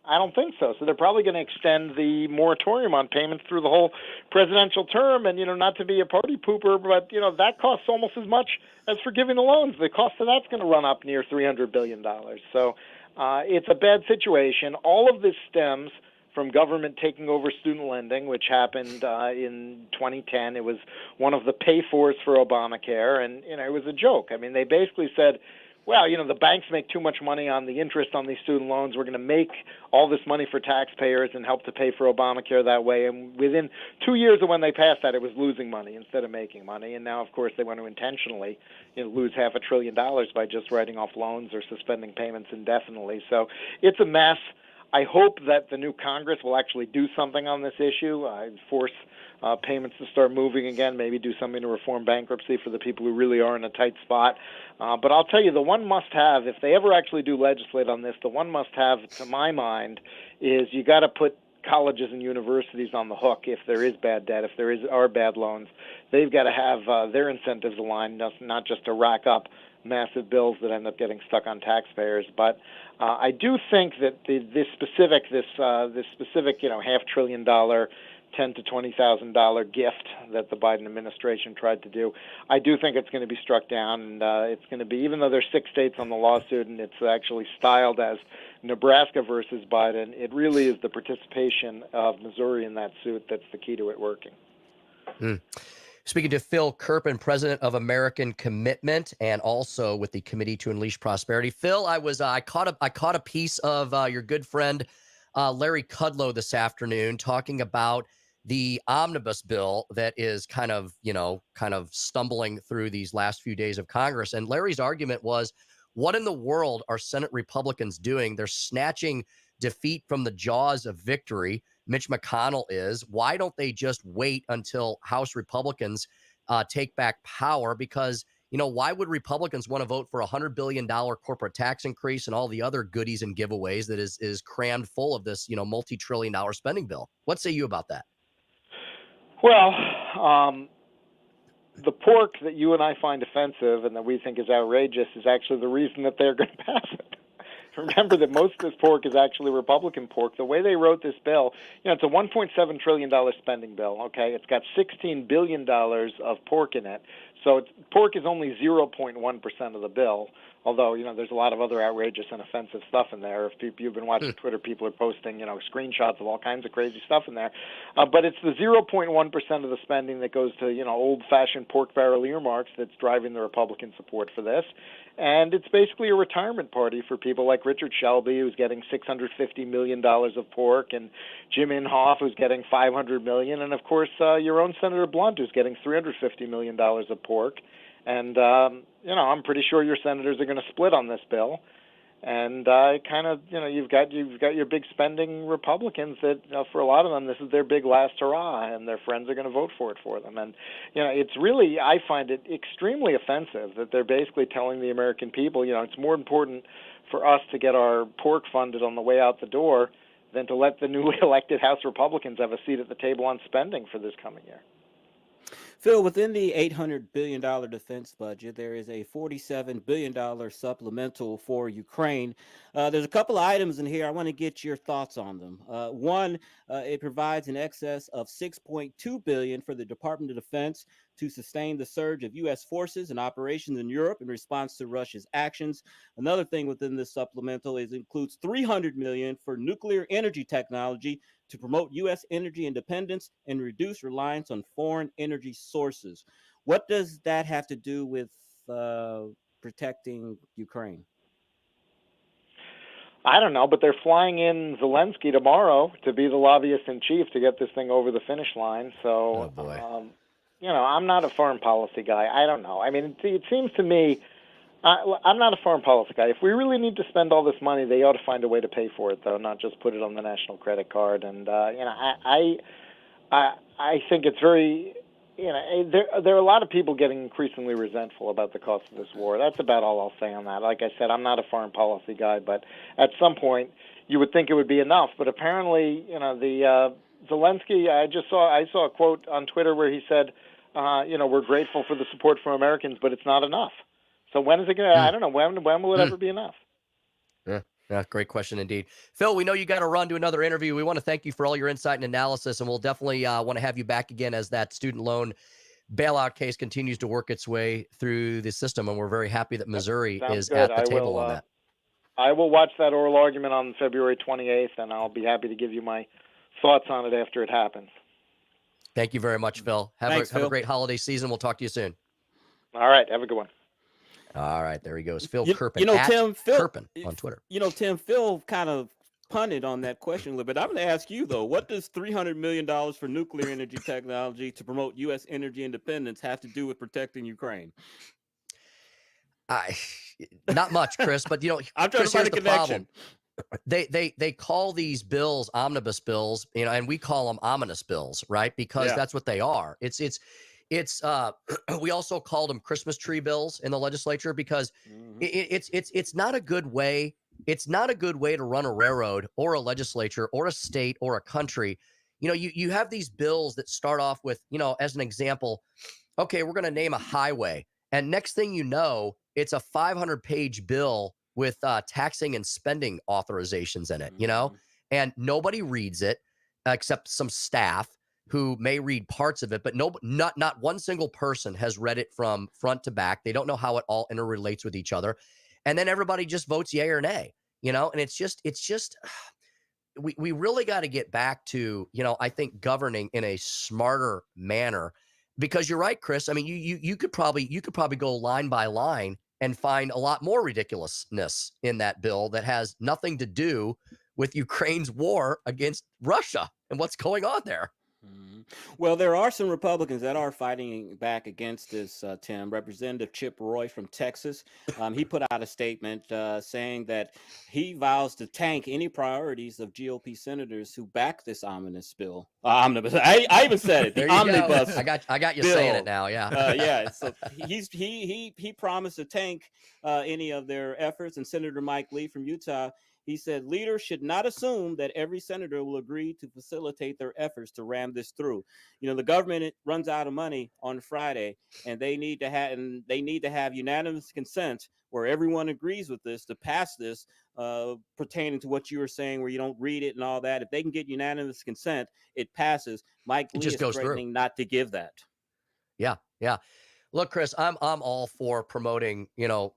I don't think so. So they're probably going to extend the moratorium on payments through the whole presidential term. And, not to be a party pooper, but, that costs almost as much as forgiving the loans. The cost of that's going to run up near $300 billion. So it's a bad situation. All of this stems from government taking over student lending, which happened in 2010. It was one of the pay-fors for Obamacare, and, it was a joke. I mean, they basically said, well, the banks make too much money on the interest on these student loans. We're going to make all this money for taxpayers and help to pay for Obamacare that way. And within 2 years of when they passed that, it was losing money instead of making money. And now, of course, they want to intentionally lose $500 billion by just writing off loans or suspending payments indefinitely. So it's a mess. I hope that the new Congress will actually do something on this issue, force payments to start moving again, maybe do something to reform bankruptcy for the people who really are in a tight spot. But I'll tell you, the one must-have, if they ever actually do legislate on this, the one must-have, to my mind, is you got to put colleges and universities on the hook if there is bad debt, if there are bad loans. They've got to have their incentives aligned, not just to rack up massive bills that end up getting stuck on taxpayers. But I do think that this specific $500 billion, $10,000 to $20,000 gift that the Biden administration tried to do, I do think it's going to be struck down, and it's going to be, even though there's 6 states on the lawsuit and it's actually styled as Nebraska versus Biden, it really is the participation of Missouri in that suit that's the key to it working. Speaking to Phil Kerpen, president of American Commitment, and also with the Committee to Unleash Prosperity. Phil, I caught a piece of your good friend Larry Kudlow this afternoon talking about the omnibus bill that is kind of stumbling through these last few days of Congress. And Larry's argument was, what in the world are Senate Republicans doing? They're snatching defeat from the jaws of victory. Mitch McConnell is. Why don't they just wait until House Republicans take back power? Because, why would Republicans want to vote for $100 billion corporate tax increase and all the other goodies and giveaways that is crammed full of this, multi-trillion-dollar spending bill? What say you about that? Well, the pork that you and I find offensive and that we think is outrageous is actually the reason that they're going to pass it. Remember that most of this pork is actually Republican pork. The way they wrote this bill, it's a $1.7 trillion spending bill, okay? It's got $16 billion of pork in it. So pork is only 0.1% of the bill, although, there's a lot of other outrageous and offensive stuff in there. If you've been watching Twitter, people are posting, screenshots of all kinds of crazy stuff in there. But it's the 0.1% of the spending that goes to, old-fashioned pork barrel earmarks that's driving the Republican support for this. And it's basically a retirement party for people like Richard Shelby, who's getting $650 million of pork, and Jim Inhofe, who's getting $500 million, and, of course, your own Senator Blunt, who's getting $350 million of pork. And, I'm pretty sure your senators are going to split on this bill. And you've got your big spending Republicans that, for a lot of them, this is their big last hurrah, and their friends are going to vote for it for them. And, it's really, I find it extremely offensive that they're basically telling the American people, it's more important for us to get our pork funded on the way out the door than to let the newly elected House Republicans have a seat at the table on spending for this coming year. Phil, within the $800 billion defense budget, there is a $47 billion supplemental for Ukraine. There's a couple of items in here. I want to get your thoughts on them. One, it provides an excess of $6.2 billion for the Department of Defense to sustain the surge of U.S. forces and operations in Europe in response to Russia's actions. Another thing within this supplemental includes $300 million for nuclear energy technology to promote U.S. energy independence and reduce reliance on foreign energy sources. What does that have to do with protecting Ukraine? I don't know, but they're flying in Zelensky tomorrow to be the lobbyist in chief to get this thing over the finish line. So, I'm not a foreign policy guy. I don't know. I mean, it seems to me, I'm not a foreign policy guy. If we really need to spend all this money, they ought to find a way to pay for it, though, not just put it on the national credit card. And I think it's very. There are a lot of people getting increasingly resentful about the cost of this war. That's about all I'll say on that. Like I said, I'm not a foreign policy guy, but at some point you would think it would be enough. But apparently, the Zelensky, I saw a quote on Twitter where he said, we're grateful for the support from Americans, but it's not enough. So when is it going to? I don't know. When will it ever be enough? Yeah, great question indeed. Phil, we know you got to run to another interview. We want to thank you for all your insight and analysis, and we'll definitely want to have you back again as that student loan bailout case continues to work its way through the system, and we're very happy that Missouri is good. at the table on that. I will watch that oral argument on February 28th, and I'll be happy to give you my thoughts on it after it happens. Thank you very much, Phil. Have a great holiday season. We'll talk to you soon. All right. Have a good one. All right, there he goes. Phil Kerpen. Tim, Kerpen on Twitter. Tim, Phil kind of punted on that question a little bit. I'm going to ask you, though, what does $300 million for nuclear energy technology to promote U.S. energy independence have to do with protecting Ukraine? Not much, Chris, but, I'm trying to find a connection. They call these bills omnibus bills, and we call them ominous bills, right? Because that's what they are. It's we also called them Christmas tree bills in the legislature because it's not a good way. It's not a good way to run a railroad or a legislature or a state or a country. You have these bills that start off with, as an example, okay, we're going to name a highway. And next thing you know, it's a 500-page bill with taxing and spending authorizations in it, and nobody reads it except some staff who may read parts of it, but not one single person has read it from front to back. They don't know how it all interrelates with each other. And then everybody just votes yay or nay, and it's just we really got to get back to, I think governing in a smarter manner, because you're right, Chris. I mean, you could probably go line by line and find a lot more ridiculousness in that bill that has nothing to do with Ukraine's war against Russia and what's going on there. Well, there are some Republicans that are fighting back against this, Tim. Representative Chip Roy from Texas, he put out a statement saying that he vows to tank any priorities of GOP senators who back this omnibus bill. Omnibus. I even said it. The omnibus. I got you bill. Saying it now. Yeah. Yeah. So he promised to tank any of their efforts. And Senator Mike Lee from Utah, he said, leaders should not assume that every senator will agree to facilitate their efforts to ram this through. The government runs out of money on Friday, and they need to have unanimous consent where everyone agrees with this to pass this, pertaining to what you were saying, where you don't read it and all that. If they can get unanimous consent, it passes. Mike Lee is threatening not to give that. Yeah. Look, Chris, I'm all for promoting,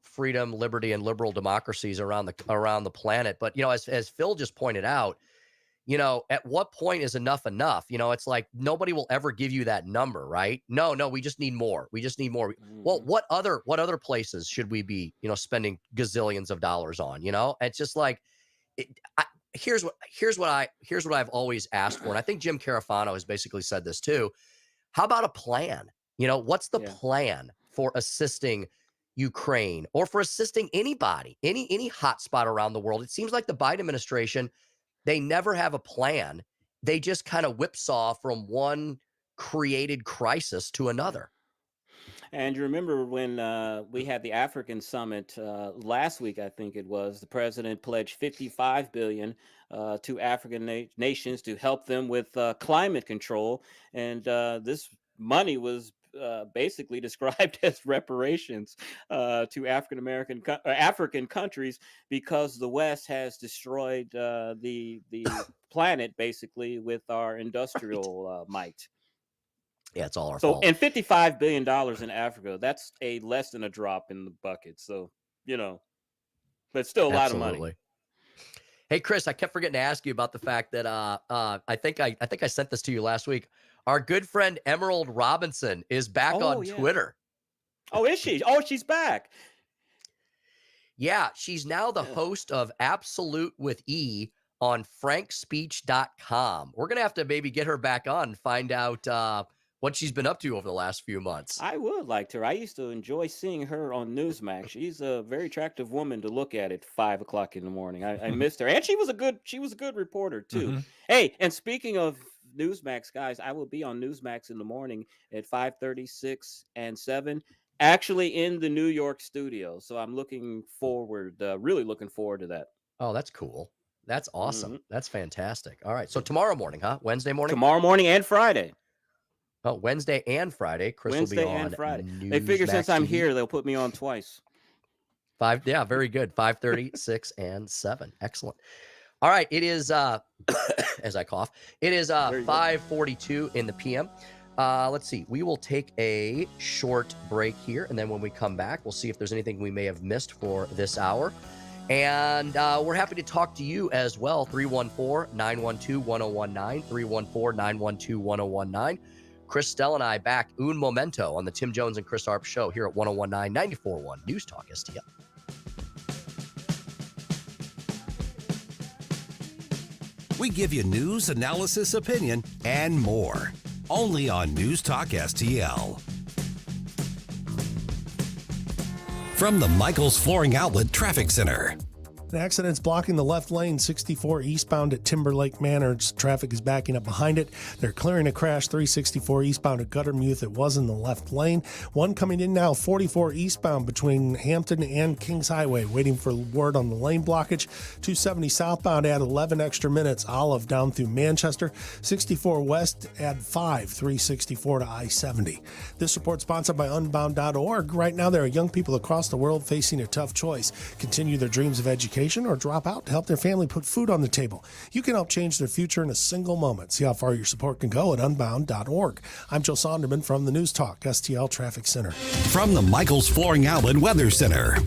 freedom, liberty, and liberal democracies around the planet. But as Phil just pointed out, at what point is enough? It's like nobody will ever give you that number, right? No, we just need more. Well, what other places should we be, spending gazillions of dollars on? It's just like, here's what I've always asked for, and I think Jim Carafano has basically said this too. How about a plan? What's the plan for assisting Ukraine or for assisting anybody, any hotspot around the world? It seems like the Biden administration, they never have a plan. They just kind of whipsaw from one created crisis to another. And you remember when we had the African summit last week, I think it was, the president pledged $55 billion to African nations to help them with climate control. And this money was basically described as reparations to African countries because the West has destroyed the planet basically with our industrial might. Yeah, it's all our fault. And $55 billion in Africa, that's less than a drop in the bucket. So, but still a lot of money. Hey, Chris, I kept forgetting to ask you about the fact that I think I sent this to you last week. Our good friend Emerald Robinson is back on Twitter. Oh, is she? Oh, she's back. Yeah, she's now the host of Absolute with E on frankspeech.com. We're going to have to maybe get her back on and find out what she's been up to over the last few months. I would like to. I used to enjoy seeing her on Newsmax. She's a very attractive woman to look at 5 o'clock in the morning. I missed her, and she was a good reporter too. Mm-hmm. Hey, and speaking of Newsmax, guys, I will be on Newsmax in the morning at 5:30, 6, and 7. Actually, in the New York studio. So I'm really looking forward to that. Oh, that's cool. That's awesome. Mm-hmm. That's fantastic. All right. So tomorrow morning, huh? Wednesday morning? Tomorrow morning and Friday. Oh, Wednesday and Friday. Chris Wednesday will be on and Friday. Newsmax They figure since I'm TV. here, they'll put me on twice. Yeah, very good. 5:30, 6, and 7. Excellent. All right. It is, as I cough, it is 5:42 in the PM. Let's see. We will take a short break here, and then when we come back, we'll see if there's anything we may have missed for this hour. And we're happy to talk to you as well. 314-912-1019, 314-912-1019. Chris Stell and I back un momento on the Tim Jones and Chris Arps show here at 1019 94.1 News Talk STL. We give you news, analysis, opinion, and more. Only on News Talk STL. From the Michaels Flooring Outlet Traffic Center. An accident's blocking the left lane, 64 eastbound at Timberlake Manor. Traffic is backing up behind it. They're clearing a crash, 364 eastbound at Guttermuth. It was in the left lane. One coming in now, 44 eastbound between Hampton and Kings Highway, waiting for word on the lane blockage. 270 southbound, add 11 extra minutes. Olive down through Manchester. 64 west, add 5, 364 to I-70. This report sponsored by Unbound.org. Right now, there are young people across the world facing a tough choice. Continue their dreams of education or drop out to help their family put food on the table. You can help change their future in a single moment. See how far your support can go at Unbound.org. I'm Joe Sonderman from the News Talk STL Traffic Center. From the Michaels Flooring Outlet Weather Center.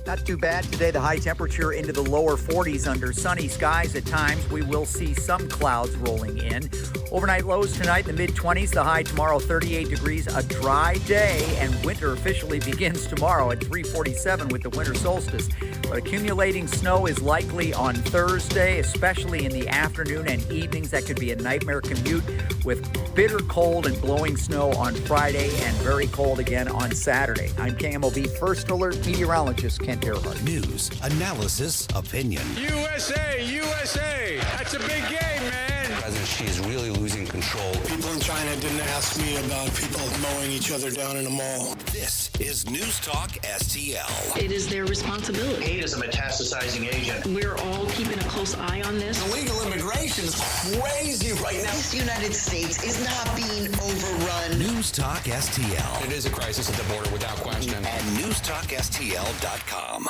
Not too bad today. The high temperature into the lower 40s under sunny skies at times. We will see some clouds rolling in. Overnight lows tonight in the mid-20s. The high tomorrow 38 degrees. A dry day, and winter officially begins tomorrow at 3:47 with the winter solstice. But accumulating snow is likely on Thursday, especially in the afternoon and evenings. That could be a nightmare commute with bitter cold and blowing snow on Friday and very cold again on Saturday. I'm KMOV First Alert meteorologist Kent Earhart. News, analysis, opinion. USA, USA! That's a big game, man! President Xi is really losing control. People in China didn't ask me about people mowing each other down in a mall. This is News Talk STL. It is their responsibility. Hate is a metastasizing agent. We're all keeping a close eye on this. Illegal immigration is crazy right now. This United States is not being overrun. News Talk STL. It is a crisis at the border without question. At NewsTalkSTL.com.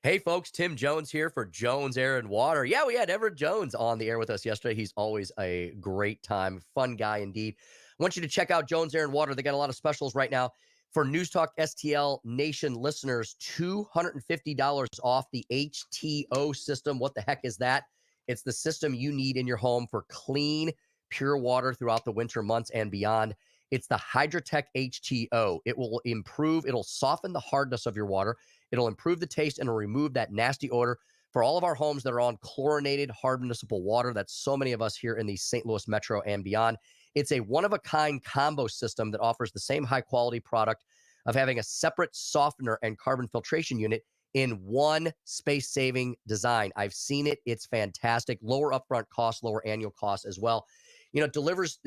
Hey, folks, Tim Jones here for Jones Air and Water. Yeah, we had Everett Jones on the air with us yesterday. He's always a great time. Fun guy indeed. I want you to check out Jones Air and Water. They got a lot of specials right now. For News Talk STL Nation listeners, $250 off the HTO system. What the heck is that? It's the system you need in your home for clean, pure water throughout the winter months and beyond. It's the Hydratech HTO. It will it'll soften the hardness of your water. It'll improve the taste and remove that nasty odor for all of our homes that are on chlorinated, hard municipal water. That's so many of us here in the St. Louis metro and beyond. It's a one-of-a-kind combo system that offers the same high-quality product of having a separate softener and carbon filtration unit in one space-saving design. I've seen it. It's fantastic. Lower upfront costs, lower annual costs as well. You know, it delivers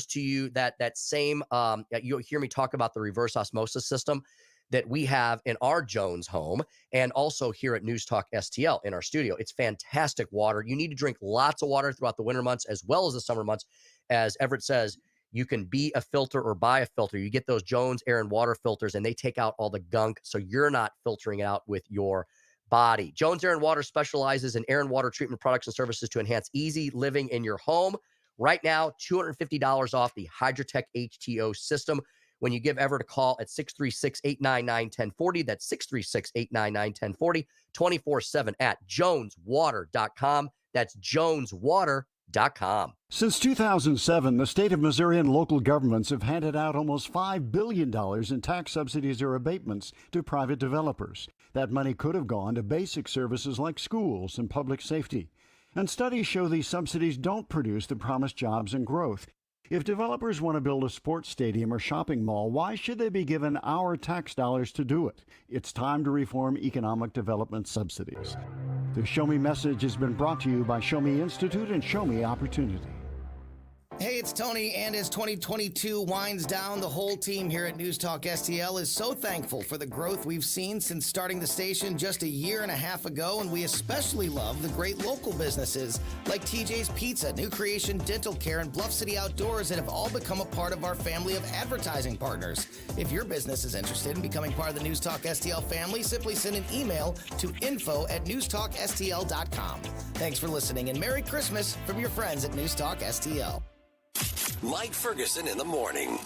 to you that same, you'll hear me talk about the reverse osmosis system that we have in our Jones home and also here at News Talk STL in our studio. It's fantastic water. You need to drink lots of water throughout the winter months as well as the summer months. As Everett says, you can be a filter or buy a filter. You get those Jones Air and Water filters and they take out all the gunk so you're not filtering it out with your body. Jones Air and Water specializes in air and water treatment products and services to enhance easy living in your home. Right now, $250 off the Hydratech HTO system when you give Everett a call at 636-899-1040. That's 636-899-1040, 24/7 at joneswater.com. That's joneswater.com. Since 2007, the state of Missouri and local governments have handed out almost $5 billion in tax subsidies or abatements to private developers. That money could have gone to basic services like schools and public safety. And studies show these subsidies don't produce the promised jobs and growth. If developers want to build a sports stadium or shopping mall, why should they be given our tax dollars to do it? It's time to reform economic development subsidies. The Show Me message has been brought to you by Show Me Institute and Show Me Opportunity. Hey, it's Tony, and as 2022 winds down, the whole team here at News Talk STL is so thankful for the growth we've seen since starting the station just a year and a half ago, and we especially love the great local businesses like TJ's Pizza, New Creation Dental Care, and Bluff City Outdoors that have all become a part of our family of advertising partners. If your business is interested in becoming part of the News Talk STL family, simply send an email to info@newstalkstl.com. Thanks for listening, and Merry Christmas from your friends at News Talk STL. Mike Ferguson in the morning.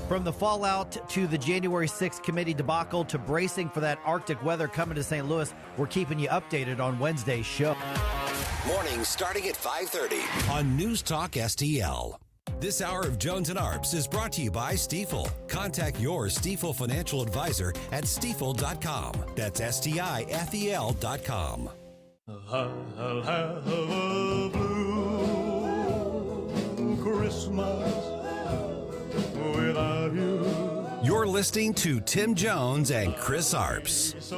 From the fallout to the January 6th committee debacle to bracing for that Arctic weather coming to St. Louis, we're keeping you updated on Wednesday's show. Morning starting at 5:30 on News Talk STL. This hour of Jones and Arps is brought to you by Stifel. Contact your Stifel financial advisor at stifel.com. That's STIFEL.com. I'll have a blue Christmas without you. You're listening to Tim Jones and Chris Arps. So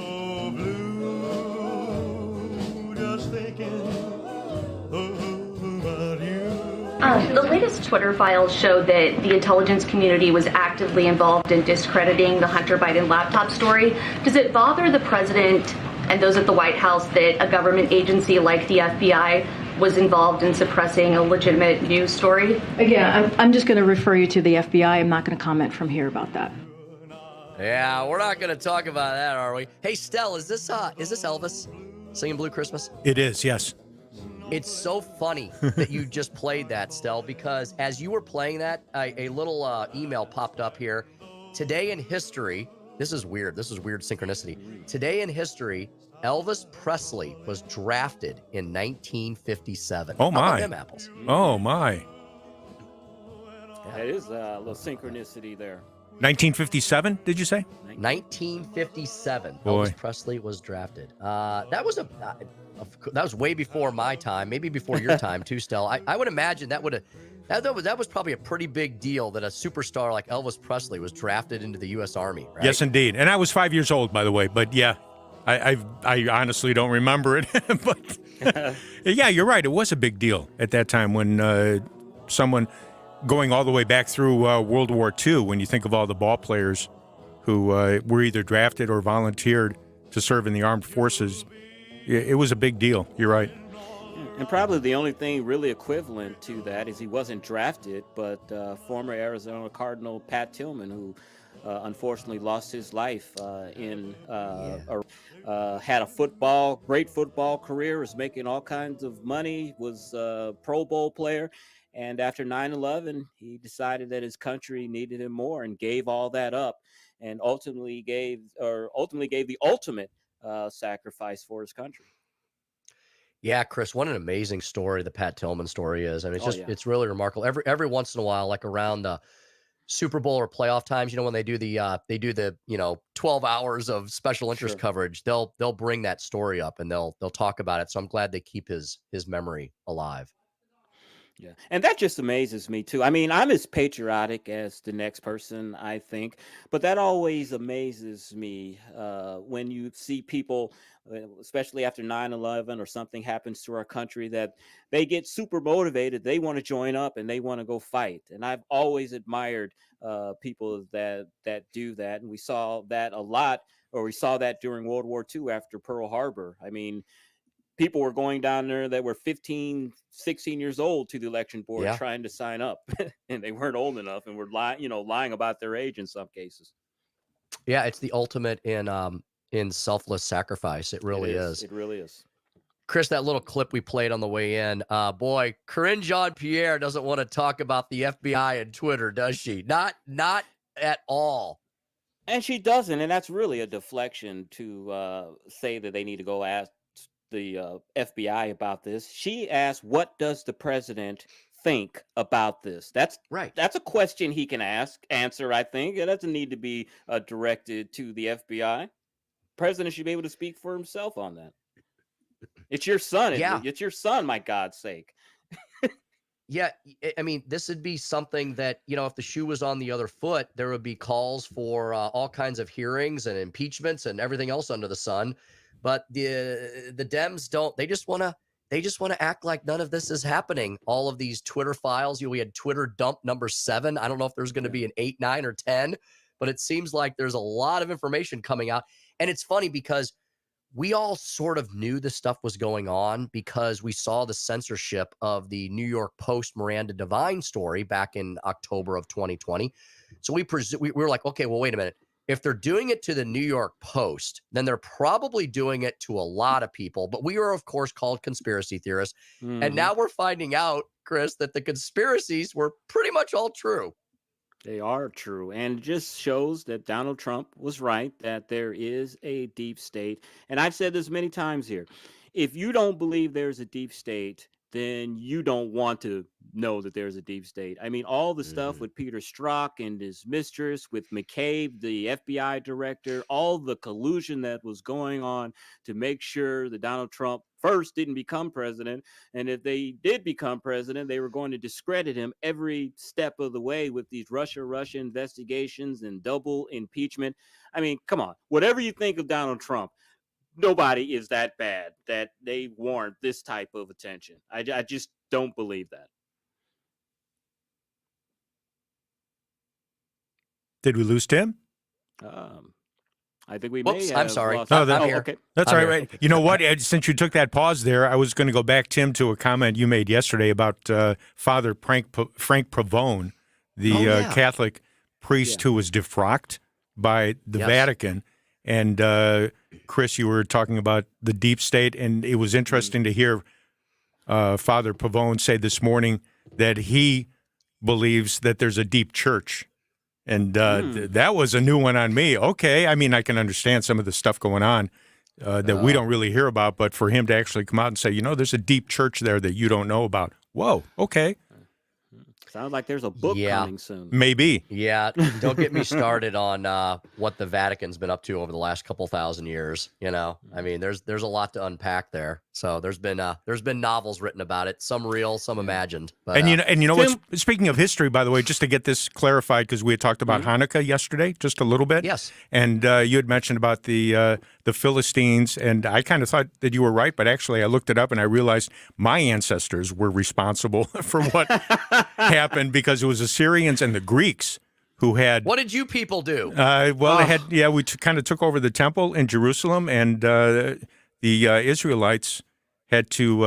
blue, just thinking about you. The latest Twitter files show that the intelligence community was actively involved in discrediting the Hunter Biden laptop story. Does it bother the president and those at the White House that a government agency like the FBI was involved in suppressing a legitimate news story? Again, I'm just going to refer you to the FBI. I'm not going to comment from here about that. Yeah, we're not going to talk about that, are we? Hey, Stell, is this Elvis singing Blue Christmas? It is, yes. It's so funny that you just played that, Stell, because as you were playing that, a little email popped up here. Today in history, this is weird synchronicity. Today in history, Elvis Presley was drafted in 1957. Oh, my. How about them apples? Oh, my. That is a little synchronicity there. 1957, did you say? 1957. Boy. Elvis Presley was drafted. That was way before my time, maybe before your time too, Stell. I would imagine that was probably a pretty big deal that a superstar like Elvis Presley was drafted into the U.S. Army, right? Yes, indeed. And I was 5 years old, by the way. But yeah, I honestly don't remember it. But yeah, you're right. It was a big deal at that time when someone going all the way back through World War II, when you think of all the ball players who were either drafted or volunteered to serve in the armed forces, it was a big deal. You're right. And probably the only thing really equivalent to that is he wasn't drafted, but former Arizona Cardinal Pat Tillman, who unfortunately lost his life had a great football career, was making all kinds of money, was a Pro Bowl player. And after 9/11, he decided that his country needed him more and gave all that up, and ultimately gave the ultimate sacrifice for his country. Yeah, Chris, what an amazing story the Pat Tillman story is. I mean, it's really remarkable. Every once in a while, like around the Super Bowl or playoff times, when they do the 12 hours of special interest coverage, they'll bring that story up and they'll talk about it. So I'm glad they keep his memory alive. Yeah. And that just amazes me too. I mean, I'm as patriotic as the next person, I think, but that always amazes me when you see people, especially after 9/11 or something happens to our country, that they get super motivated. They want to join up and they want to go fight. And I've always admired people that do that. And we saw that a lot, or we saw that during World War II after Pearl Harbor. I mean, people were going down there that were 15, 16 years old to the election board trying to sign up, and they weren't old enough and were lying about their age in some cases. Yeah, it's the ultimate in selfless sacrifice. It really is. It really is. Chris, that little clip we played on the way in, boy, Corinne Jean-Pierre doesn't want to talk about the FBI and Twitter, does she? Not at all. And she doesn't, and that's really a deflection to say that they need to go ask the FBI about this. She asked, "What does the president think about this?" That's right. That's a question he can answer. I think it doesn't need to be directed to the FBI. President should be able to speak for himself on that. It's your son. Yeah. It's your son. My God's sake. Yeah, I mean, this would be something that, if the shoe was on the other foot, there would be calls for all kinds of hearings and impeachments and everything else under the sun. But the Dems don't. They just want to act like none of this is happening. All of these Twitter files. We had Twitter dump number 7. I don't know if there's going to be an 8, 9, or 10, but it seems like there's a lot of information coming out. And it's funny because we all sort of knew this stuff was going on because we saw the censorship of the New York Post Miranda Devine story back in October of 2020. So we were like, okay, well, wait a minute. If they're doing it to the New York Post, then they're probably doing it to a lot of people. But we are, of course, called conspiracy theorists. And now we're finding out, Chris, that the conspiracies were pretty much all true. They are true, and it just shows that Donald Trump was right, that there is a deep state. And I've said this many times here. If you don't believe there's a deep state, then you don't want to know that there's a deep state. I mean, all the stuff with Peter Strzok and his mistress, with McCabe, the FBI director, all the collusion that was going on to make sure that Donald Trump first didn't become president. And if they did become president, they were going to discredit him every step of the way with these Russia investigations and double impeachment. I mean, come on, whatever you think of Donald Trump, nobody is that bad that they warrant this type of attention. I just don't believe that. Did we lose Tim? I think we Whoops, may I'm have sorry. lost. No, I'm here. Okay. That's I'm all here. right. You know what, Ed, since you took that pause there, I was going to go back, Tim, to a comment you made yesterday about Father Frank Pavone, the Catholic priest who was defrocked by the Vatican. And, Chris, you were talking about the deep state, and it was interesting to hear Father Pavone say this morning that he believes that there's a deep church. And that was a new one on me. Okay, I mean, I can understand some of the stuff going on that we don't really hear about, but for him to actually come out and say, there's a deep church there that you don't know about. Whoa, okay. Sounds like there's a book coming soon. Maybe. Yeah, don't get me started on what the Vatican's been up to over the last couple thousand years. I mean, there's a lot to unpack there. So there's been novels written about it, some real, some imagined. But, and you know what? Speaking of history, by the way, just to get this clarified, because we had talked about Hanukkah yesterday, just a little bit. Yes. And you had mentioned about the Philistines, and I kind of thought that you were right, but actually I looked it up and I realized my ancestors were responsible for what happened, because it was Assyrians and the Greeks who had. What did you people do? They had. Yeah, we kind of took over the temple in Jerusalem, and the Israelites had to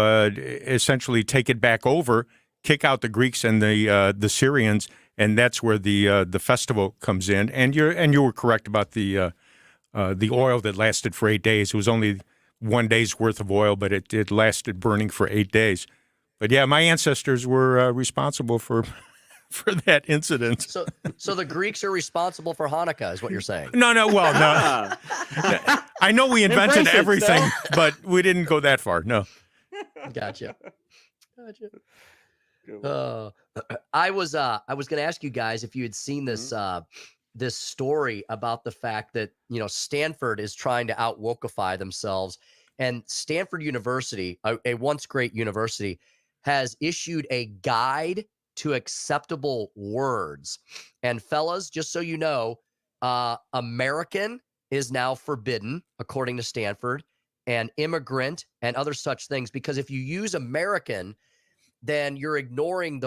essentially take it back over, kick out the Greeks and the Syrians, and that's where the festival comes in. And you were correct about the oil that lasted for 8 days. It was only 1 day's worth of oil, but it lasted burning for 8 days. But yeah, my ancestors were responsible for that incident. So the Greeks are responsible for Hanukkah, is what you're saying? No. Well, no. I know we invented everything, but we didn't go that far. No. Gotcha. I was going to ask you guys if you had seen this this story about the fact that Stanford is trying to out-wokeify themselves, and Stanford University, a once great university, has issued a guide to acceptable words. And fellas, just so you know, American is now forbidden, according to Stanford, and immigrant and other such things, because if you use American, then you're ignoring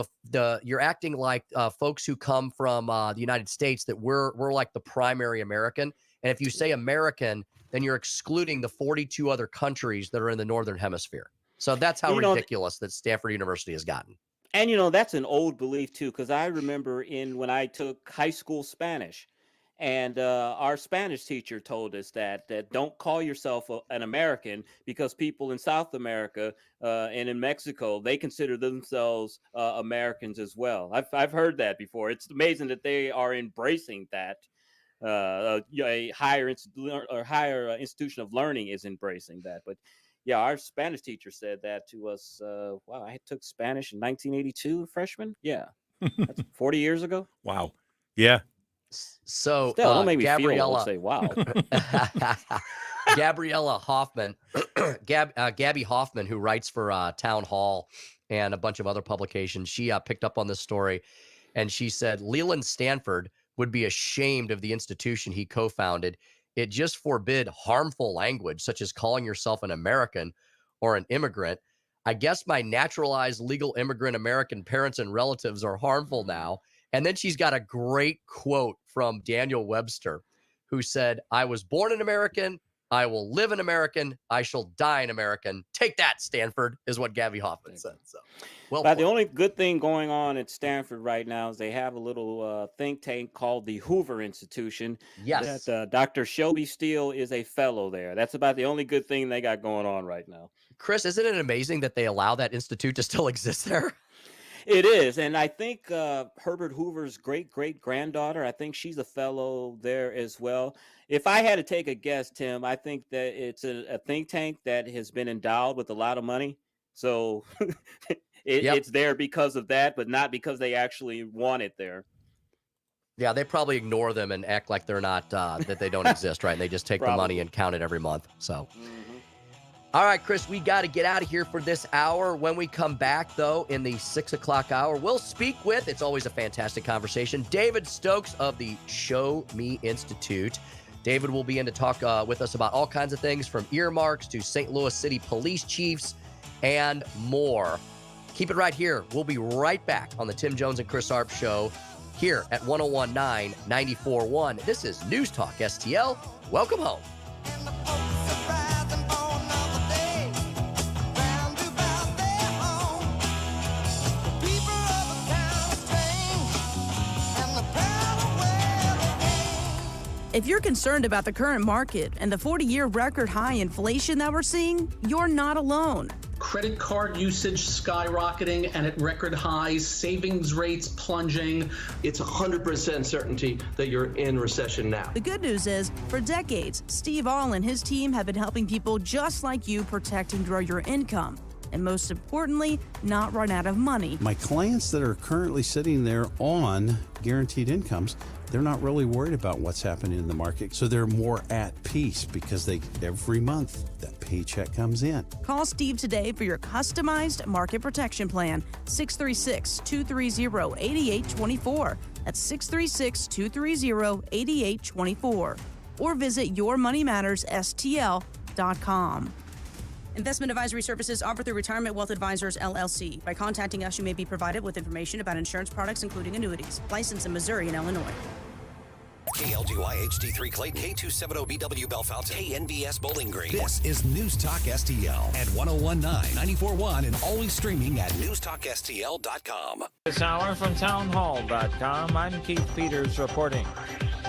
you're acting like folks who come from the United States, that we're like the primary American. And if you say American, then you're excluding the 42 other countries that are in the Northern Hemisphere. So that's how ridiculous that Stanford University has gotten. And that's an old belief too, because I remember when I took high school Spanish, and our Spanish teacher told us that don't call yourself an American, because people in South America and in Mexico, they consider themselves Americans as well. I've heard that before. It's amazing that they are embracing that. A higher institution of learning is embracing that. But Yeah, our Spanish teacher said that to us. Wow, I took Spanish in 1982, freshman. Yeah, that's 40 years ago. Wow. Yeah. So Still, don't make me feel old. Gabriella, Say, wow. Gabriella Hoffman, Gabby Hoffman, who writes for Town Hall and a bunch of other publications, she picked up on this story, and she said Leland Stanford would be ashamed of the institution he co-founded. It just forbid harmful language, such as calling yourself an American or an immigrant. I guess my naturalized legal immigrant American parents and relatives are harmful now. And then she's got a great quote from Daniel Webster, who said, I was born an American. I will live an American. I shall die an American. Take that, Stanford, is what Gabby Hoffman said. So, well, But the only good thing going on at Stanford right now is they have a little think tank called the Hoover Institution. Yes. That Dr. Shelby Steele is a fellow there. That's about the only good thing they got going on right now. Chris, isn't it amazing that they allow that institute to still exist there? It is, and I think Herbert Hoover's great-great-granddaughter, I think she's a fellow there as well. If I had to take a guess, Tim, I think that it's a think tank that has been endowed with a lot of money. So it's there because of that, but not because they actually want it there. Yeah, they probably ignore them and act like they're not, that they don't exist, right? And they just take the money and count it every month. So. All right, Chris, we got to get out of here for this hour. When we come back, though, in the 6 o'clock hour, we'll speak with, it's always a fantastic conversation, David Stokes of the Show Me Institute. David will be in to talk with us about all kinds of things, from earmarks to St. Louis City police chiefs and more. Keep it right here. We'll be right back on the Tim Jones and Chris Arps Show here at 101.9 94.1. This is News Talk STL. Welcome home. If you're concerned about the current market and the 40-year record high inflation that we're seeing, you're not alone. Credit card usage skyrocketing and at record highs, savings rates plunging. It's 100% certainty that you're in recession now. The good news is, for decades, Steve All and his team have been helping people just like you protect and grow your income. And most importantly, not run out of money. My clients that are currently sitting there on guaranteed incomes, they're not really worried about what's happening in the market. So they're more at peace because every month that paycheck comes in. Call Steve today for your customized market protection plan, 636-230-8824. That's 636-230-8824. Or visit yourmoneymattersstl.com. Investment advisory services offered through Retirement Wealth Advisors, LLC. By contacting us, you may be provided with information about insurance products, including annuities. Licensed in Missouri and Illinois. KLDY HD3 Clayton, K270BW Bellefonte, KNBS Bowling Green. This is News Talk STL at 101.9, 94.1, and always streaming at NewsTalkSTL.com. This hour from townhall.com, I'm Keith Peters reporting.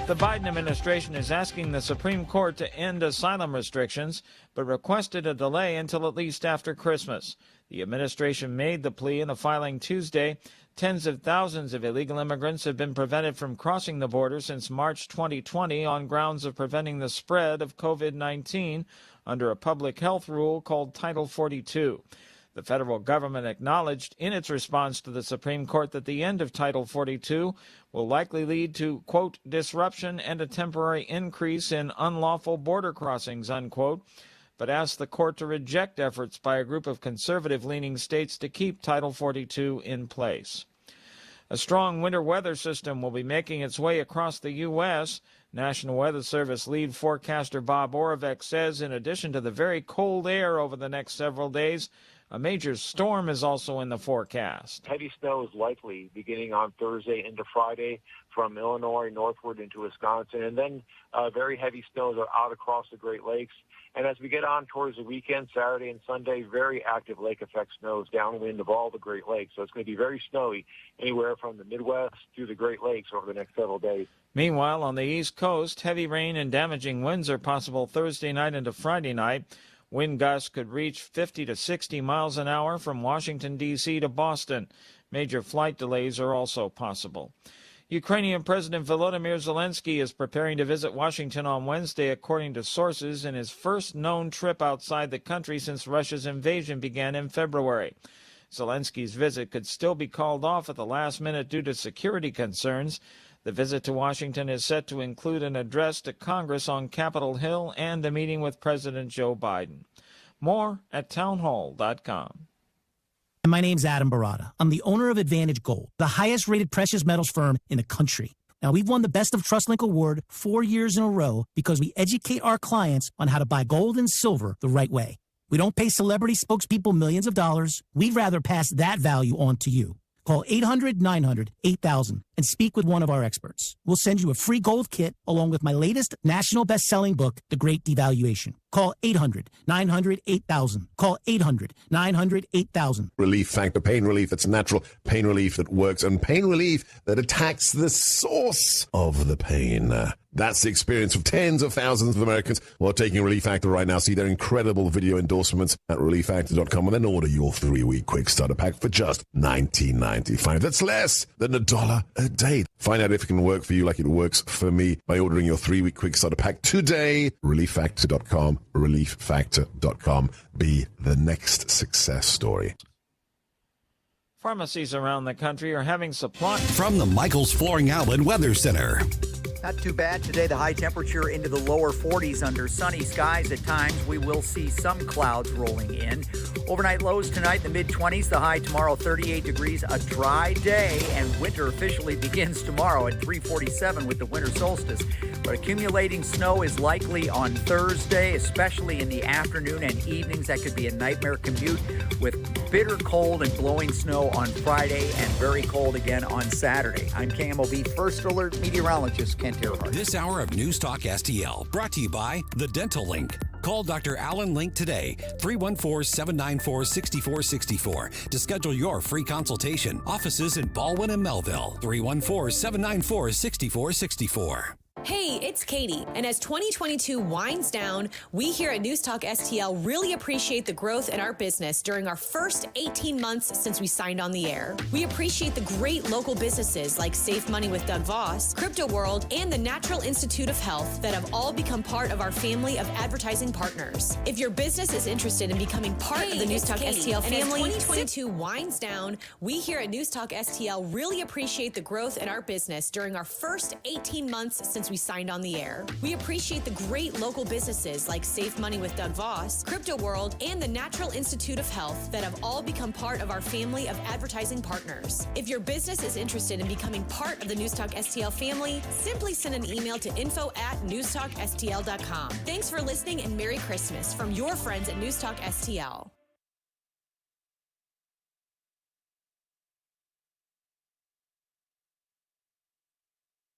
The Biden administration is asking the Supreme Court to end asylum restrictions, but requested a delay until at least after Christmas. The administration made the plea in a filing Tuesday. Tens of thousands of illegal immigrants have been prevented from crossing the border since March 2020 on grounds of preventing the spread of COVID-19 under a public health rule called Title 42. The federal government acknowledged in its response to the Supreme Court that the end of Title 42 will likely lead to, quote, disruption and a temporary increase in unlawful border crossings, unquote, but asked the court to reject efforts by a group of conservative-leaning states to keep Title 42 in place. A strong winter weather system will be making its way across the U.S. National Weather Service lead forecaster Bob Oravec says in addition to the very cold air over the next several days, a major storm is also in the forecast. Heavy snow is likely beginning on Thursday into Friday from Illinois northward into Wisconsin, and then very heavy snows are out across the Great Lakes. And as we get on towards the weekend, Saturday and Sunday, very active lake effect snows downwind of all the Great Lakes. So it's going to be very snowy anywhere from the Midwest to the Great Lakes over the next several days. Meanwhile, on the East Coast, heavy rain and damaging winds are possible Thursday night into Friday night. Wind gusts could reach 50 to 60 miles an hour from Washington, D.C. to Boston. Major flight delays are also possible. Ukrainian President Volodymyr Zelensky is preparing to visit Washington on Wednesday, according to sources, in his first known trip outside the country since Russia's invasion began in February. Zelensky's visit could still be called off at the last minute due to security concerns. The visit to Washington is set to include an address to Congress on Capitol Hill and a meeting with President Joe Biden. More at townhall.com. My name's Adam Barada. I'm the owner of Advantage Gold, the highest-rated precious metals firm in the country. Now, we've won the Best of TrustLink award 4 years in a row because we educate our clients on how to buy gold and silver the right way. We don't pay celebrity spokespeople millions of dollars. We'd rather pass that value on to you. Call 800-900-8000 and speak with one of our experts. We'll send you a free gold kit along with my latest national best-selling book, The Great Devaluation. Call 800-900-8000. Call 800-900-8000. Relief Factor, pain relief that's natural, pain relief that works, and pain relief that attacks the source of the pain. That's the experience of tens of thousands of Americans who are taking Relief Factor right now. See their incredible video endorsements at relieffactor.com and then order your 3-week quick starter pack for just $19.95. That's less than $1 a day. Find out if it can work for you like it works for me by ordering your 3-week quick starter pack today. relieffactor.com, relieffactor.com. Be the next success story. Pharmacies around the country are having supply. From the Michaels Flooring Outlet Weather Center. Not too bad today. The high temperature into the lower 40s under sunny skies. At times, we will see some clouds rolling in. Overnight lows tonight, the mid-20s. The high tomorrow, 38 degrees. A dry day, and winter officially begins tomorrow at 3:47 with the winter solstice. But accumulating snow is likely on Thursday, especially in the afternoon and evenings. That could be a nightmare commute with bitter cold and blowing snow on Friday and very cold again on Saturday. I'm KMOV First Alert meteorologist Kent Earhart. This hour of News Talk STL brought to you by The Dental Link. Call Dr. Alan Link today, 314-794-6464 to schedule your free consultation. Offices in Baldwin and Melville, 314-794-6464. Hey, it's Katie, and as 2022 winds down, we here at News Talk STL really appreciate the growth in our business during our first 18 months since we signed on the air. We appreciate the great local businesses like Save Money with Doug Voss, Crypto World, and the Natural Institute of Health that have all become part of our family of advertising partners. If your business is interested in becoming part of the News Talk STL family, and as 2022 winds down, we here at News Talk STL really appreciate the growth in our business during our first 18 months since we signed on the air. We appreciate the great local businesses like Save Money with Doug Voss, Crypto World, and the Natural Institute of Health that have all become part of our family of advertising partners. If your business is interested in becoming part of the News Talk STL family, simply send an email to info@newstalkstl.com. Thanks for listening and Merry Christmas from your friends at News Talk STL.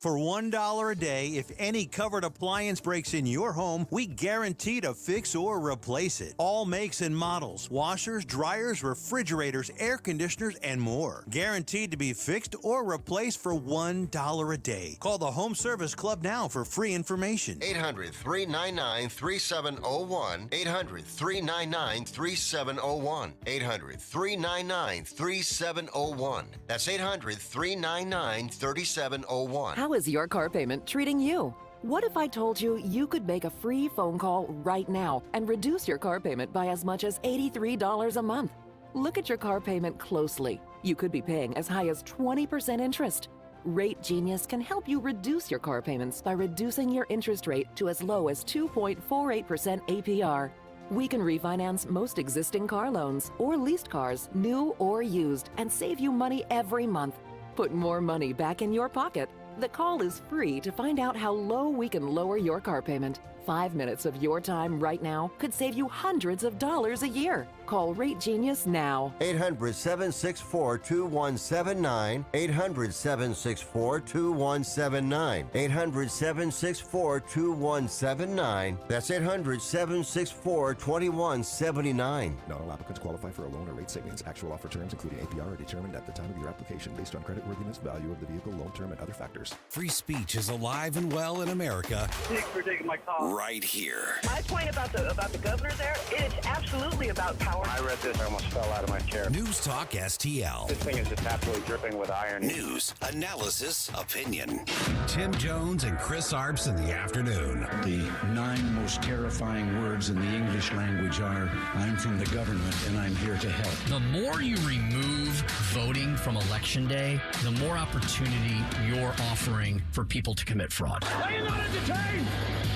For $1 a day, if any covered appliance breaks in your home, we guarantee to fix or replace it. All makes and models, washers, dryers, refrigerators, air conditioners, and more. Guaranteed to be fixed or replaced for $1 a day. Call the Home Service Club now for free information. 800-399-3701. 800-399-3701. 800-399-3701. That's 800-399-3701. How is your car payment treating you? What if I told you you could make a free phone call right now and reduce your car payment by as much as $83 a month? Look at your car payment closely. You could be paying as high as 20% interest. Rate Genius can help you reduce your car payments by reducing your interest rate to as low as 2.48% APR. We can refinance most existing car loans or leased cars, new or used, and save you money every month. Put more money back in your pocket. The call is free to find out how low we can lower your car payment. 5 minutes of your time right now could save you hundreds of dollars a year. Call Rate Genius now. 800-764-2179. 800-764-2179. 800-764-2179. That's 800-764-2179. Not all applicants qualify for a loan or rate savings. Actual offer terms, including APR, are determined at the time of your application based on creditworthiness, value of the vehicle, loan term, and other factors. Free speech is alive and well in America. Thanks for taking my call. right here. My point about the governor there, it is absolutely about power. I read this, I almost fell out of my chair. News Talk STL. This thing is just absolutely dripping with iron. News, analysis, opinion. Tim Jones and Chris Arps in the afternoon. The 9 most terrifying words in the English language are, I'm from the government and I'm here to help. The more you remove voting from Election Day, the more opportunity you're offering for people to commit fraud. Are you not entertained?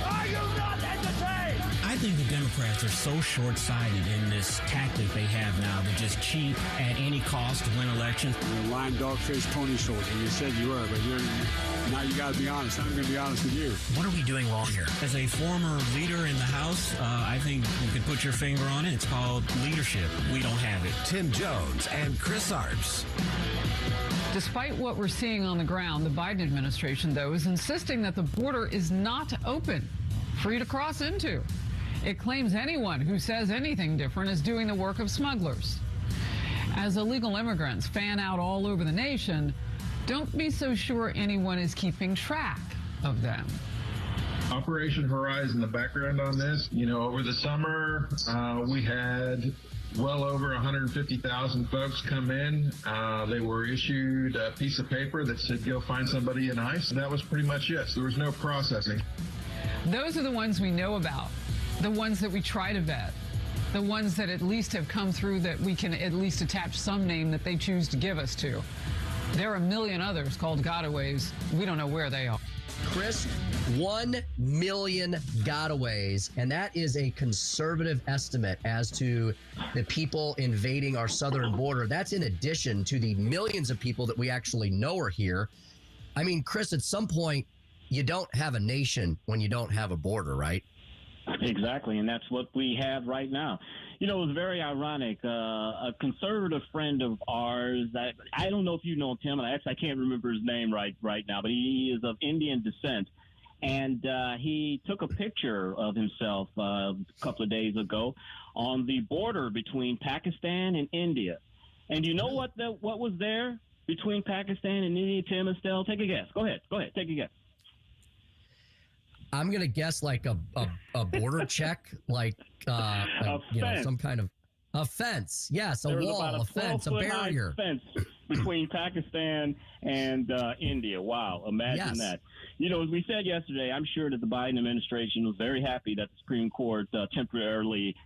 Are you not entertained? I think the Democrats are so short-sighted in this tactic they have now to just cheat at any cost to win elections. You're a lying dog-faced pony soldier. You said you were, but now you got to be honest. I'm going to be honest with you. What are we doing wrong here? As a former leader in the House, I think you could put your finger on it. It's called leadership. We don't have it. Tim Jones and Chris Arps. Despite what we're seeing on the ground, the Biden administration, though, is insisting that the border is not open, free to cross into. It claims anyone who says anything different is doing the work of smugglers. As illegal immigrants fan out all over the nation, don't be so sure anyone is keeping track of them. Operation Horizon, the background on this, over the summer, we had well over 150,000 folks come in. They were issued a piece of paper that said, go find somebody in ICE. And that was pretty much it. So there was no processing. Those are the ones we know about, the ones that we try to vet, the ones that at least have come through that we can at least attach some name that they choose to give us to. There are a million others called gotaways. We don't know where they are. Chris, 1 million gotaways, and that is a conservative estimate as to the people invading our southern border. That's in addition to the millions of people that we actually know are here. I mean, Chris, at some point, you don't have a nation when you don't have a border, right? Exactly, and that's what we have right now. It was very ironic. A conservative friend of ours, I don't know if you know him, and I can't remember his name right now, but he is of Indian descent. And he took a picture of himself a couple of days ago on the border between Pakistan and India. And you know what was there between Pakistan and India, Tim Estelle? Take a guess. Go ahead, take a guess. I'm going to guess like a border check, like some kind of a fence. Yes, a wall, a fence, a barrier. Fence between Pakistan and India. Wow, imagine that. As we said yesterday, I'm sure that the Biden administration was very happy that the Supreme Court temporarily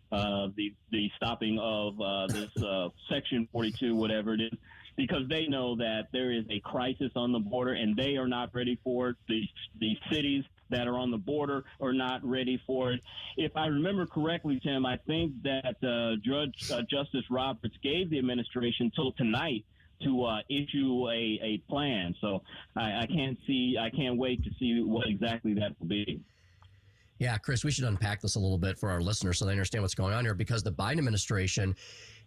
the stopping of this Section 42, whatever it is, because they know that there is a crisis on the border and they are not ready for it. The cities that are on the border are not ready for it. If I remember correctly, Tim, I think that Justice Roberts gave the administration till tonight to issue a plan. So I can't wait to see what exactly that will be. Yeah, Chris, we should unpack this a little bit for our listeners so they understand what's going on here, because the Biden administration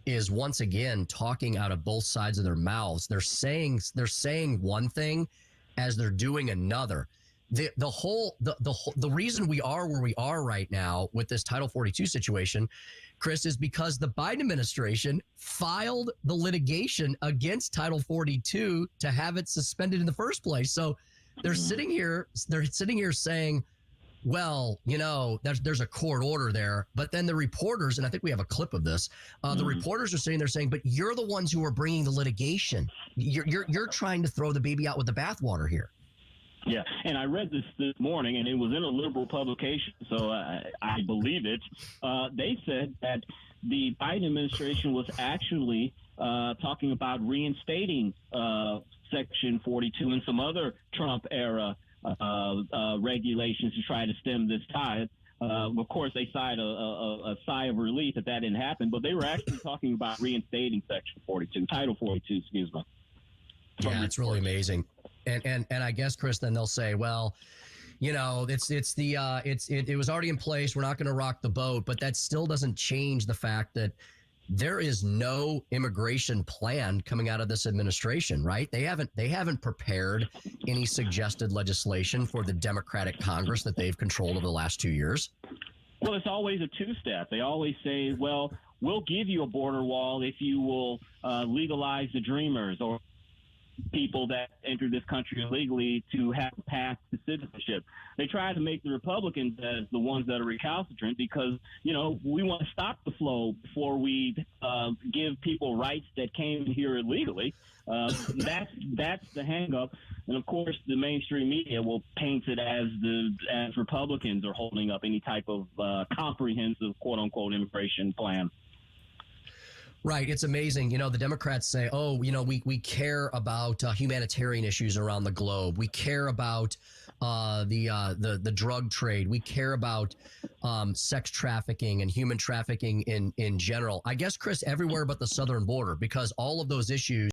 is once again talking out of both sides of their mouths. They're saying one thing as they're doing another. The reason we are where we are right now with this Title 42 situation, Chris, is because the Biden administration filed the litigation against Title 42 to have it suspended in the first place. So they're sitting here saying, well, there's a court order there. But then the reporters, and I think we have a clip of this, the reporters are sitting there saying, but you're the ones who are bringing the litigation. You're trying to throw the baby out with the bathwater here. Yeah, and I read this morning, and it was in a liberal publication, so I believe it. They said that the Biden administration was actually talking about reinstating Section 42 and some other Trump-era regulations to try to stem this tide. Of course, they sighed a sigh of relief that didn't happen, but they were actually talking about reinstating Section 42, Title 42, excuse me. Yeah, it's really amazing. And I guess, Chris, then they'll say, well, it was already in place. We're not going to rock the boat, but that still doesn't change the fact that there is no immigration plan coming out of this administration, right? They haven't prepared any suggested legislation for the Democratic Congress that they've controlled over the last 2 years. Well, it's always a two-step. They always say, well, we'll give you a border wall if you will legalize the Dreamers, or people that enter this country illegally to have a path to citizenship. They try to make the Republicans as the ones that are recalcitrant because, we want to stop the flow before we give people rights that came here illegally. That's the hang up. And of course, the mainstream media will paint it as Republicans are holding up any type of comprehensive, quote unquote, immigration plan. Right. It's amazing. The Democrats say, we care about humanitarian issues around the globe. We care about the drug trade. We care about sex trafficking and human trafficking in general. I guess, Chris, everywhere but the southern border, because all of those issues